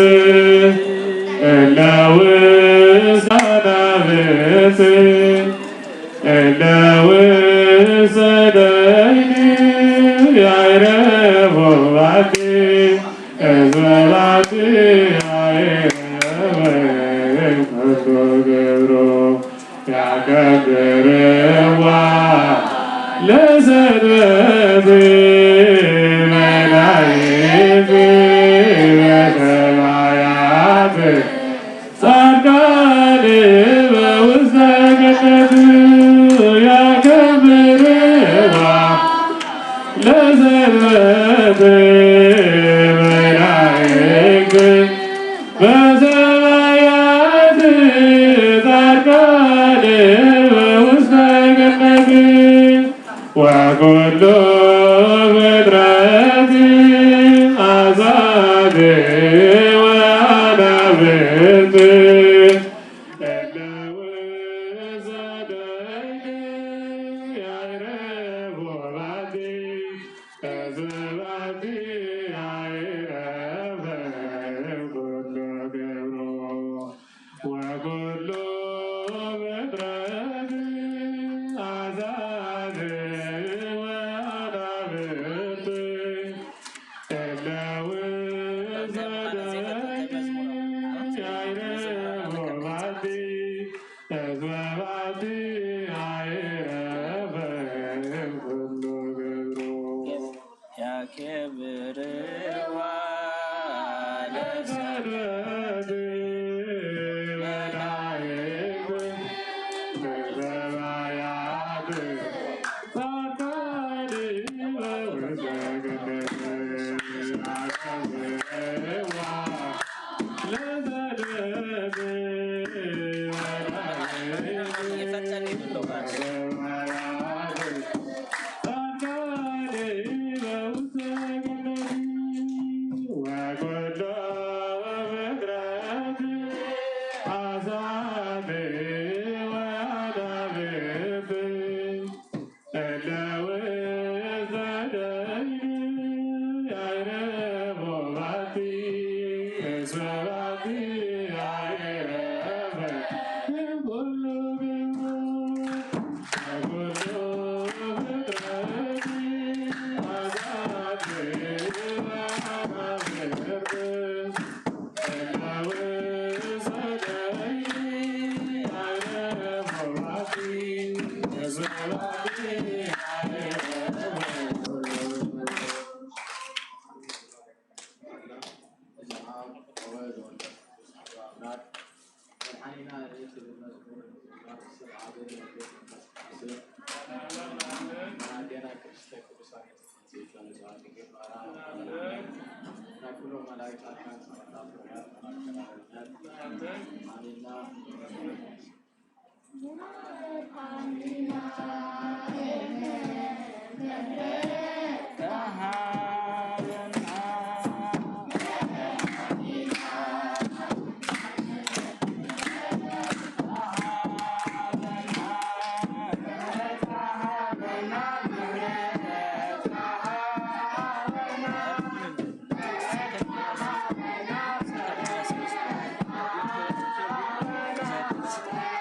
እለ ውስተ አናብስት እለ ውስተ ደይን ያዕረፉ ባቲ ሕዝበ ባቲ ገብሮ ያከብርዋ ለሰንበት መላእክት በሰማያት ጻድቃን በውስተ ገነት ያከብርዋ ለሰንበት መላእክት በሰማያት ጻድቃን በውስተ ገነት ወኩሉ ፍጥረት አሕዛብ Thank you.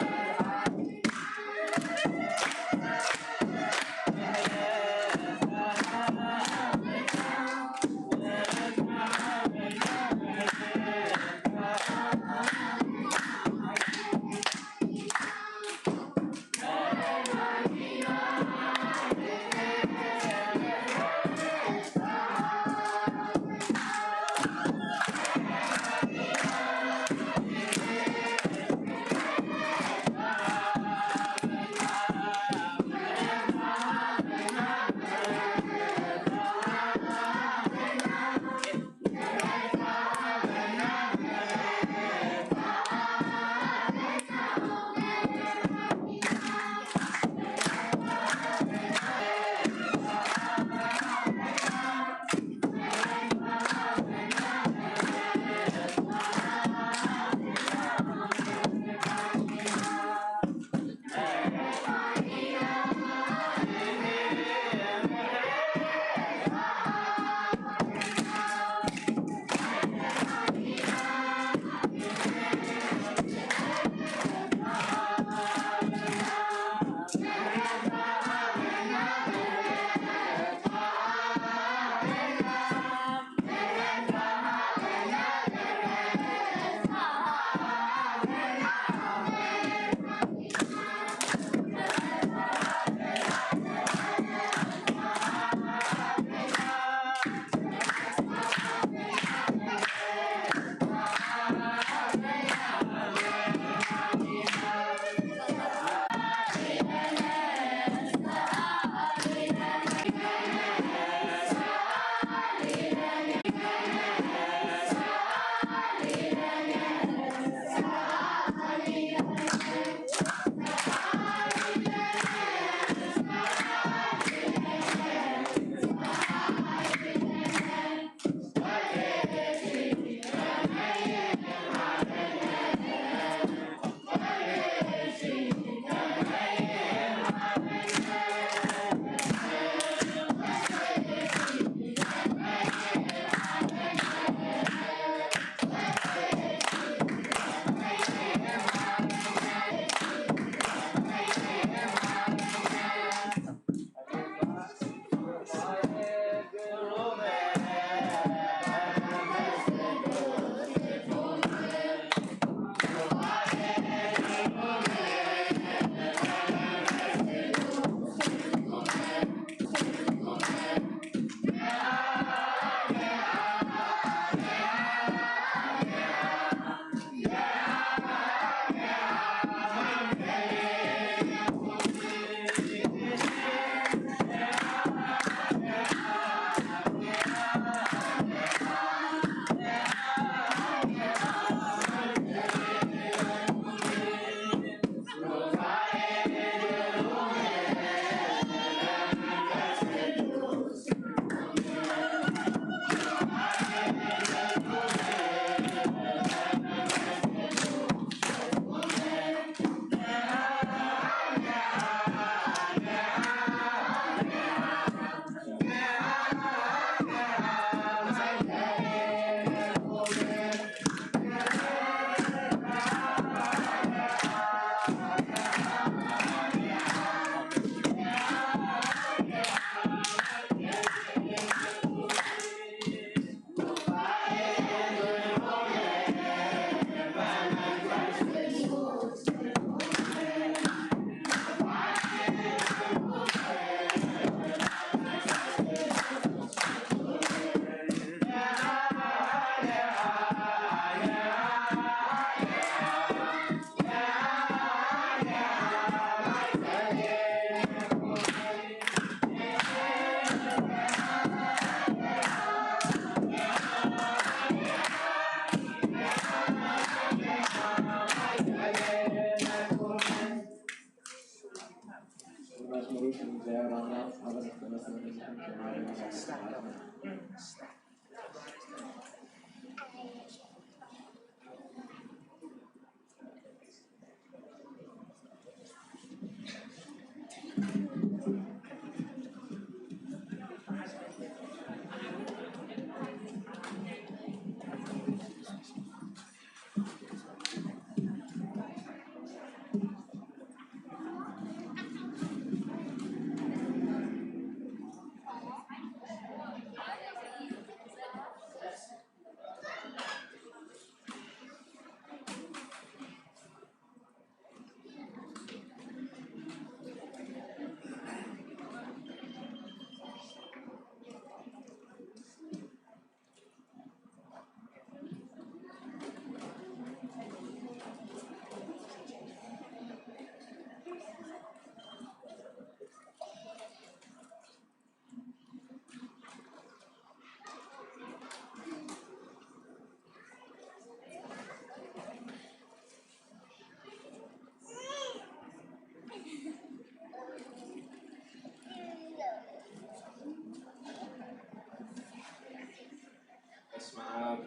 በስመ አብ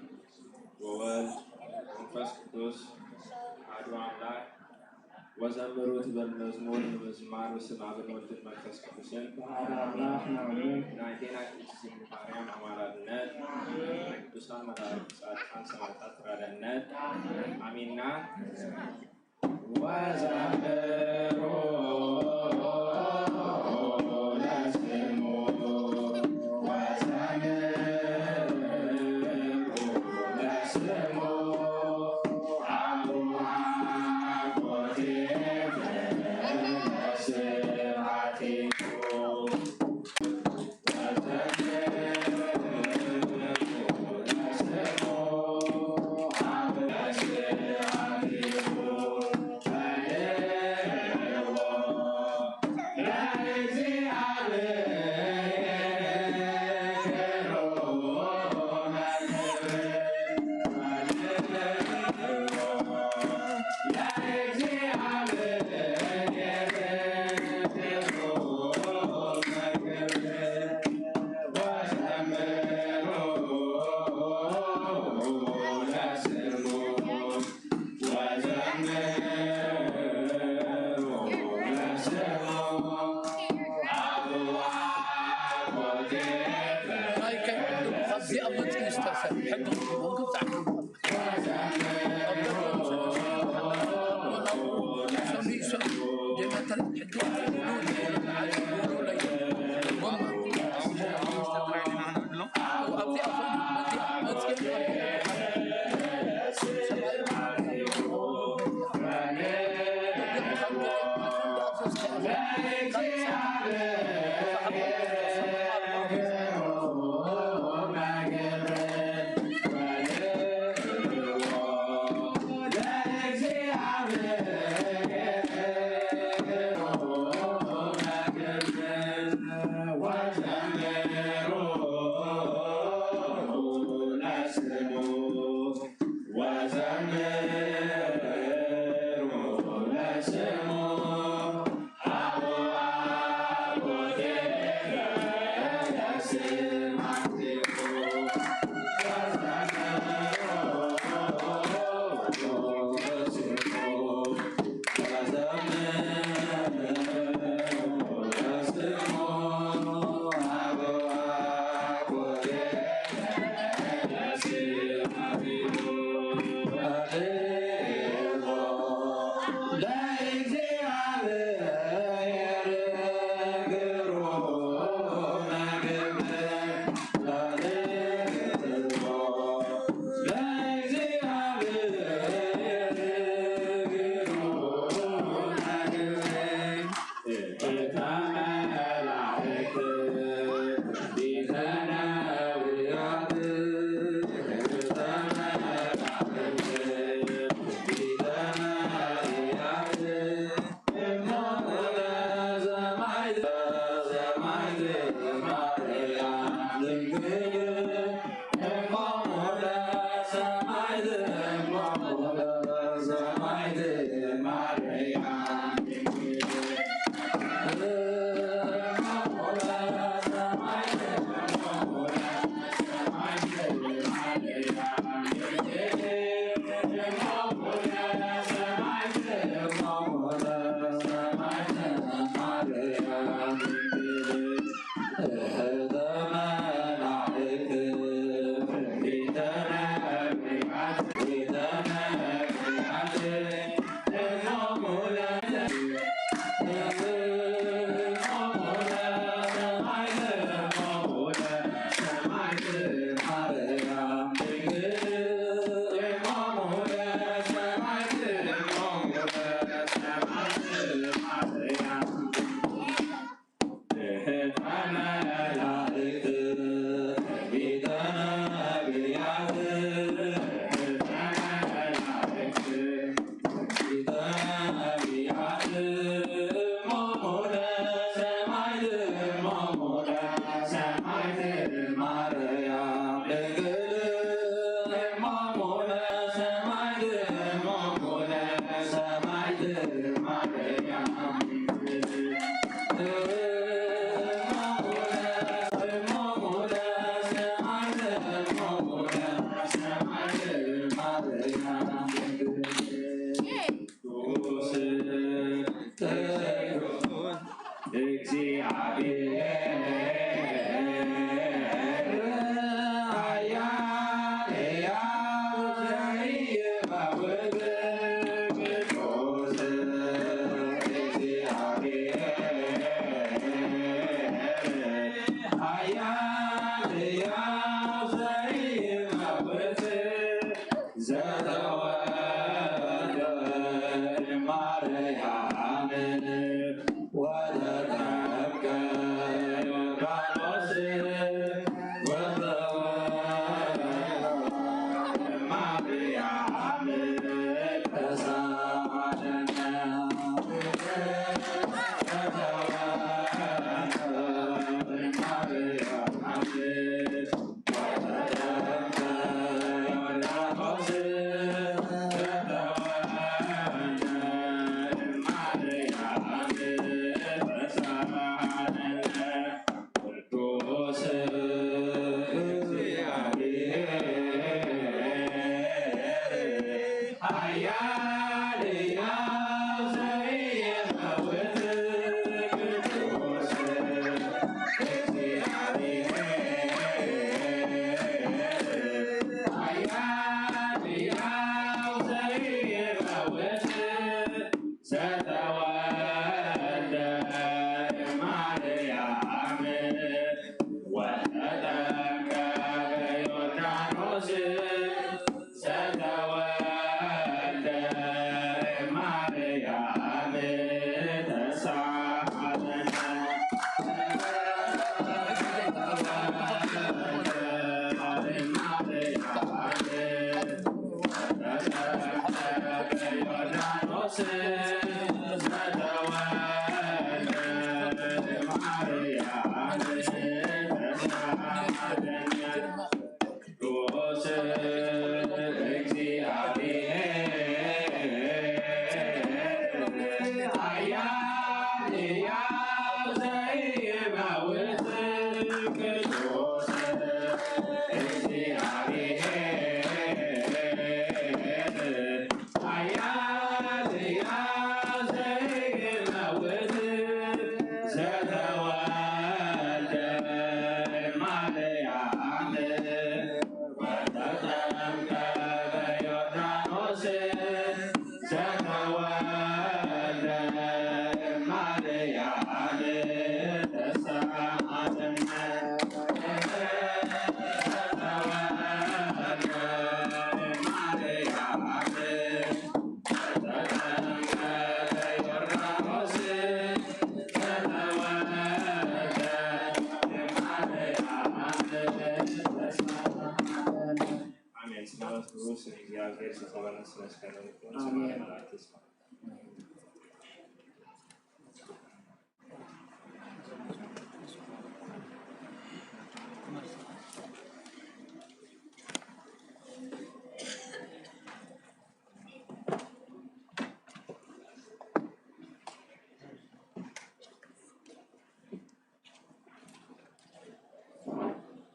ወወልድ ወመንፈስ ቅዱስ አሐዱ አምላክ ወዘምሩት በመዝሙር በመዝማር በስመ አብ ወወልድ ወመንፈስ ቅዱስን ናይቴና ቅድስት ማርያም አማላጅነት ቅዱሳን መላእክት ጻድቃን ሰማዕታት ተራዳኢነት አሜንና ወዘምሩ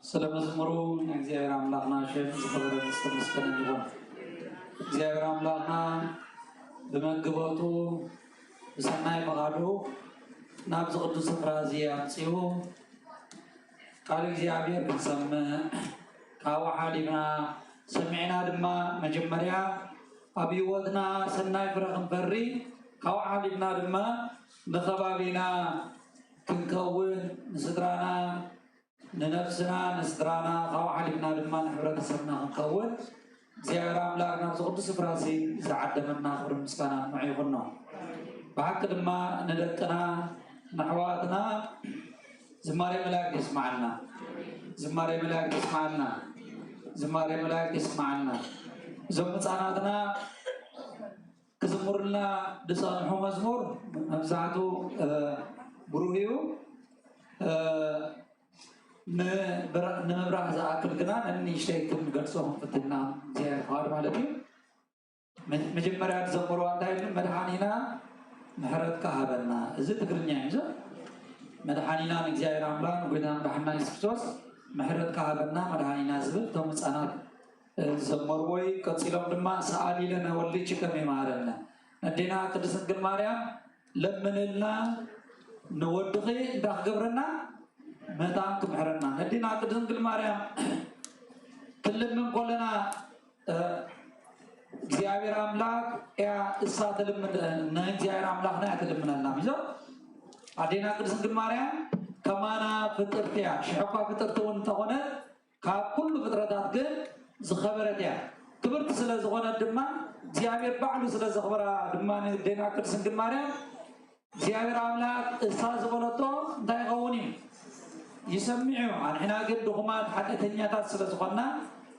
ስለመዝሙሩ እግዚአብሔር አምላክና ሸፍ ዝክብር ምስጋና ይሁን። እግዚአብሔር አምላክና بمجبوته بسماع مغادو نابز قدس فرازي أمسيو قال እግዚአብሔር እንሰማ ካዋሓሊና ሰሚዕና ድማ መጀመርያ ኣብ ህይወትና ሰናይ ፍረ ክንፈሪ ካዋሓሊና ድማ ንኸባቢና ክንከውን ንስድራና ንነፍስና ንስድራና ካዋሓሊና ድማ ንሕብረተሰብና ክንከውን እግዚአብሔር ኣምላክ ናብ ቅዱስ ስፍራ እዚ ዝዓደመና ክብሪ ምስጋና ንዑ ይኹን ነው። ብሓቂ ድማ ንደቅና ንኣሕዋትና زماري ملاك يسمعنا زماري ملاك يسمعنا زماري ملاك يسمعنا زمت عنادنا كزمرنا دسانحو مزمور مبزعتو بروهيو نمبرح زاكل قنا اني شيكم قرصوهم فتنا زي خار مالتي مجمرات زمروا عندهم مدحانينا محرد كهبنا ازي تقرنيا يمزو مدحانينا نجزاير عملان وقدام بحنا يسكسوس محرد كهبنا مدحانينا زبل توم صانات زمروي كتصيلهم دما سالي لنا ولي چكمي مارنا ندينا قدس نقل ماريام لمنلنا نودخي داخ قبرنا مدام كمحرنا ندينا قدس نقل ماريام كل من قولنا እግዚአብሔር አምላክ ያ እሳት ለምን እግዚአብሔር አምላክ ነው ያተለምናልና ቢዞ አዴና ቅድስት ድንግል ማርያም ከማና ፍጥርትያ ሽሕኳ ፍጥርቱን ተሆነ ከኩሉ ፍጥረታት ግን ዝኸበረትያ ክብርት ስለዝኾነ ድማ እግዚአብሔር ባዕሉ ስለዝኽበራ ድማ አዴና ቅድስት ድንግል ማርያም እግዚአብሔር አምላክ እሳት ዝበለቶ እንታይ ይኸውን ይሰምዑ አንሕና ግን ድኹማት ሓጢአተኛታት ስለዝኾና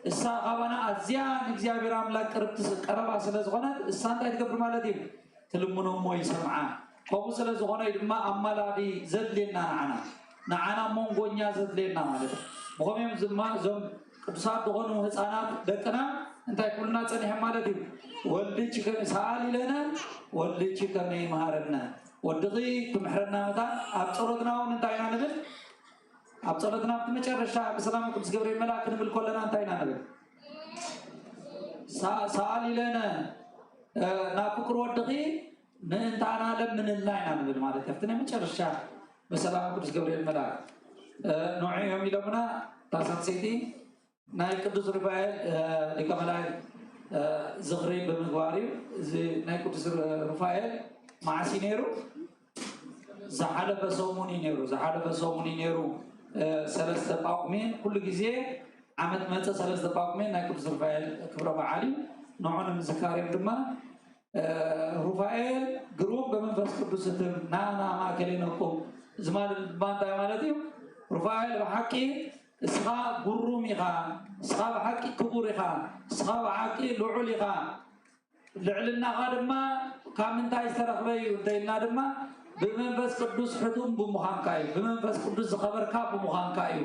እሳ ኻባና አዝያን እግዚአብሔር አምላክ ቀረባ ስለዝኾነ እሳ እንታይ ትገብር ማለት እዩ ትልምኖሞ ይሰምዓ ከምኡ ስለዝኾነ ድማ አማላዲ ዘድልየና ንዓና ሞንጎኛ ዘድልየና ማለት እዩ ብኸመይም ድማ እዞም ቅዱሳት ዝኾኑ ህፃናት ደቅና እንታይ ኩልና ፀኒሖም ማለት እዩ ወልድች ሰኣሊ ለነ ወልድች ከመይ ይምሃረና ወድኺ ክምሕረና መታ ኣብ ፀሎትና እውን እንታይ ኢና ንብል ኣብ ፀሎትና ብመጨረሻ ብሰላም ቅዱስ ገብርኤል መልአክ ንብል ኮለና እንታይ ኢና ንብል ሰኣሊ ለነ ናብ ፍቅሪ ወድኺ ምእንታና ለምንልና ኢና ንብል ማለት እዩ ኣብቲ ናይ መጨረሻ በሰላም ቅዱስ ገብርኤል መልአክ ንዑዮም ኢሎምና ታሳንሰይቲ ናይ ቅዱስ ሩፋኤል ሊቀ መላእክት ዝኽሪ ብምግባር እዩ እዚ ናይ ቅዱስ ሩፋኤል ማዓሲ ነይሩ ዝሓለፈ ሰሙን እዩ ነይሩ ዝሓለፈ ሰሙን እዩ ነይሩ ሰለስተ ጳጉሜን ኩሉ ግዜ ዓመት መፀ ሰለስተ ጳጉሜን ናይ ቅዱስ ሩፋኤል ክብረ በዓል እዩ ንዑ ንምዝካር እዮም ድማ ሩፋኤል ግሩም በመንፈስ ቅዱስ እትም ናና ማእከሌነኩም እዚ ማለት ድማ እንታይ ማለት እዩ ሩፋኤል ብሓቂ እስኻ ጉሩም ኢኻ እስኻ ብሓቂ ክቡር ኢኻ እስኻ ብሓቂ ልዑል ኢኻ ልዕልናኻ ድማ ካብ ምንታይ ዝተረኽበ እዩ እንተኢልና ድማ بمنفس قدوس حتم بمخانكاي بمنفس قدوس خبركا بمخانكاي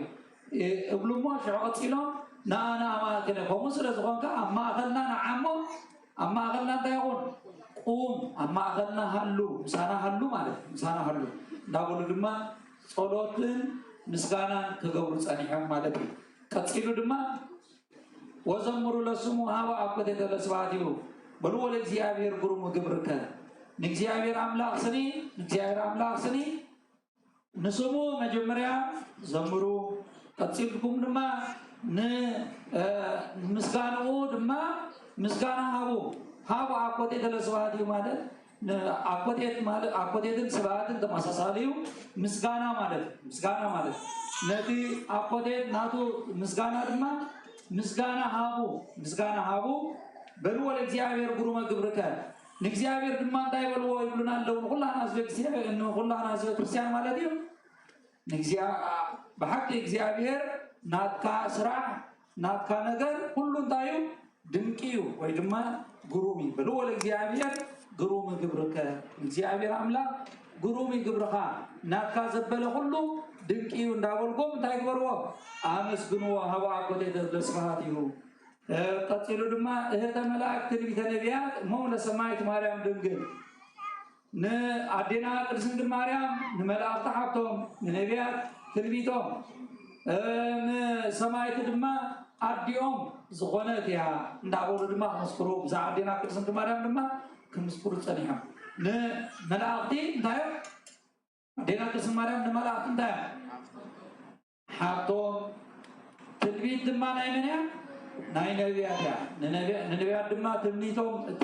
ابلمو شعقت لهم نانا ما كنا فمسر زخونكا اما اخلنا نعمو اما اخلنا تايقون قوم اما اخلنا هلو مسانا هلو مالك مسانا هلو داقول دما صلوتن مسكانا كغبر صانيحم مالك قصيلو دما وزمروا لسمو هوا اقد تلسباتيو بلو لእግዚአብሔር ጉሩም ግብርከ ንእግዚአብሔር አምላክ ስኒ ንእግዚአብሔር አምላክ ስኒ ንስሙ መጀመሪያ ዘምሩ ቀጽልኩም ድማ ምስጋናው ድማ ምስጋና ሃቡ አቆቴ ተለስዋት ማለት አቆቴትን ስብሐትን ተማሳሳሊው ምስጋና ማለት ነቲ አቆቴት ናቱ ምስጋና ድማ ምስጋና ሃቡ በልወ ለእግዚአብሔር ጉሩመ ግብርከ ንእግዚአብሔር ድማ እንታይ በልዎ ይብሉና እንደው ሁላና ዝበግዚአብሔር እንሆ ሁላና ዝበክርስቲያን ማለት እዩ በሐቅ እግዚአብሔር ናትካ ስራሕ ናትካ ነገር ሁሉ እንታዩ ድንቂዩ ወይ ድማ ጉሩም በልወ ለእግዚአብሔር ጉሩመ ግብርከ እግዚአብሔር አምላክ ጉሩም ግብርኻ ናትካ ዘበለ ሁሉ ድንቂዩ እንዳበልኩም እንታይ ግበርዎ አመስግንዎ ሃባ አቆቴ ተስፋት እዩ ቀጥሎ ድማ እህተ መላእክት ትንቢተ ነቢያት መውለ ሰማይት ማርያም ድንግል አዴና ቅድስት ድንግል ማርያም ንመላእክት ሓብቶም ንነቢያት ትንቢቶም ንሰማይት ድማ አዲኦም ዝኾነት እያ እንዳበሉ ድማ መስክሩ ብዛ አዴና ቅድስት ድንግል ማርያም ድማ كمسكور صنيحة ملاقتي دايو دينا قسم مريم ملاقتي دايو حاطو تلبيت دما نايمنيا ناي نبيات يا نبيات دما تمنيتهم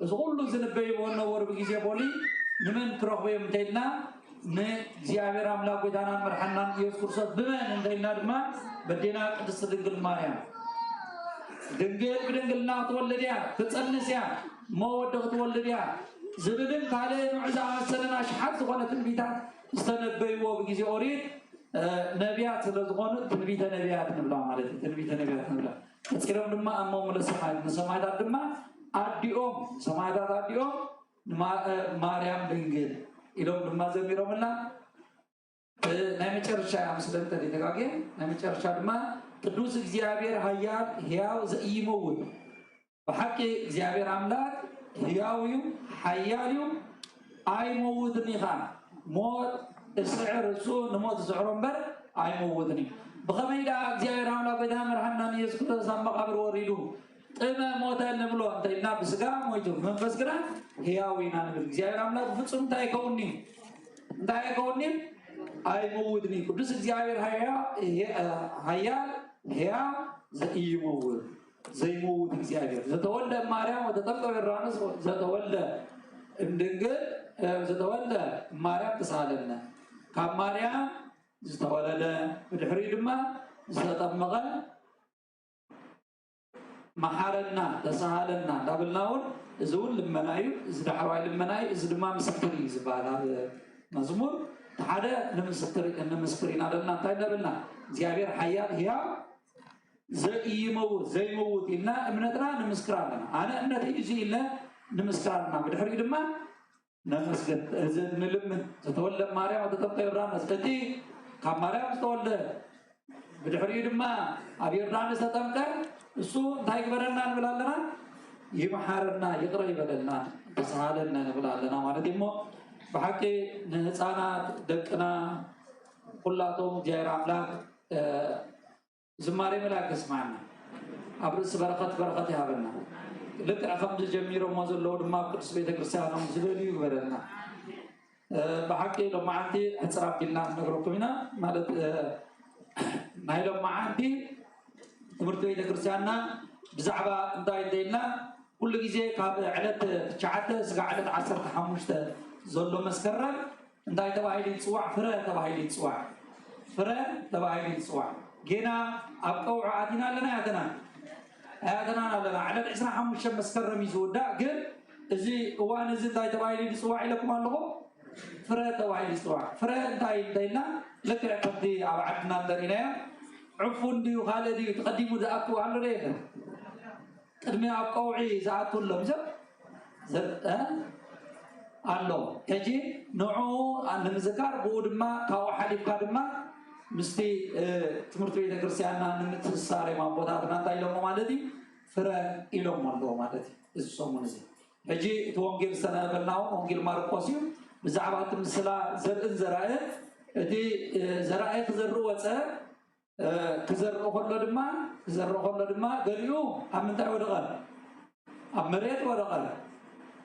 زغلو زنبي ونو ور بغيزي بولي نمن تروخبي متيدنا ن እግዚአብሔር አምላክ ጎዳናን መርሐናን ኢየሱስ ክርስቶስ በመን እንደና ድማ በዲና ቅድስት ድንግል ማርያም ድንግል በድንግልና ተወለደያ ተጸንስያ መወደው ተወለደያ ዝብልን ካለ ሙዕዛ ሰለና ሸሐት ዝኾነ ትንቢታት ዝተነበይዎ በጊዜ ኦሪት ነቢያት ስለዝኾኑ ትንቢተ ነቢያት ንብላ ማለት ትንቢተ ነቢያት ንብላ እጽሮም ድማ አሞም ለሰማያት ድማ አዲኦም ሰማያት አዲኦም ማርያም ድንግል ኢሎም ድማ ዘሚሮምና ናይ መጨረሻ ምስለንተ ዲተጋገ ናይ መጨረሻ ድማ ቅዱስ እግዚአብሔር ኃያል ሕያው ዘኢይመውት በሐቂ እግዚአብሔር አምላክ ሕያውዩ ኃያልዩ አይመውትን ይኻ ሞት እስዕር እሱ ንሞት ዝዕሮምበር አይመውትን በኸመይዳ እግዚአብሔር አምላክ ወዳ መርሐናን ኢየሱስ ክርስቶስ መቃብር ወሪዱ ጥመ ሞተ ንብሎ እንተይና በስጋ ሞይቱ መንፈስ ግራ ሕያዊና ንብል እግዚአብሔር አምላክ ፍጹም ታይከውኒ አይመውትኒ ቅዱስ እግዚአብሔር ኃያል ሕያው ዘኢይመውት ዘይመውት እግዚአብሔር ዘተወልደ ማርያም ወተጠምቀ ዮርዳኖስ ዘተወልደ እምድንግል ዘተወልደ ማርያም ተሳለነ ካብ ማርያም ዝተወለደ ብድሕሪ ድማ ዝተጠመቀ መሐረና ተሳሃለና ዳብልናውን እዙን ልመናዩ ዝዳሕዋይ ልመናዩ እዚ ድማ ምስክር እዩ ዝበሃል መዝሙር ሓደ ንምስክር ኢና ደልና እንታይ ደብልና እግዚአብሔር ኃያል ሕያው ዘይመውት ኢልና እምነትና ንምስክር ኣለና ኣነ እምነት እዚ ኢለ ንምስክር ኣለና ብድሕሪ ድማ ነመስገን እዚ ንልምን ዝተወልደ ማርያም ወተጠምቀ ዮርዳኖስ እቲ ካብ ማርያም ዝተወልደ ብድሕሪ ድማ ኣብ ዮርዳኖስ ተጠምቀ እሱ እንታይ ግበረና ንብል ኣለና ይመሐረና ይቅር ይበለና ተሳሃለና ንብል ኣለና ማለት እሞ በሐቂ ንህፃናት ደቅና ኩላቶም እግዚአብሔር አምላክ ዝማሬ መላክ ስማዕና ኣብ ርእሲ በረኸት ይሃበና ልክዕ ከምዚ ጀሚሮሞ ዘለዉ ድማ ቅዱስ ቤተክርስትያኖም ዝበልዩ ይግበረና በሐቂ ሎማዓንቲ ሕፅር ኣቢልና ነግረኩም ኢና ማለት ናይ ሎማዓንቲ ትምህርቲ ቤተክርስትያንና ብዛዕባ እንታይ እንተይልና ኩሉ ግዜ ካብ ዕለት 9 ስጋ ዕለት 15 ዘሎ መስከረም እንታይ ተባሂሉ ይፅዋዕ ፍረ ተባሂሉ ይፅዋዕ ፍረ ተባሂሉ ይፅዋዕ ጌና ኣብ ቀውዑ ኣቲና ኣለና ኣያተና ኣለና ዕለት 25 መስከረም ይዝውዳእ ግን እዚ እዋን እዚ እንታይ ተባሂሉ ይፅዋዕ ኢለኩም ኣለኹ ፍረ ተባሂሉ ይፅዋዕ ፍረ እንታይ እንተይልና ልክዕ ከምቲ ኣብ ዓድና እንተሪእናዮ ዕፉን ድዩ ካልእ ድዩ ተቐዲሙ ዝኣቱ ኣሎ ዶ የለን ቅድሚ ኣብ ቀውዒ ዝኣቱሎም ሰብ ኣሎ ሕጂ ንዑ ንምዝካር ብኡ ድማ ካብኡ ሓሊፍካ ድማ ምስቲ ትምህርቲ ቤተክርስትያንና ንምትእስሳር እዮም ኣቦታትና እንታይ ኢሎሞ ማለት እዩ ፍረ ኢሎም ኣለዎ ማለት እዩ እዚ ሰሙን እዚ ሕጂ እቲ ወንጌል ዝተነበልና እውን ወንጌል ማርቆስ እዩ ብዛዕባ እቲ ምስላ ዘርእን ዘራእን እቲ ዘራእይ ክዘርኢ ወፀ ክዘርኢ ከሎ ድማ ገሊኡ ኣብ ምንታይ ወደቐ ኣብ መሬት ወደቐ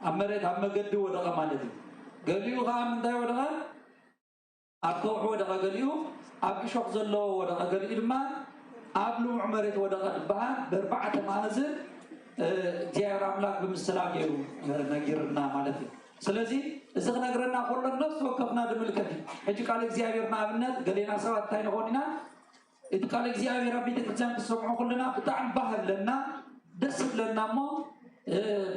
ኣብ መሬት ኣብ መገዲ ወደቐ ማለት እዩ ገሊኡ ከዓ ምንታይ ወደቐ ኣብ ከውሒ ወደቐ ገሊኡ ኣብ እሾክ ዘለዎ ወደቐ ገሊኡ ድማ ኣብ ልሙዕ መሬት ወደቐ ዝበሃል ብኣርባዕተ ማእዝን እግዚአብሔር አምላክ ብምስላ ገይሩ ነጊርና ማለት እዩ ስለዚ እዚ ክነግረና ከሎ ነፍሲ ወከፍና ድምልከት እዩ ሕጂ ቃል እግዚአብሔር ንኣብነት ገሌና ሰባት እንታይ ንኾን ኢና እቲ ቃል እግዚአብሔር ኣብ ቤተክርስትያን ክሰምዑ ከለና ብጣዕሚ ባህ ኣለና ደስ ብለና እሞ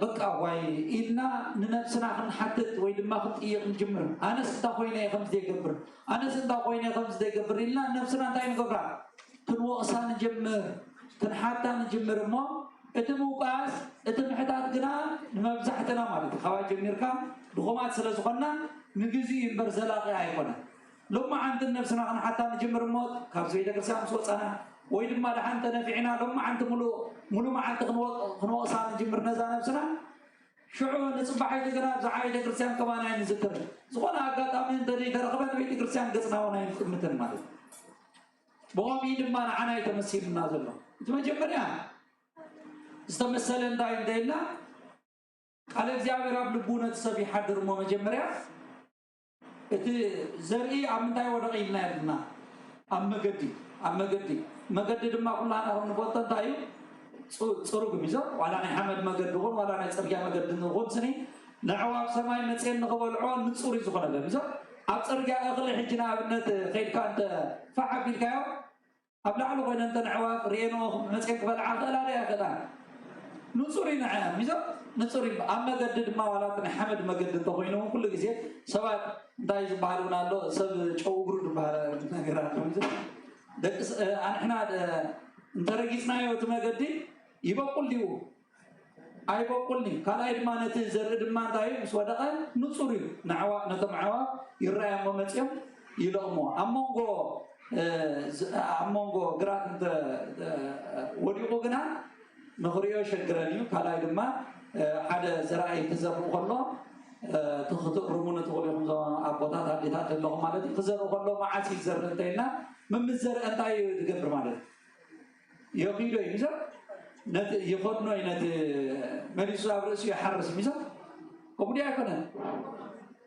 በቃ ዋይ ኢልና ንነፍስና ክንሓትት ወይ ድማ ክንጥይቕ ንጅምር ኣነስ እንታይ ኮይነ ከምዚ ዘይገብር ኣነስ እንታይ ኮይነ ከምዚ ዘይገብር ኢልና ነፍስና እንታይ ንገብራ ክንወቕሳ ንጅምር ክንሓታ ንጅምር እሞ እቲ ምውቃስ እቲ ምሕታት ግና ንመብዛሕትና ማለት እዩ ካብኣ ጀሚርካ ድኹማት ስለ ዝኾንና ንግዜኡ እምበር ዘላቂ ኣይኮነን ሎማዓንቲ ነፍስና ክንሓታ ንጅምር እሞ ካብዚ ቤተክርስትያን ምስ ወፃና ወይ ድማ ድሓን ተነፊዕና ሎማዓንቲ ሙሉእ መዓልቲ ክንወቕሳ ንጅምር ነዛ ነብስና ሽዑ ንፅባሐይቲ ግና ብዛዕባ ቤተክርስትያን ከማና ንዝክር ዝኾነ ኣጋጣሚ እንተዘይተረኽበ ቤተክርስትያን ገፅና እውን ኣይንጥምትን ማለት እዩ ብኸምኡ ድማ ንዓና ተመሲሉና ዘሎ እቲ መጀመርያ ዝተመሰለ እንታይ እንተኢልና قال እግዚአብሔር ኣብ ልቡ ነቲ ሰብ ይሓድር እሞ መጀመርያ እቲ ዘርኢ ኣብ ምንታይ ወደቀ ኢልና ያልና ኣብ መገዲ ድማ ኩላና ንፈልጦ እንታይ እዩ ፅሩግ ሚዞ ዋላ ናይ ሓመድ መገዲ ኹን ዋላ ናይ ፅርግያ መገዲ ንኹን ስኒ ንዕዋፍ ሰማይ መፅን ንኽበልዖ ንፁር እዩ ዝኾነ ሚዞ ኣብ ፅርግያ እኽሊ ሕጂ ንኣብነት ከይድካ እንተ ፋሕ ኣቢልካዮ ኣብ ላዕሊ ኮይነ እንተ ንዕዋፍ ርኤኖ መፅን ክበልዓ ክእላ ዶ ኣይክእላ ንፁር እዩ ንዕያ ሚዞ ንፁር እዩ ኣብ መገዲ ድማ ዋላ ናይ ሓመድ መገዲ እንተኮይኑ ኩሉ ግዜ ሰባት እንታይ ዝበሃል እውን ኣሎ ሰብ ጨው እግሩ ዝበሃል ነገራት ሚዞ ደቂ ኣንሕና እንተረጊፅናዮ እቲ መገዲ ይበቁል ድዩ ኣይበቁልኒ ካልኣይ ድማ ነቲ ዘርኢ ድማ እንታይ ምስ ወደቐ ንፁር እዩ ነቶም ኣዕዋፍ ይረኣየሞ መፅኦም ይለቕሞ ኣብ መንጎ ግራት እንተ ወዲቑ ግና ንኽሪኦ ሸግረን እዩ ካልኣይ ድማ ሓደ ዝረኣይ ክዘርኡ ከሎ ትኽትቕርሙን ትኽእሉ ኢኹም ዞም ኣቦታት ኣዴታት ኣለኹም ማለት እዩ ክዘርኡ ከሎ መዓስ እዩ ዝዘርእ እንተኢልና ምምስ ዘርአ እንታይ እዩ ዝገብር ማለት እዩ የኺዶ እዩ ሚዞ يخدنو إنت مريض أبرز يحرس ميزا كمودي أكونه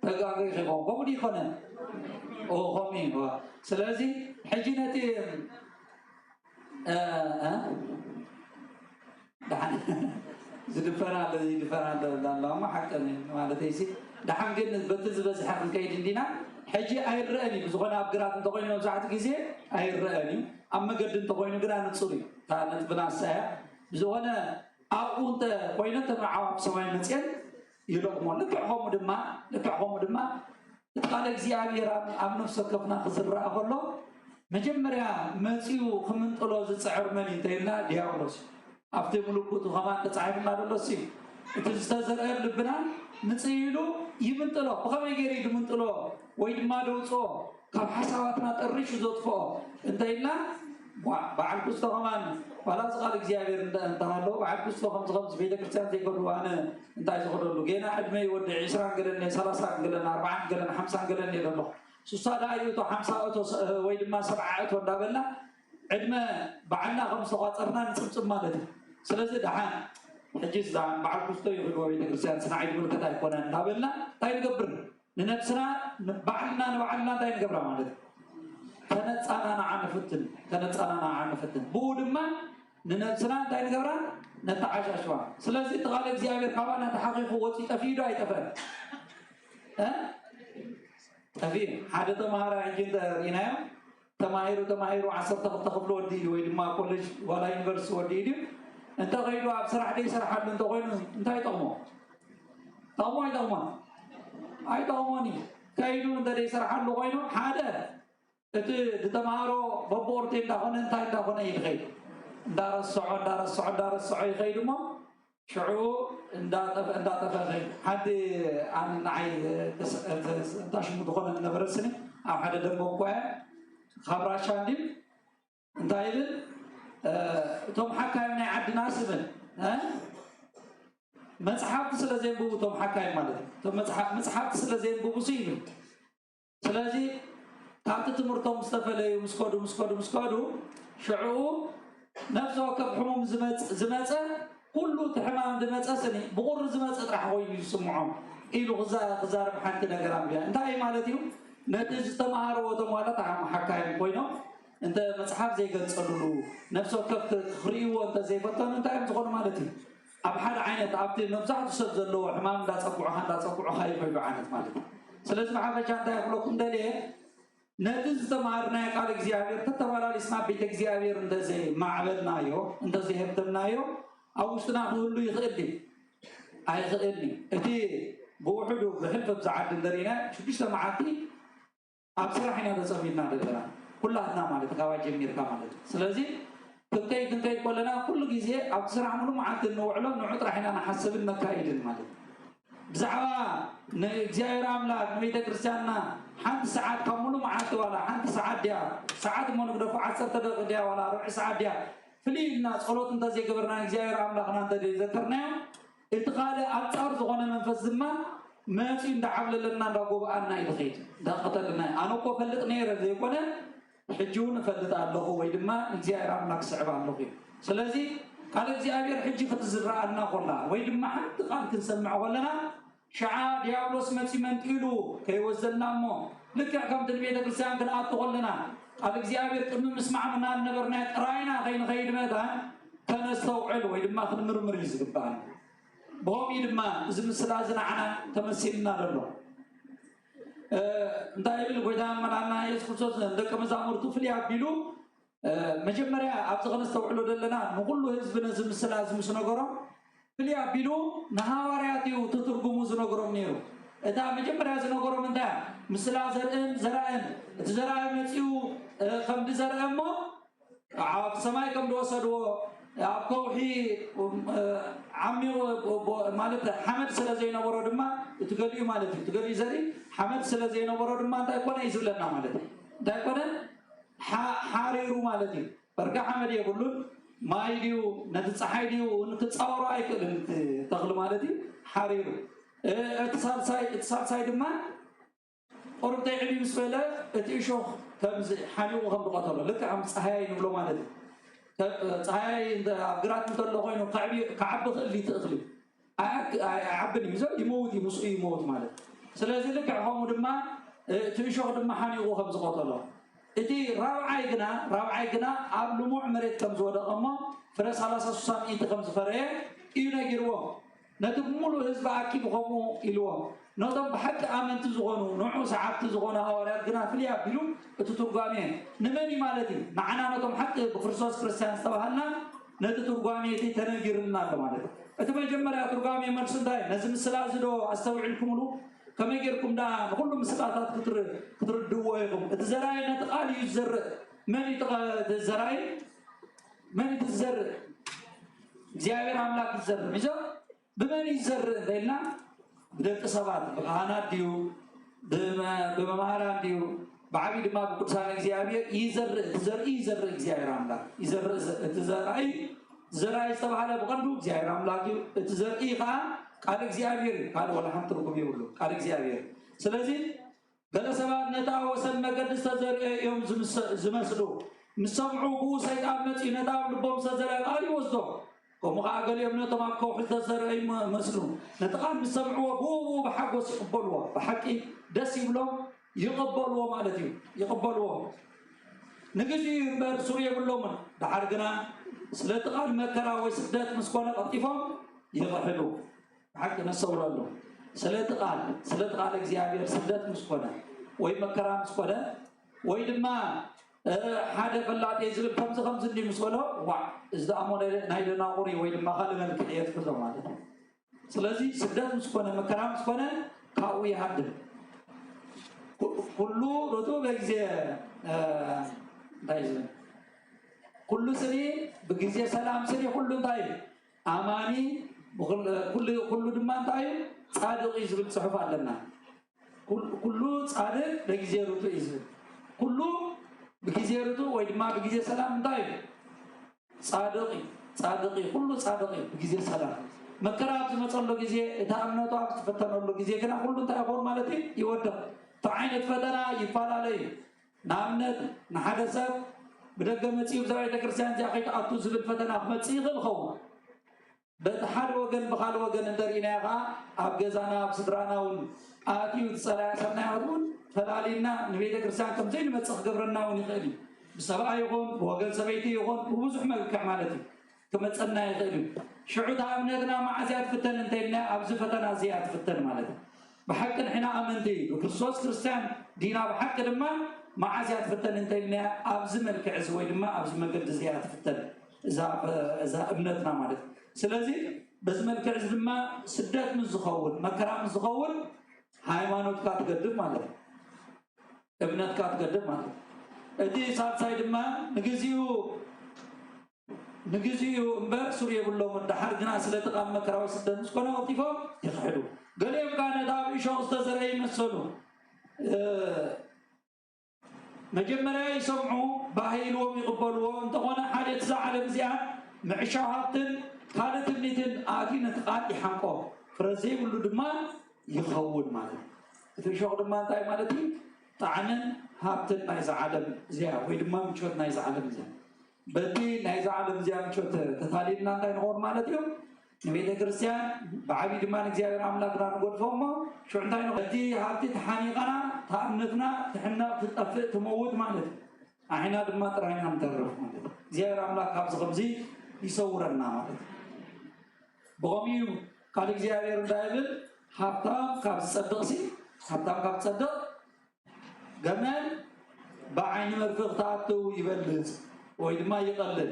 تجاهي خبون كمودي كونه أو خمين هو سلازي حجينتي دحين زدفرنا لا ما حكتني ما لديسي دحين قلنا بتزبز حق الكيد دينا حجي أي رأني بزغنا أبجرات تقولين وزعت كذي أي رأني أما قد تقولين قران تصوري كانت بناسها بزغنا أنت قولين تبع عوام سواء نتيل يلقمون لكعهم دما قال እግዚአብሔር ኣብ ነፍሰከፍና ክዝራእ ከሎ መጀመርያ መፂኡ ክምንጥሎ ዝፅዕር መን እንተይልና ዲያብሎስ ኣብቲ ምልክቱ ከማን ተፃሒፍና ደሎሲ እቲ ዝተዘርአ ልብና ንፅኢሉ ይምንጥሎ ብኸመይ ገይሩ ድምንጥሎ ወይ ድማ ደውፅኦ ካብ ሓሳባትና ጠሪሹ ዘጥፍኦ እንተይልና በዓል ክስቶ ከማን ዋላ ዝቃል እግዚአብሔር እንተሃሎ በዓል ክስቶ ከምዚ ቤተክርስትያን ዘይከዱ ኣነ እንታይ ዝኸደሉ ጌና ዕድመ ይወዲ 20 ገለኒ 30 ገለኒ 40 ገለኒ 50 ገለኒ የደሎ ሱሳዳ እዩቶ 50 እቶ ወይ ድማ 70 እቶ እንዳበልና ዕድመ በዓልና ከም ዝተቋፀርና ንፅምፅም ማለት እዩ ስለዚ ደሓን ሕጂ ዝዳን በዓል ክስቶ ይኽድዎ ቤተክርስትያን ስናዓይድ ምልክት ኣይኮነን እንዳበልና እንታይ ንገብር ንነብስና በዓልና ንበዓልና እንታይ ንገብራ ማለት እዩ ተነፃናና ዓንፍትን ብኡ ድማ ንነብስና እንታይ ንገብራ ነተዓሻሽዋ ስለዚ ተቓለ እግዚአብሔር ካባና ተሓቂቑ ወፂ ጠፊዶ ኣይጠፈን ጠፊ ሓደ ተማሃራ ሕጂ እንተሪእናዮ ተማሂሩ 12 ክፍሊ ወዲ እዩ ወይ ድማ ኮሌጅ ዋላ ዩኒቨርሲቲ ወዲ እዩ እንተ ከይዱ ኣብ ስራሕ ደይሰርሓሉ እንተኮይኑ እንታይ ጠቕሞ ኣይጠቕሞን እዩ ከይዱ እንተ ደይሰርሓሉ ኮይኑ ሓደ እቲ ዝተማሃሮ በቦርቴ እንዳኾነ እንታይ እንዳኾነ ይኸይድ እንዳረስዖ ይኸይድ እሞ ሽዑ እንዳጠፈ ኸይድ ሓንቲ ንዓይ እንታሽሙ ዝኾነ ነበረስኒ ኣብ ሓደ ደርጎ ኳያ ካብ ራሻ እንዲም እንታይ ይብል እቶም ሓካይም ናይ ዓድና ስብል መፅሓፍቲ ስለ ዘይንብቡ እቶም ሓካይም ማለት እዩ መፅሓፍቲ ስለ ዘይንብቡ ይብል ስለዚ ካብቲ ትምህርቶም ዝተፈለዩ ምስከዱ ሽዑ ነፍሲ ወከፍ ሕሙም ዝመፀ ኩሉ እቲ ሕማም ዝመፀ ስኒ ብቑሪ ዝመፀ ጥራሕ ኮይኑ ይስምዖም ኢሉ ክዛረብ ሓንቲ ነገር ኣንቢያ እንታይ ማለት እዩ ነቲ ዝተማሃርዎቶም ዋላት ሓካይም ኮይኖም እንተ መፅሓፍ ዘይገልፀሉሉ ነፍሲ ወከፍ ክርእይዎ እንተዘይፈተኑ እንታይ እዮም ዝኾኑ ማለት እዩ ኣብ ሓደ ዓይነት ኣብቲ መብዛሕትኡ ሰብ ዘለዎ ሕማም እንዳፀጉዑካ ይኸይዱ ዓይነት ማለት እዩ ስለዚ ብሓፈሻ እንታይ ክብለኩም ደልየ ነቲ ዝተማሃርናዮ ቃል እግዚአብሔር ተተባላሊስና ቤተ እግዚአብሔር እንደዘይ ማዕበልናዮ እንደዘይ hebተናዮ ኣብ ውሽጥና ክህሉ ይኽእል ኣይኽእልኒ እቲ ብውሕዱ ብሕልፍ ብዝዓዲ እንደሪና 6 መዓልቲ ኣብ ስራሕ ኢና ተፀሚድና ደለና ኩላትና ማለት ካባ ጀሚርካ ማለት ስለዚ ክንከይድ ከለና ኩሉ ግዜ ኣብ ስራሕ ሙሉ መዓልቲ ንውዕሎ ንዑ ጥራሕ ኢና ንሓስብን ነካይድን ማለት ብዛዕባ ንእግዚአብሔር ኣምላክ ንቤተ ክርስቲያንና ሓንቲ ሰዓት ካብ ሙሉ መዓልቲ ዋላ ሓንቲ ሰዓት ድያ ሰዓት እሞ ንግደፉ 10 ደቂቃ ድያ ዋላ ሩዕ ሰዓት ድያ ፍልይ ኢልና ፀሎት እንተዘይገበርና እግዚኣብሔር ኣምላኽና እንተዘይዘከርናዮ እቲ ካልእ ኣፃር ዝኾነ መንፈስ ድማ መፂኡ እንዳዓብለለና እንዳጎብኣና እዩ ዝኸይድ እንዳቐተልና ኣነ እኮ ፈልጥ ነይረ ዘይኮነ ሕጂ እውን እፈልጥ ኣለኹ ወይ ድማ እግዚኣብሔር ኣምላክ ስዕብ ኣለኹ እዩ ስለዚ قال እግዚአብሔር ሕጂ ክትዝራአና ቆላ ወይ ድማ ሓንቲ ቃል ክንሰምዕ ቆለና ሸዓ ዲያብሎስ መፂ መንጢሉ ከይወዘናሞ ልክዕ ከምቲ ቤተ ክርስቲያን ክንኣቱ ቆለና ቃል እግዚአብሔር ቅድሚ ምስማዕና ነበርና ጥራይና ከይንኸይድ መታ ተነስተውዕል ወይ ድማ ክንምርምር እዩ ዝግባአና بهم يدما زم سلازنا عنا تمسيلنا لله انت يقول قدام مرانا يسكتوس عندك مزامرتو في اليابيلو مجمريا ابزغ نستوعلو دلنا نقول له حزبنا زم سلاز مش نغرو في اليابيلو نهاورياتيو تترجمو زنغرو نيرو اتا مجمريا زنغرو من ده مسلازن زرائن تزرائن متيو كم زرائمو عاف سماي كم دوسدو أبكوحي عميو مالته حمد سلازينا ورودما تقولي مالته تقولي زري حمد سلازينا ورودما أنت يكون يزولنا مالته أنت يكون حاريرو مالته بركة حمد يقولون ما يديو نتصحيديو ونتصور أيكل تغلو مالته حاريرو اتصال سايد ما أربطي علي مسفلة تيشوخ تمز حنيو خم بقطره لك عم صحيح نقولوا مالته صحيح إذا أقرأت مثلا خوينو كعب اللي تأخلي عبني مزاج يموت يموت ماله سلازل لك عمو دما تيشوخ دما حنيو خم بقطره إتي راوعينا قبل معمرة كم زودا أما فرس على أساس سامي تكم سفرة إينا جروا نتقملو حزب عكيب خمو إلوا نضم بحق آمن تزغنو نوعو ساعات تزغنا هؤلاء جنا فيها بيلو تترجمين نمني مالتي معنا نضم حق بفرسوس كريستيان استوهنا نتترجمين تي تنجرنا كمالتي أتبع جمرة ترجمين من سنداي نزم السلاسلو أستوعبكم له كم يجركم دا كل مسلاتات كتر دوائكم الزراعي نتقال يزر من يتقال الزراعي من يتزر زيادة عملاق الزر ميزا بمن يزر ذيلنا بدأت سبات بالغانات ديو بمهارات ديو بعبيد ما بقصان زيادة يزر زيادة عملاق يزر زراعي استبحاله بقدو زيادة عملاق تزر إيقا قال እግዚአብሔር قال ولا حمد ركوب يقولوا قال እግዚአብሔር ስለዚህ ገለሰባት ነታ ወሰን መገድስ ተዘርአ يوم ዝመስሉ ምሰምዑ ሰይጣን መጽ ነታ ልቦም ተዘርአ ቃል ይወስዶ ቆሞ አገል የምነተማ ከውሕ ተዘርአ መስሉ ነጣን ምሰምዑ ወቡ በሐጎስ ይقبلوا በሐቂ ደስ ይብሎም ይقبلوا ማለት እዩ ይقبلوا ንግዚ በሱሪያ ብሎም ዳርግና ስለተቃል መከራ ወይ ስደት መስኮነ ቀጥፎም ይረሕሉ حق نسول الله سلت قال እግዚአብሔር ስደት መስኮነ ወይ መከራ መስኮነ ወይ ድማ ሓደ ፈላጤ ዝብል ከምዚ እንዲ መስኮነ ዋ እዛ አሞነ ናይደና ቁሪ ወይ ድማ ካለ መልክ የትፈዘ ማለት ስለዚህ ስደት መስኮነ መከራ መስኮነ ካው ይሃድም ሁሉ ሮቶ በጊዜ ታይዘ ሁሉ ስሪ በጊዜ ሰላም ስሪ ሁሉ ታይ አማኒ كل دمان تايم صادق يزبط صحف علنا كل صادق بجزيرته يزبط كل بجزيرته ويدما بجزير سلام تايم صادقي كل صادقي بجزير سلام مكرات مصلو جزي تامنتو تفتنوا جزي كنا كل تايفور مالتي يودق تعينت فتنا يفعل عليه نامنت نحدثت بدغ مصيب زاويه تكرسان جاي اتو زبط فتنا مصيغ الخو بتحد وجن بخال وجن درينا غا أبجزانا بسدرانا آتيو تصلاة سمنا يقول فلالينا نبيت كرسان كم زين ما تصح قبرنا ونخلي بسبعة يقول وجن سبيتي يقول وبزح ما كعمالتي كم تصنع يخلي شعود عملنا مع زياد فتن انتينا أبز فتنا زياد فتن مالتي بحق إحنا أمنتي وكرسوس كرسان دينا بحق لما مع زياد فتن انتينا أبز ملك عزوي لما أبز ملك زياد فتن إذا ابنتنا مالتي ስለዚህ በዝመልከ ዝማ ስደት ምን ዝኸውን መከራ ምን ዝኸውን ሃይማኖት ካትገድብ ማለት እምነት ካትገድብ ማለት እቲ ሳልሳይ ድማ ንግዚኡ እምበር ሱሪያ ብሎም እንዳሓር ግና ስለተቃም መከራዊ ስደት ምስኮነ ወጥፎም ይኽሕዱ ገሌም ካነ ዳብ ሾው ዝተዘረይ ይመስሉ መጀመሪያ ይሰምዑ ባህይልዎም ይቕበልዎ እንተኾነ ሓደ ትዛዓለም እዚኣ ምዕሻሃትን كانت النتن آكينة قاطي حنقو فرزي ولو دمان يخول مالك في شغل دمان تاي مالتي طعنن هابتن نايز عالم زيها وي دمان مشوت نايز عالم زيها بدي نايز عالم زيام شوت تثالينا ناي نقول مالتيهم نبيت كريستيان بعبيد ما نجزي عملاك نقول فما شو عندنا بدي هاتي تحانيقنا تأمنتنا تحنا تطفئ تموت مالتي احنا دما تراينا نترف مالتي زيار عملاك كابز خبزي يصورنا مالتي بقوميو قال زيار دايبل حتى كابز صدقسي حتى كابز صدق جمال بعين مرفق تاعته يبلز ويدما يقلل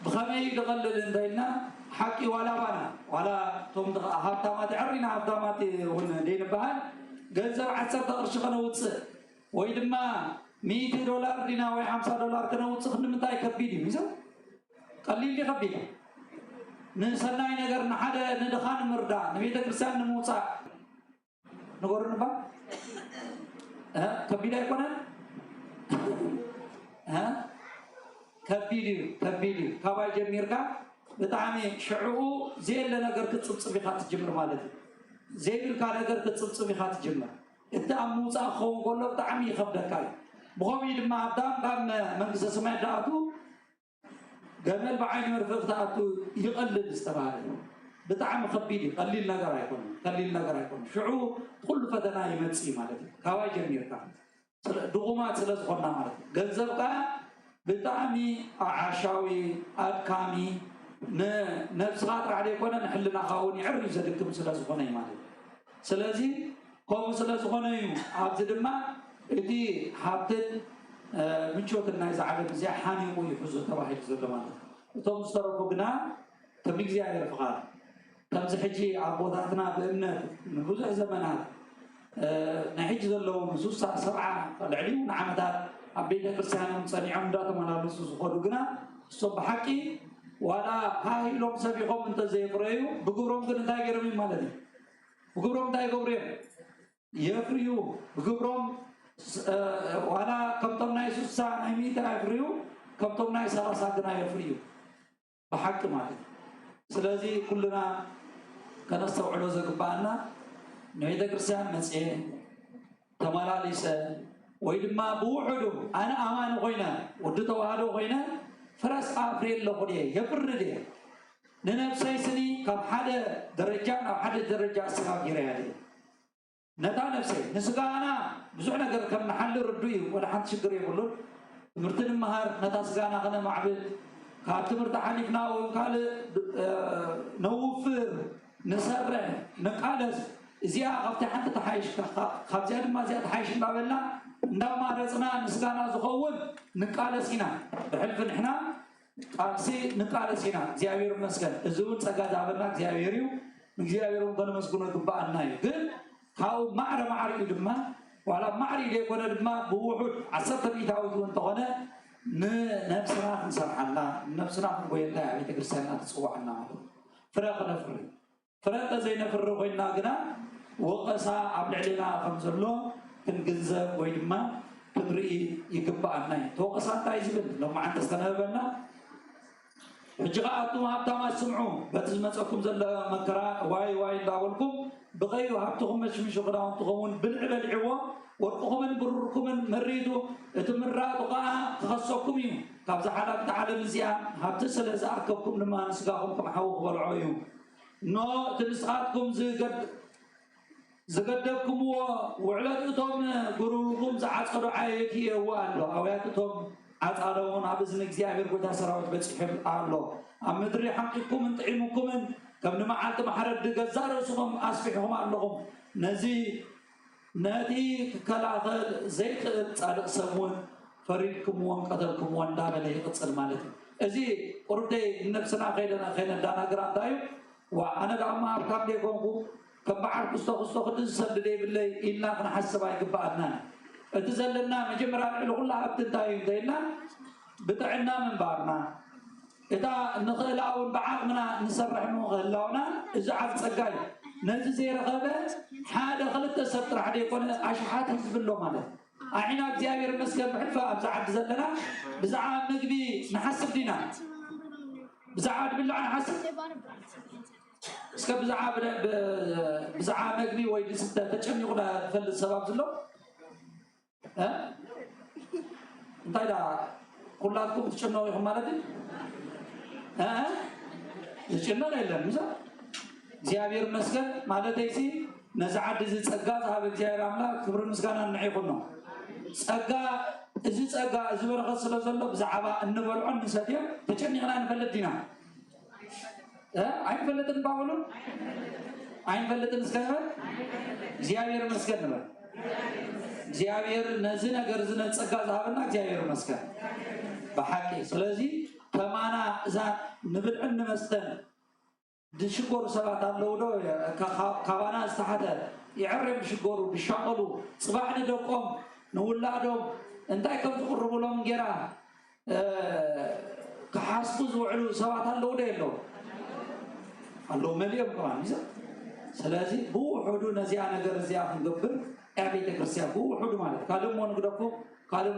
بخمي يقلل اندينا حكي ولا بانا ولا توم هبطامات عرينا هبطامات هنا دين بهان جزر 10 قرش كنوص ويدما $100 دينا وي $50 كنوص خنمتاي كبيدي ميزو قليل لي كبيدي نسناي ነገር نحد ندخان مردا نبيت ክርስቲያን نموصا نغورن با كبيدي يكون كبيدي كباي جميركا بتعامي شعوه زي اللي نقدر كتصبصبي خات تجمر مالتي زي بالكا نقدر كتصبصبي خات تجمر انت اموص اخون كله بتعامي يخبدكاي بخومي لما ادم قام منجس سماء داتو جمال بعين مرفق داتو يقلل استبعاد بتعامي خبيدي قليل نقر يكون شعوه كل فدنا يمصي مالتي كواي جميركا دغومات سلازخنا مالتي ገንዘብካ بتعامي عشاوي أدكامي نفس خاطر عليه كنا نحلنا خاوني عري زدكم سلاز خوني مالي سلازي قوم سلاز خوني عبد الدماء إدي حاطن من شوط الناس عالم زي حاني ويحوزه تواحد زود مالي وتوم استرفوا بنا تميك زي عير فقار تمزحجي عبوداتنا بأمنا من بزح زمانات نحج ذلهم سوسة 7 العليون عمدات أبينا كرسيان صنيعهم داتهم على نصوص خدوقنا الصبح حكي ولا هاي لهم سبيقهم انت زي فريو بقبرهم كن انتاي قرمي مالدي بقبرهم انتاي قبرهم يفريو بقبرهم ولا كمتم ناي سوسا نايميتا يفريو كمتم ناي سلاسا قنا يفريو بحق مالدي سلازي كلنا كنستوعلو زقبانا نعيدا كرسيان مسئين تمالا ليسا ويدما بوحدو أنا أمان غينا ودتو هادو غينا فرس أفريل لقديه يبرديه ننفسي سني كم حدا درجة أو حدا درجة سكاب جريالي نتا نفسي نسقى أنا بزعنا قر كم نحل ردوي ولا حد شكر يقولون مرتين مهار نتا سقى أنا غنا معبد كابت مرتحني فينا وقال نوفر نسرع نقالس زيا قفتي حتى تحايش خبزات ما زياد تحايش بابلنا عندما رزقنا نسقانا زخون نقالسينا بحلف نحنا قالسي نقالسينا زيابير مسكن الزون سقا زابنا زيابيريو زيابيرو كنا مسكونه قبانا ግን ካው ማዕረ ድማ ولا معري ليكون ድማ بوحد 10 ሚታው እንተሆነ ነፍስና እንሰርሐና ነፍስና ወይላ ቤተ ክርስቲያናት ተጽዋዕና ፍራቅ ነፍሪ ፍራቅ ዘይነፍር ኮይና ግና ወቀሳ ኣብ ልዕሊና ከም ዘሎ ክንግንዘብ ወይ ድማ ክንርኢ ይግባአና ተወቀሳ እንታይ ዝብል ሎማዓንተ ዝተነበበና ሕጂኻኣቱም ሃብታማት ስምዑ በቲ ዝመፀኩም ዘሎ መከራ ዋይ ዋይ እንዳበልኩም ብኸይሩ ሃብትኹም መሽምሽ ክዳውንትኹምን ብልዕ በልዕዎ ወርቅኹምን ብሩርኩምን መሪቱ እቲ ምራጡ ከዓ ክኸሰኩም እዩ ካብዚ ሓላቅቲ ዓለም እዚኣ ሃብቲ ስለ ዝኣከብኩም ድማ ንስጋኹም ክምሓው ክበልዖ እዩ ኖ እቲ ንስኻትኩም زقدكم وعلتهم قروركم زعقدوا عايتي والله اوياتهم عطالون ابزن እግዚአብሔር ጎታ ሰራዊት በጽሕም አሎ አምድሪ حقكم እንጥዒሙኩም ከም ንመዓልቲ ማሕረድ ገዛረሱም አስፊሕኩም ኣለኹም ነዚ ነቲ ከላኸል ዘይክእል ጻድቕ ሰሙን ፈሪድኩም ወንቀተልኩም ወንዳበለ ይቅፅል ማለት እዩ እዚ ቁርደይ ነፍስና ኸይደና ዳናግራ እንታይ وانا دعما اركب لكم كم بعد كستو كتسدد بالله إلا كنا حسب أي كبارنا اتزلنا مجمرة الغلا بتنتهي دينا بتعنا من بارنا إذا نخلع بعضنا نسرح من غلاونا إذا عاد سجاي نزل زي رغبة حدا خلت السطر حدا يكون عشحات حزب الله ماله أحنا بزيابير مسكن بحلفة بزعاد زلنا بزعاد نقبي نحسب دينا بزعاد بالله نحسب اسكا بزعا مغبي وي لسته تچمي قدا فل سبب زلو ها انتاي دا كلاتكم تشنوا يا مالتي تشنوا لا مزا እግዚአብሔር መስገን ማለት እሺ ነዛዓድ እዚ ጸጋ ዛብ እግዚአብሔር አምላክ ክብር ምስጋና ንዒቁኖ ጸጋ እዚ ጸጋ እዚ በረኸት ስለዘሎ ብዛዕባ እንበልዖ ንሰትዮ ተጨኒቕና ንፈልጥ ዲና አይፈልጥን ባውሉ አይፈልጥን እስከሆነ እግዚአብሔር መስገን ነው እግዚአብሔር ነዚ ነገር ዝነ ጸጋ ዛብና እግዚአብሔር መስገን በሐቂ ስለዚህ ከማና እዛ ንብልዕን መስተን دشكور سبات الله ودو كابانا استحدا يعرف شكورو بشاقلو صباح ندوكم نولادهم انتي كم تقربوا لهم جرا كحاسبوز وعلو سبات الله ودو الله مليون كمان ميزا سلازي بو حدو نزيا نجر زيا نقبل أبيت كرسيا بو حدو مالك كالم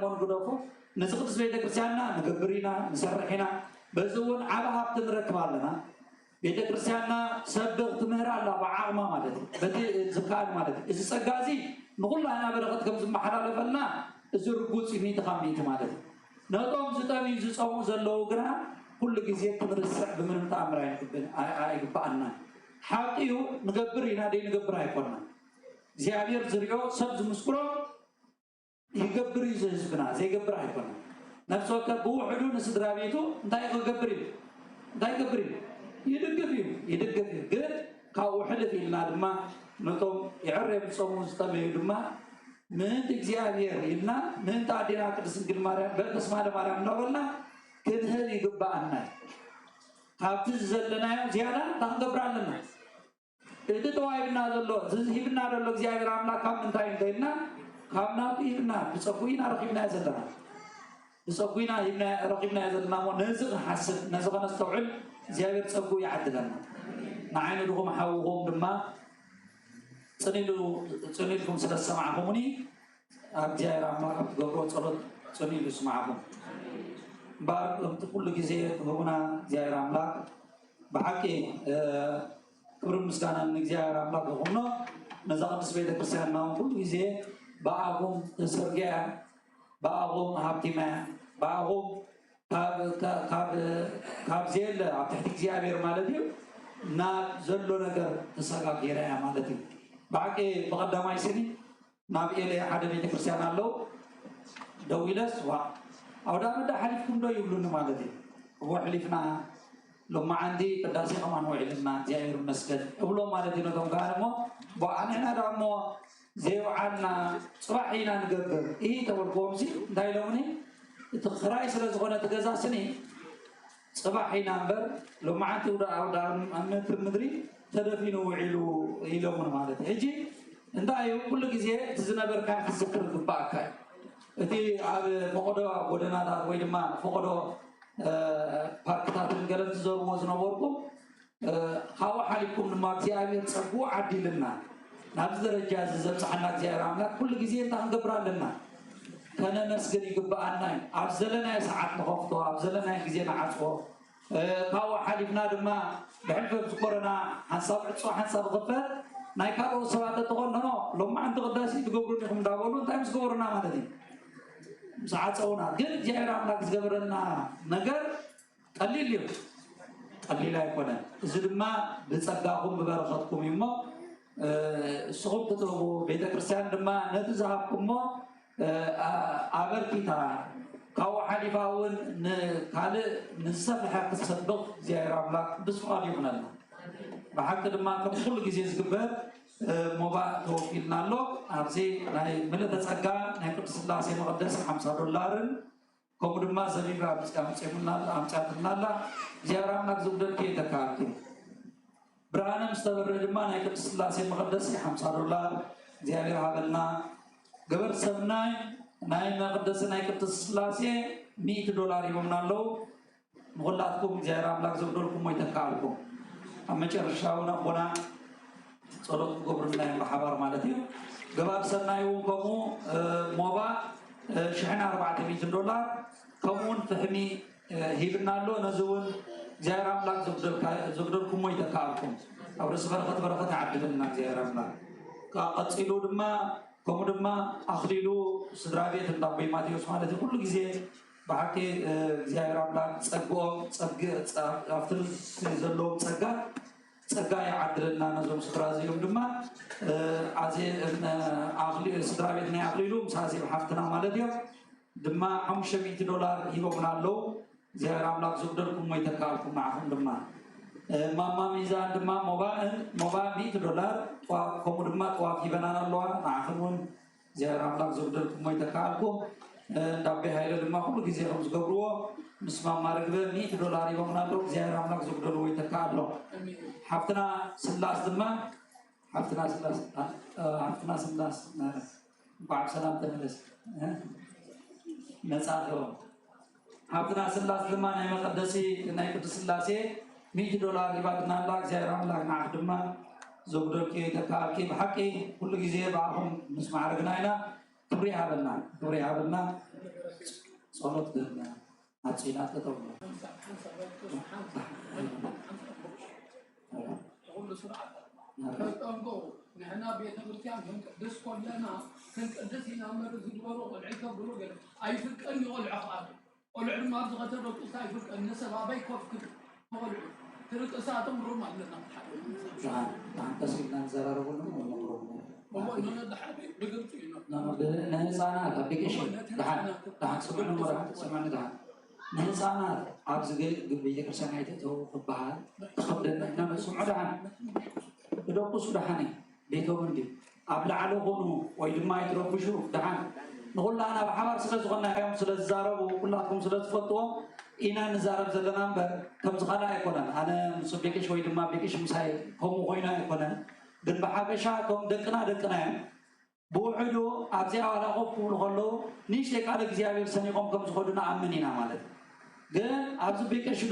مون قدافو نسقط سبيت كرسيانا نقبرينا نسرحنا بزون على هابت نركبالنا ቤተ ክርስቲያንና ሰብቕ ትምህራ አላ በዓቅማ ማለት በቲ ዝካል ማለት እዚ ጸጋዚ ንኹላና በረኸት ከም ዝመሓላለፈልና እዚ ርጉፅ ሚት ኻሚት ማለት ነቶም ዝጠሚ ዝጸሙ ዘለው ግና ኩሉ ግዜ ክንርስዕ ብምንም ተኣምር አይግባአና ሓቂዩ ንገብር ኢና ደይ ንገብር አይኮንና እግዚአብሔር ዝርዮ ሰብ ዝምስክሮ ይገብር እዩ ህዝብና ዘይገብር አይኮንና ነፍሲ ወከፍ ብውሕዱ ንስድራ ቤቱ እንታይ ክገብር እዩ يدقف قد كاو حلف إلنا دما نتوم يعرف صوم مستمع دما من تجزيابير إلنا من تعدينا كرسم كل مرة بس ما دمارا نقولنا كده هذي قبعنا هابتز زلنا زيادة تانقبرنا itu tuh ibna dulu, ibna dulu ziarah ramla kam mentain kainna, kamna tu ibna, besokuin arkhibna zalana, besokuin ibna arkhibna zalana, mau nazar hasid, nazar nastawil. زيادة سبقوا يعدلنا نعين لهم حوهم دما صنيلكم سلسة معهمني زيادة عمار قبروا صنيل اسمعهم بار كل جزيرة هنا زيادة عملاق بحكي كبر مسكانا زيادة عملاق هنا نزاق نسبة كرسيانا كل جزيرة بعضهم تسرقع بعضهم هابتما بعضهم كاب زيل عبتحت እግዚአብሔር ማለት እዩ እና ዘሎ ነገር ተሰጋጊራ ያ ማለት እዩ ባቂ በቀዳማይ ስኒ ናብ ኤለ ሓደ ቤተ ክርስቲያን አለው ደውይለስ ዋ አውዳ መዳ ሐሊፍኩም ዶ ይብሉን ማለት እዩ ወሕሊፍና لما عندي قداسي كمان وعلمنا እግዚአብሔር መስገድ ብሎ ማለት ነው ተም ጋርሞ በአነና ደግሞ ዘው ዓልና ጽባሒና ንገብር ይሄ ተወልቆምሲ እንዳይለውኒ تخراي سلا زغنا تجازسني صباحي نامبر لو ما عندي ودا أمنت المدري تدفينه وعلو يلومون مالته هجي انت أيوة كل جزء تزنا بركان في السكر الباكاي تي فقدوا بدنا دا ويد ما فقدوا باركتات الجلد زور وزنا وركم خاو حالكم الماضي أبي تصبوا عدلنا نفس درجة زم صحنا زيارة كل جزء انت هنقبر لنا كنا نسجد يقبأنا أفزلنا ساعات نخفضه أفزلنا جزينا عطفه كاو حالفنا دما بحلف بذكرنا حنصاب غفر نايكارو سواد تقول نو لما عند قداسي تقولون لكم داولون تايمس قبرنا ما تدين ساعات سونا قل جايرام لك زبرنا نجر قليل اليوم قليل يكون زد ما بتصدقهم ببركتكم يما سقوط تطلبوا بيت كريستيان دما نتزهقكم أبركيتا كاو حليفاون كال نسفح تصدق زيارة عملاق بسؤال يمنالنا بحق دما كل جزيز كبر موبا توكيلنا له أرزي ناي ملة تسقى ناي كرس الله سي مقدس $50 كم دما زمين رابس كام سيمنا أمشاتنا لا زيارة عملاق زودر كي تكارتي برانا مستمر دما ناي كرس الله سي مقدس $50 زيارة عملنا قبل سبناي ناي مقدس ناي كرس الله سي $100 يومنا له مغلاتكم زيارة عملاق زودركم ويتكاركم أما ترشاونا بنا صلوات قبرنا بحبار مالتي قبل سنة يوم كمو موبا شحنا $400 كمون فهمي هيبنا له نزول زيارة عملاق زودركم ويتكاركم أو رس بركة عبدنا زيارة عملاق كقتلوا دما كم دما أخليلو سدرابية تنتبه ماتيوس مالتي كل جزء بحكي زيارة عملاق تصقوهم أفترز زلوهم تصقا يعدلنا نزوم سدرازيهم دما عزي أغلي سدرابيتنا يعقليلو مساسي بحفتنا مالديو دما $500 يبقنا له زيارة عملاق زبدركم ويتكالكم معهم دما ماما ميزان دما موبا $100 وكم دما توافي بنانا الله معهم زيارة عملاق زبدركم ويتكالكم دابي هايل دما كل جزء خمس قبروا نسمع ماركبه $100 يبقنا له زيارة عملاق زبدر ويتكالو حفتنا سلاس دما حفتنا سلاس بعد سلام تملس نساخو حفتنا سلاس دما ناي مقدسي ناي قدس سلاسي $100 يبقنا الله زيارة عملاق نعدما زبدر كي تكالكي بحقي كل جزء بعهم نسمع رجناينا كبري هذا صلوت قلنا هاتشينات تطور أقول سرعة كنقول نحن بيت الكريستيان كنقدس كلنا كنقدس هنا مرز الورق والعكا بلوغ أي فك أن يقول عقاب والعلم ما بغى ترك أي فك أن سبابي كوف كده هو ترك أساتهم روما لنا نعم تسيبنا زرار بلوغ هو إننا دحابي بقرتينا نهزانا أبليكيشن دحان سبب نمرة سمعنا دحان نهزانا عبز قبل كرسان عيدته خبها خبرنا نعم سمع دحان بدوقس دحاني بيتو مندي أبلع له هونو ويدما يتربشوا دحان نقول لنا بحمار سلز غنا يوم سلز زارب وكلكم سلز فتوى إنا نزارب زلنا بر كم زخنا يكونن أنا مسبيكش ويدما بيكش مساي هم خوينا يكونن دن بحاجة كم دكنا بوحدو أبزي على قبول خلو نيش لكارك زيابير سنيقوم كم زخدنا عمنينا مالك جن أبزي بيكش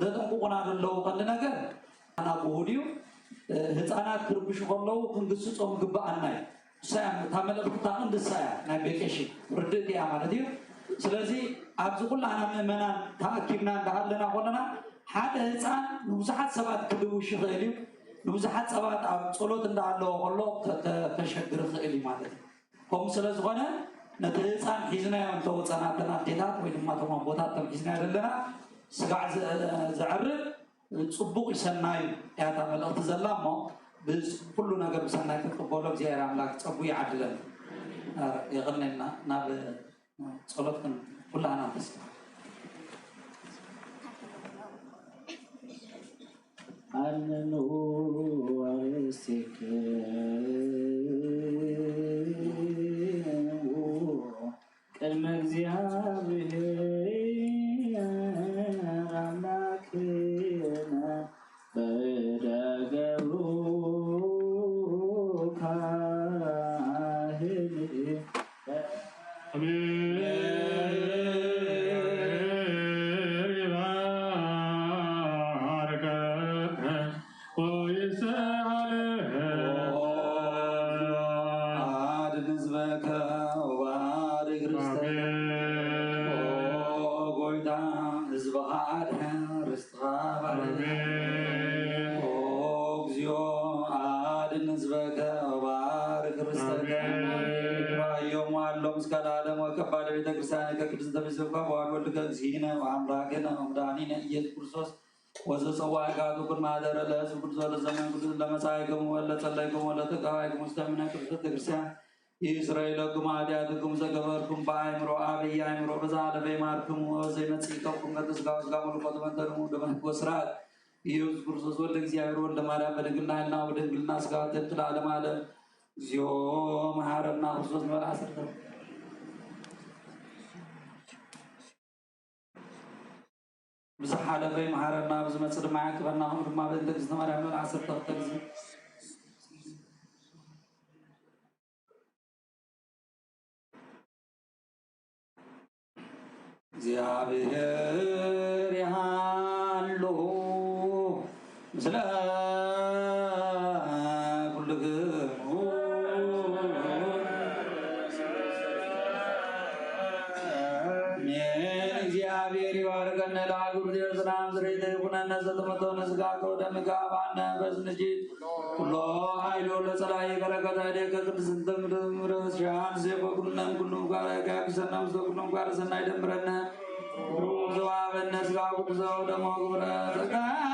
دتم كونا دلو كندنا جن أنا بوديو هتانا كربش خلو كندسوس أم جبا أناي سام ثامل بتاعن دسايا نبيكش ردت يا مالديو سلزي أبزي كل أنا منا تأكيدنا دهالنا خلنا حتى هتان نوزحات سبات كدوش غيريو نوزحات سبات أو صلوت ندعلو والله كشجر خيلي مالتي هم سلزغنا نتهزان حزنا ينتو صنعتنا تيتات وينما تما بوتات تم حزنا لنا سقع زعر صبوق يسناي يا تعمل التزلام بس كل نجار بسناي تقبلوا زيارة عملاق صبوا يعدلن يغنينا ناب صلوتنا كلها ناقص أنو ورسك كالمجزيها عملاكنا بدقلو كاهني وكبار بيت كريستيان كقدس تبسوكا وعلوك زينا وعملاكنا ومدانينا إيجاد كرسوس وزسوا عقادو كل ما دار الله سبحانه وتعالى زمان كل لما سايكم ولا صليكم ولا تقايكم مستمنا كريستيان إسرائيلكم عاداتكم سكبركم بايمرو أبي يايمرو بزاد بيماركم وزينت سيكم قدس قاس قامل قدمان ترمو دمان كسرات يوز كرسوس ولا زيارة ولا مارا بدقلنا لنا ودقلنا سكات تطلع لماذا زيوم هارنا كرسوس ولا أسر بزحالة في مهارنا بزمت معك بناهم ما بدك زمر عمل عصر تغتزم زيابير يهالو زلا كل زيابير وارغن لا غردير سلام سريد كنا نزل متو نزغاكو دمغابان بزنجيت كلو هايلو لصلاي بركات هديك قدسنتم رشان سيكو كلن كلن غارا كسنم سو كلن غارا سناي دمرنا زواب الناس قاعد زود ما قبره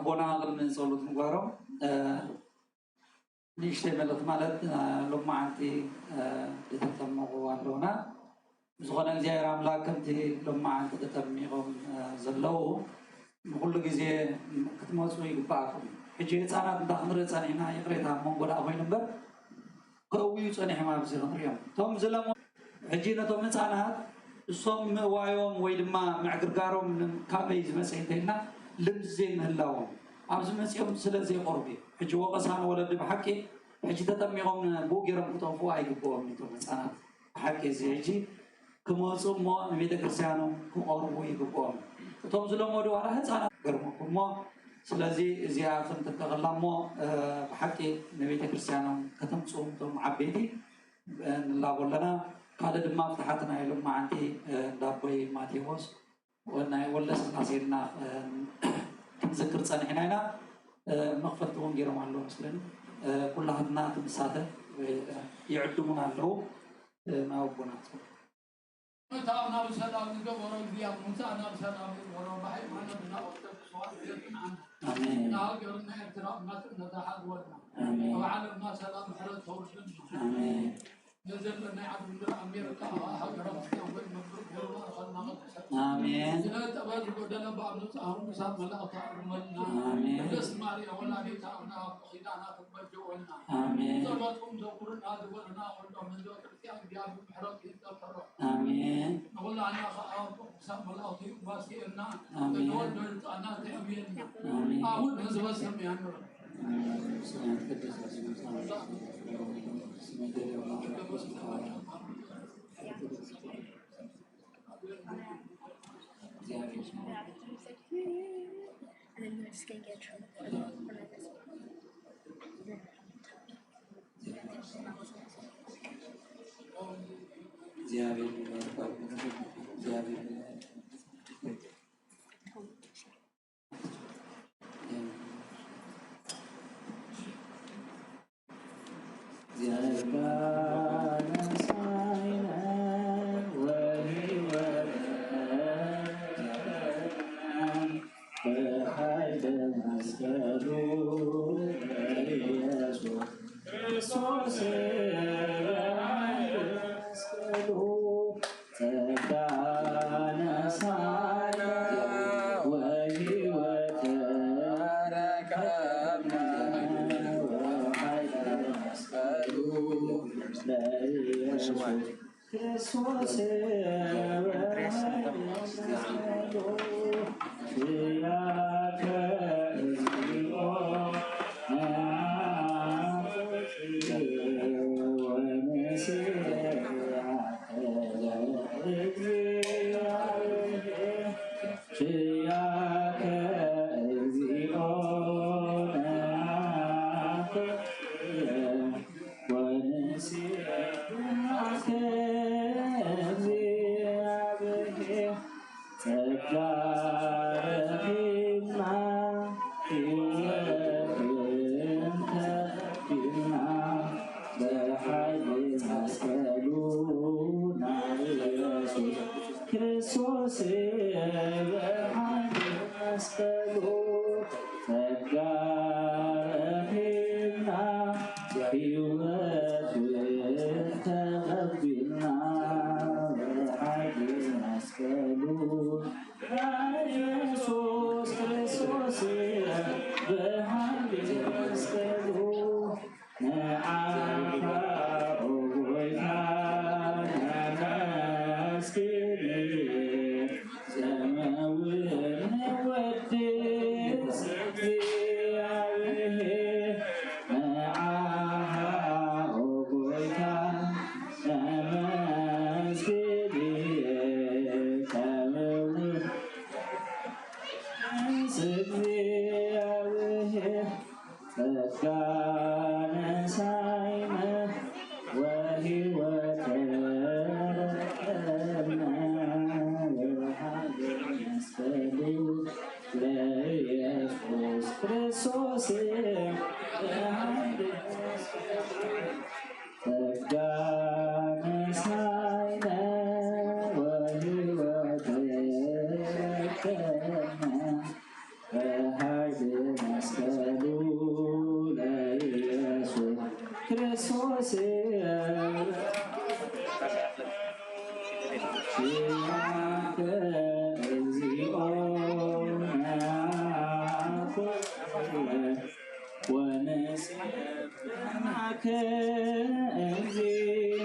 أبونا قلنا نسولف مقارم نيشتي ملت مالت لما عندي تتمقوا عندنا زغنا زي راملا كنتي لما عندي تتمقوا زلوا نقول لك زي كتمو سوي بعكم حجيت أنا دخل رأسي هنا يقرأها من قول أخوي نمبر كوي صنيع ما بصير اليوم توم زلمو حجينا توم أنا الصوم وايوم ويلما معقرقارهم كابيز مسيتنا لمزين هلاهم أبز مسيهم سلزي قربي حجي وقصان ولد بحكي حجي تتميهم بوجرم كتوفوا يجيبوهم نتوم أنا حكي زيجي كموسم ما نبيت كرسيانهم كقربوا يجيبوهم توم زلمو دوارا هتسانا قرمكم ما سلزي زيارة تتغلموا بحكي نبيت كرسيانهم كتمصوم توم عبيدي لا ولا قال دما فتحتنا يلوم ما عندي دابوي ماتيوس وانا ولا سناسيرنا نذكر صنعنا هنا مغفرتهم غيرهم الله مسلم كل هدنا تمساته يعدون له ما وبنا تعالنا بسلام نقبر الدياب مسانا بسلام ورا بحي معنا بنا وقت سؤال امين ناقرنا احترام ما نتحد ولنا امين وعلمنا سلام حرة توسلنا امين نزل لنا عبد الله أميركا حجرة وين مبروك والله خلنا امين لا تبادل بدنا بعض نصهم مسام لا تعلمنا امين نسمع يا ولا نتعنا خدانا تبجولنا امين صلاتكم ذكرنا دولنا ولا من ذوق الكتاب جاب بحرق يتفرع امين نقول أنا مسام لا طيب باسيرنا آمين. نقول أنا تأميننا امين أقول نزل سمي And then you're just gonna get in trouble for this. Take ክርስቶስ ጸጋነሳይነ ወሕይወት በኃይል መስቀሉ ለኢየሱስ ክርስቶስ ሲያከ እግዚኦ ወነስናከ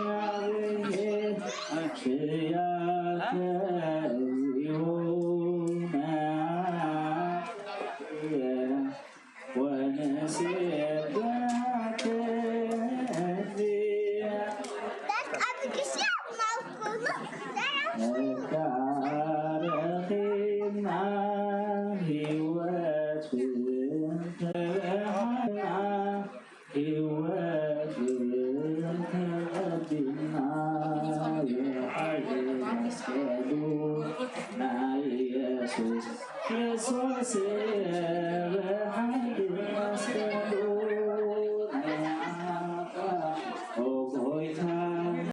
እግዚአብሔር ሲያከ እግዚኦ ወነስናከ ረኺብና ሕይወት ተቀቢልና የኃይል መስቀሉ ናይ ኢየሱስ ክርስቶስ